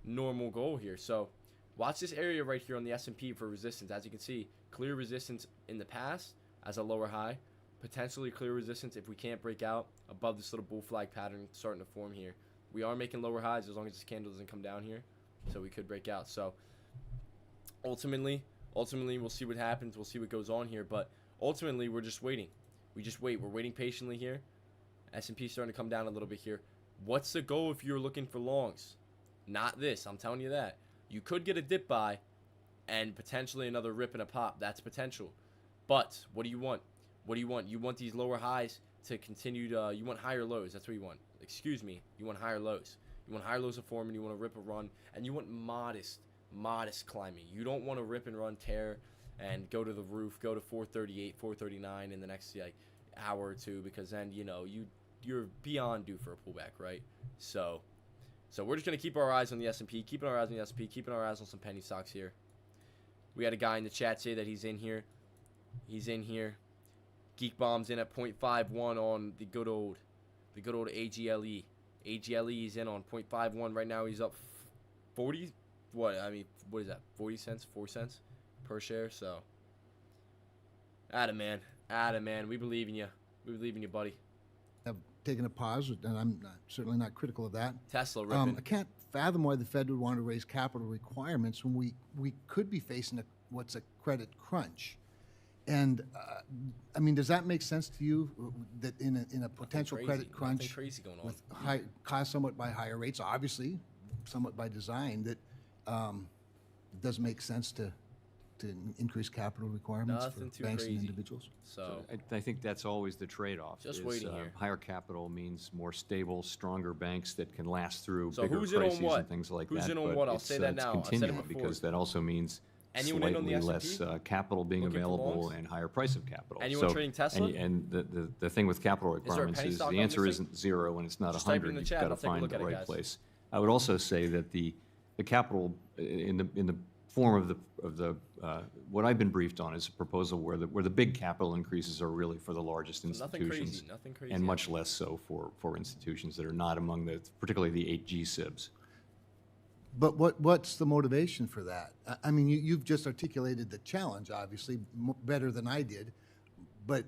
normal goal here. So watch this area right here on the S&P for resistance. As you can see, clear resistance in the past as a lower high, potentially clear resistance if we can't break out above this little bull flag pattern starting to form here. We are making lower highs as long as this candle doesn't come down here, so we could break out. So ultimately we'll see what happens. We'll see what goes on here, but ultimately we're just waiting. We just wait. We're waiting patiently here. S&P starting to come down a little bit here. What's the goal if you're looking for longs? Not this. I'm telling you that. You could get a dip buy and potentially another rip and a pop. That's potential. But what do you want? What do you want? You want these lower highs to continue to, you want higher lows. That's what you want. Excuse me. You want higher lows. You want higher lows to form, and you want to rip a run, and you want modest climbing. You don't want to rip and run, tear, and go to the roof, go to 438, 439 in the next hour or two, because then, you're beyond due for a pullback, right? So we're just going to keep our eyes on the S&P, keeping our eyes on the S&P, keeping our eyes on some penny stocks here. We had a guy in the chat say that he's in here. Geek Bomb's in at 0.51 on the good old AGLE. AGLE is in on 0.51 right now. He's up 40. What is that? 40 cents, 4 cents per share. So, Adam man, we believe in you. We believe in you, buddy. taking a pause, and I'm certainly not critical of that. Tesla ripping. I can't fathom why the Fed would want to raise capital requirements when we could be facing what's a credit crunch. And I mean, does that make sense to you that in a potential credit crunch with caused somewhat by higher rates, obviously, somewhat by design, that it doesn't make sense to increase capital requirements for banks and individuals? So I think that's always the trade-off. Just waiting here. Higher capital means more stable, stronger banks that can last through so bigger who's crises in on what? and things like who's that. in on what? I'll say that now. It's continuing because that also means Anyone in on the slightly S&P? less capital being available and higher price of capital. Anyone trading Tesla? And the thing with capital requirements is the answer isn't 0 and it's not 100. You've got to find the right place. I would also say that the capital in the form of the what I've been briefed on is a proposal where the big capital increases are really for the largest institutions, nothing crazy, and much less so for institutions that are not among particularly the 8G SIBs. But what's the motivation for that? I mean, you've just articulated the challenge, obviously, better than I did. But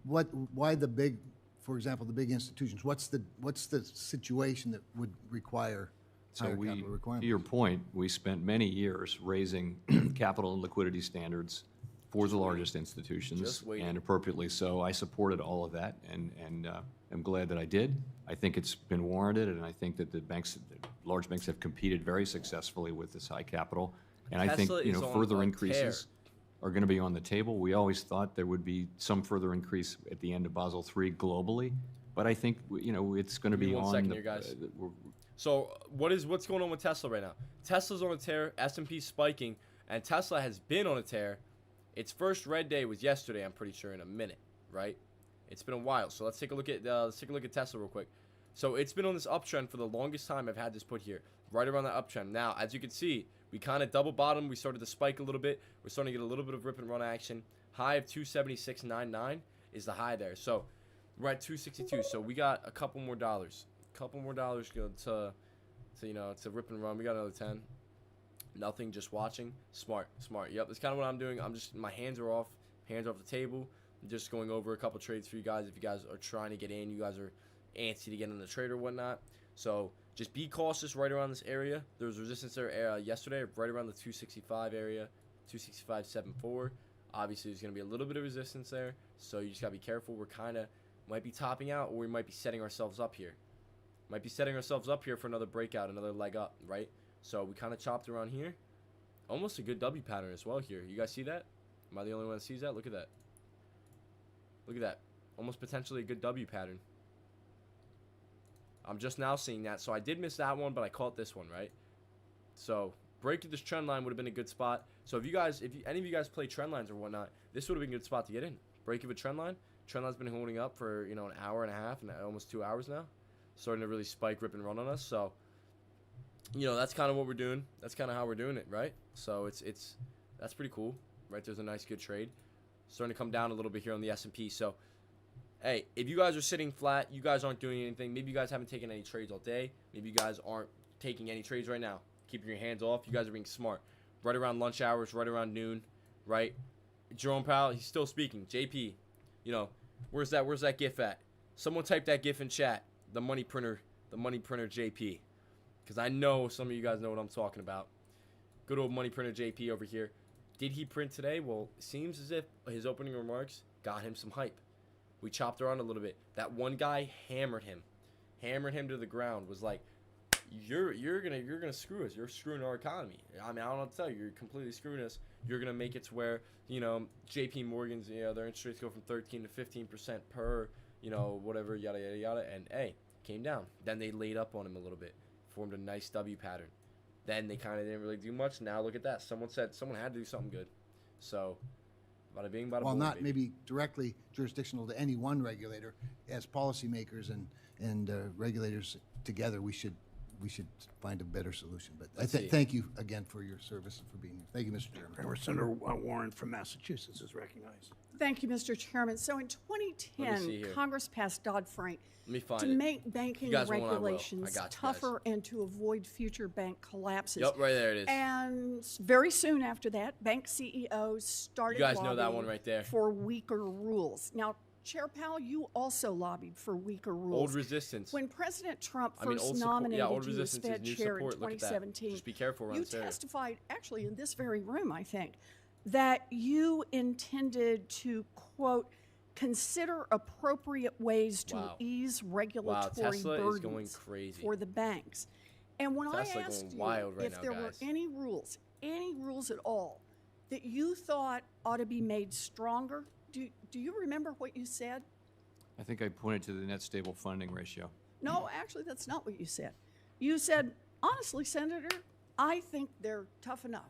why the big, for example, the big institutions? What's the situation that would require higher capital requirements? To your point, we spent many years raising capital and liquidity standards for the largest institutions, and appropriately so. I supported all of that, and I'm glad that I did. I think it's been warranted, and I think that the large banks have competed very successfully with this high capital. And I think further increases are going to be on the table. We always thought there would be some further increase at the end of Basel III globally, but I think it's going to be on. 1 second here, guys. So what's going on with Tesla right now? Tesla's on a tear, S&P's spiking, and Tesla has been on a tear. Its first red day was yesterday, I'm pretty sure, in a minute, right? It's been a while. So let's take a look at Tesla real quick. So it's been on this uptrend for the longest time. I've had this put here, right around that uptrend. Now, as you can see, we kind of double bottomed. We started to spike a little bit. We're starting to get a little bit of rip and run action. High of 276.99 is the high there. So we're at 262. So we got a couple more dollars. To rip and run. We got another 10. Nothing, just watching. Smart. Yep, that's kind of what I'm doing. My hands are off the table. I'm just going over a couple trades for you guys. If you guys are trying to get in, you guys are antsy to get in the trade or whatnot. So just be cautious right around this area. There was resistance there yesterday, right around the 265 area, 265.74. Obviously, there's going to be a little bit of resistance there, so you just got to be careful. We're kind of might be topping out, or we might be setting ourselves up here. For another breakout, another leg up, right? So we kind of chopped around here. Almost a good W pattern as well here. You guys see that? Am I the only one that sees that? Look at that. Look at that. Almost potentially a good W pattern. I'm just now seeing that. So I did miss that one, but I caught this one, right? So break to this trend line would have been a good spot. So if any of you guys play trend lines or whatnot, this would have been a good spot to get in. Break of a trend line. Trend line's been holding up for an hour and a half and almost 2 hours now. Starting to really spike, rip, and run on us. So that's kind of what we're doing. That's kind of how we're doing it, right? So that's pretty cool, right? There's a nice, good trade. Starting to come down a little bit here on the S&P. So, hey, if you guys are sitting flat, you guys aren't doing anything. Maybe you guys haven't taken any trades all day. Maybe you guys aren't taking any trades right now. Keeping your hands off. You guys are being smart. Right around lunch hours, right around noon, right? Jerome Powell, he's still speaking. JP, where's that GIF at? Someone type that GIF in chat. The money printer JP. Because I know some of you guys know what I'm talking about. Good old money printer JP over here. Did he print today? Well, it seems as if his opening remarks got him some hype. We chopped around a little bit. That one guy hammered him to the ground. Was like, you're gonna screw us. You're screwing our economy. I mean, I don't know what to tell you. You're completely screwing us. You're gonna make it to where JP Morgan's their interest rates go from 13 to 15% per whatever yada yada yada. And hey, came down. Then they laid up on him a little bit. Formed a nice W pattern. Then they kind of didn't really do much. Now look at that. Someone said someone had to do something good. So, bada bing, bada boom. Well, not maybe directly jurisdictional to any one regulator. As policymakers and regulators together, we should find a better solution. But thank you again for your service and for being here. Thank you, Mr. Chairman. Senator Warren from Massachusetts is recognized. Thank you, Mr. Chairman. So in 2010, Congress passed Dodd-Frank to make banking regulations tougher and to avoid future bank collapses. Yep, right there it is. And very soon after that, bank CEOs started lobbying for weaker rules. Now, Chair Powell, you also lobbied for weaker rules. Old resistance. When President Trump first nominated you as Fed chair in 2017, just be careful around you this area. testified, actually in this very room, I think, that you intended to, quote, consider appropriate ways to ease regulatory burdens for the banks. And when I asked you if there were any rules at all, that you thought ought to be made stronger, do you remember what you said? I think I pointed to the net stable funding ratio. No, actually, that's not what you said. You said, honestly, Senator, I think they're tough enough.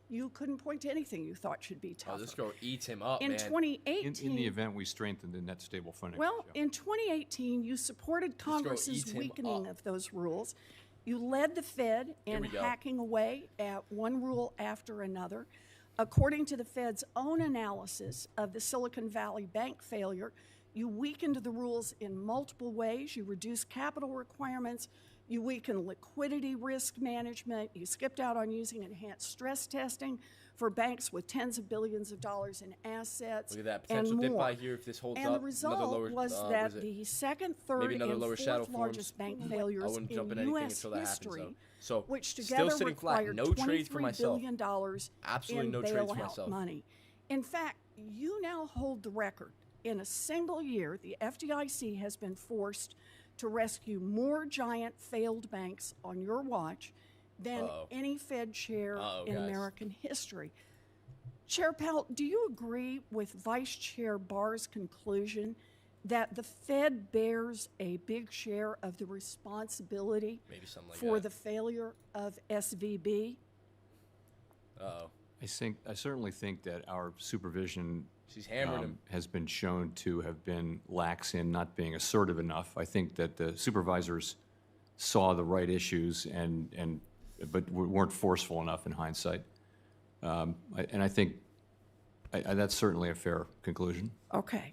You couldn't point to anything you thought should be tougher. Oh, this girl eats him up, in man. 2018, in the event we strengthened the net stable funding well, ratio. in 2018, you supported Congress's weakening of those rules. You led the Fed in hacking away at one rule after another. According to the Fed's own analysis of the Silicon Valley Bank failure, you weakened the rules in multiple ways. You reduced capital requirements. You weakened liquidity risk management. You skipped out on using enhanced stress testing for banks with tens of billions of dollars in assets. Look at that potential dip by here if this holds up. And the result was that the second, third, and fourth largest bank failures in U.S. history, which together required $23 billion in bailout money. In fact, you now hold the record. In a single year, the FDIC has been forced to rescue more giant failed banks on your watch than any Fed chair in American history. Chair Powell, do you agree with Vice Chair Barr's conclusion that the Fed bears a big share of the responsibility for the failure of SVB? I certainly think that our supervision She's hammered him. Has been shown to have been lax in not being assertive enough. I think that the supervisors saw the right issues but weren't forceful enough in hindsight. And I think that's certainly a fair conclusion. Okay.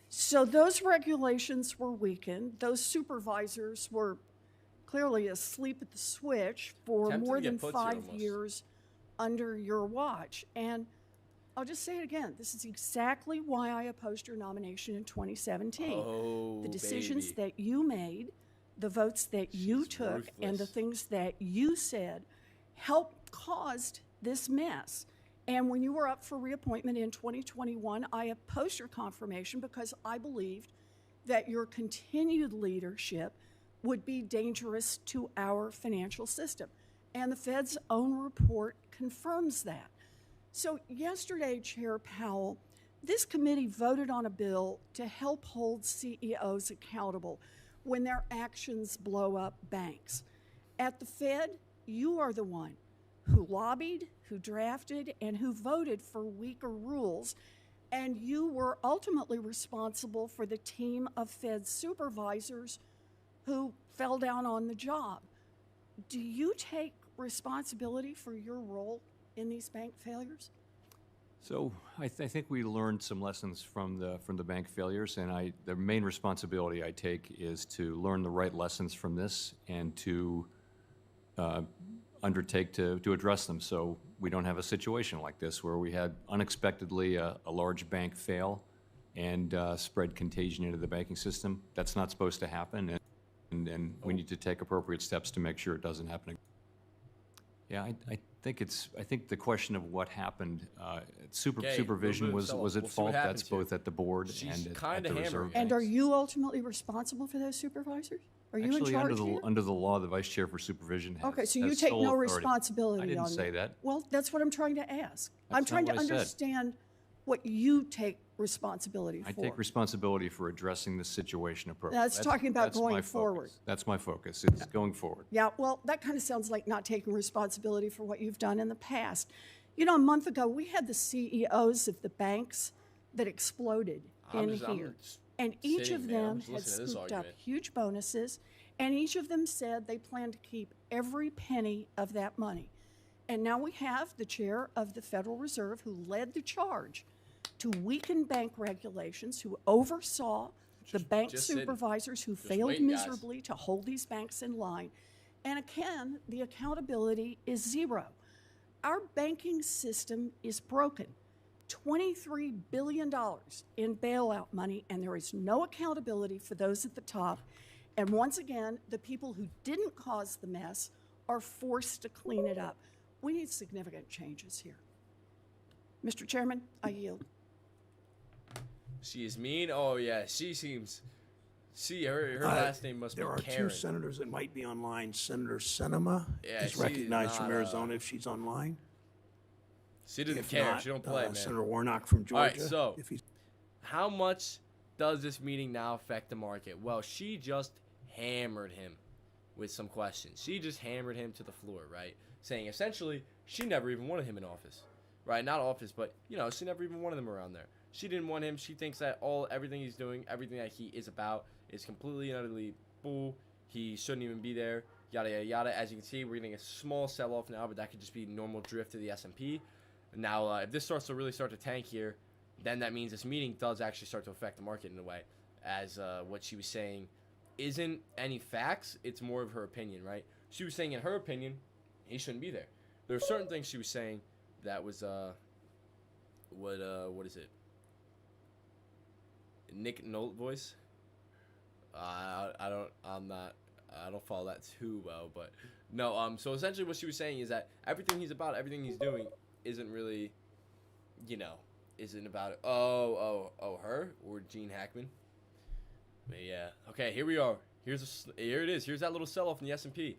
So those regulations were weakened. Those supervisors were clearly asleep at the switch for more than 5 years under your watch. And I'll just say it again. This is exactly why I opposed your nomination in 2017. The decisions that you made, the votes that you took, and the things that you said caused this mess. And when you were up for reappointment in 2021, I opposed your confirmation because I believed that your continued leadership would be dangerous to our financial system. And the Fed's own report confirms that. So yesterday, Chair Powell, this committee voted on a bill to help hold CEOs accountable when their actions blow up banks. At the Fed, you are the one who lobbied, who drafted, and who voted for weaker rules, and you were ultimately responsible for the team of Fed supervisors who fell down on the job. Do you take responsibility for your role in these bank failures? So I think we learned some lessons from the bank failures, and the main responsibility I take is to learn the right lessons from this and to undertake to address them so we don't have a situation like this where we had unexpectedly a large bank fail and spread contagion into the banking system. That's not supposed to happen, and we need to take appropriate steps to make sure it doesn't happen again. Yeah, I think the question of what happened, supervision was at fault. That's both at the board and at the reserve. And are you ultimately responsible for those supervisors? Are you in charge here? Under the law, the vice chair for supervision has Okay, so you take no responsibility on that. I didn't say that. Well, that's what I'm trying to ask. I'm trying to understand what you take responsibility for. I take responsibility for addressing the situation appropriately. That's talking about going forward. That's my focus. It's going forward. Yeah, well, that kind of sounds like not taking responsibility for what you've done in the past. You know, a month ago, we had the CEOs of the banks that exploded in here. And each of them had scooped up huge bonuses, and each of them said they plan to keep every penny of that money. And now we have the chair of the Federal Reserve who led the charge to weaken bank regulations, who oversaw the bank supervisors who failed miserably to hold these banks in line. And again, the accountability is zero. Our banking system is broken. $23 billion in bailout money, and there is no accountability for those at the top. And once again, the people who didn't cause the mess are forced to clean it up. We need significant changes here. Mr. Chairman, I yield. She is mean. Oh yeah, she seems. Her last name must be Karen. There are 2 senators that might be online. Senator Sinema is recognized from Arizona if she's online. She doesn't care. She don't play, man. Senator Warnock from Georgia. All right, so how much does this meeting now affect the market? Well, she just hammered him with some questions. She just hammered him to the floor, right? Saying essentially she never even wanted him in office, right? Not office, but she never even wanted him around there. She didn't want him. She thinks that everything he's doing, everything that he is about, is completely and utterly bull. He shouldn't even be there. Yada yada yada. As you can see, we're getting a small sell-off now, but that could just be normal drift to the S&P. Now, if this starts to tank here, then that means this meeting does actually start to affect the market in a way, as what she was saying isn't any facts. It's more of her opinion, right? She was saying, in her opinion, he shouldn't be there. There are certain things she was saying that was what is it? Nick Nolte voice. I don't follow that too well, but no. So essentially, what she was saying is that everything he's about, everything he's doing, isn't really, isn't about it. Her or Gene Hackman. But yeah. Okay, here we are. Here it is. Here's that little sell-off in the S&P.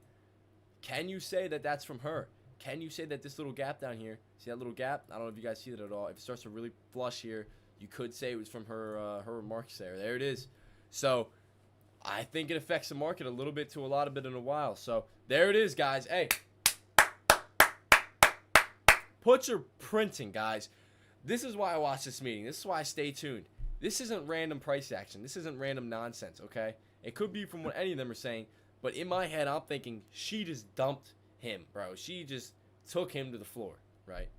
Can you say that that's from her? Can you say that this little gap down here? See that little gap? I don't know if you guys see that at all. If it starts to really flush here, you could say it was from her remarks there. There it is. So I think it affects the market a little bit to a lot of it in a while. So there it is, guys. Hey, put your printing, guys. This is why I watch this meeting. This is why I stay tuned. This isn't random price action. This isn't random nonsense, okay? It could be from what any of them are saying, but in my head, I'm thinking she just dumped him, bro. She just took him to the floor, right?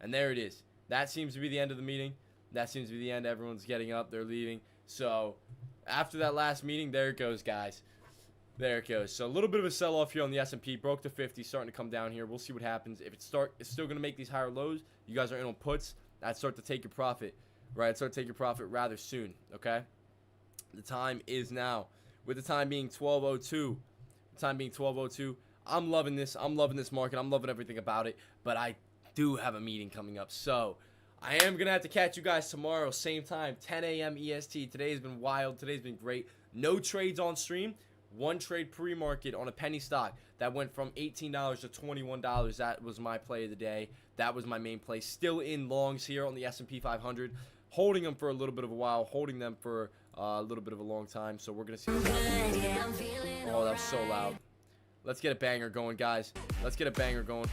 And there it is. That seems to be the end of the meeting. That seems to be the end. Everyone's getting up. They're leaving. So after that last meeting, there it goes, guys. There it goes. So a little bit of a sell-off here on the S&P. Broke to 50, starting to come down here. We'll see what happens. If it's still going to make these higher lows, you guys are in on puts. I'd start to take your profit, right? Start to take your profit rather soon, okay? The time is now. With the time being 12:02. The time being 12:02. I'm loving this. I'm loving this market. I'm loving everything about it. But I do have a meeting coming up. So I am going to have to catch you guys tomorrow, same time, 10 a.m. EST. Today has been wild. Today's been great. No trades on stream. One trade pre-market on a penny stock that went from $18 to $21. That was my play of the day. That was my main play. Still in longs here on the S&P 500. Holding them for a little bit of a while. Holding them for a little bit of a long time. So we're going to see what happens. Oh, that was so loud. Let's get a banger going, guys. Let's get a banger going.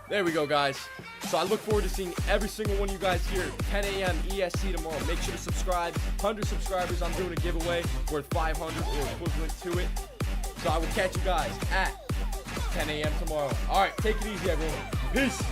There we go, guys. So I look forward to seeing every single one of you guys here 10 a.m. EST tomorrow. Make sure to subscribe. 100 subscribers, I'm doing a giveaway worth 500 or equivalent to it. So I will catch you guys at 10 a.m. tomorrow. All right, take it easy, everyone. Peace.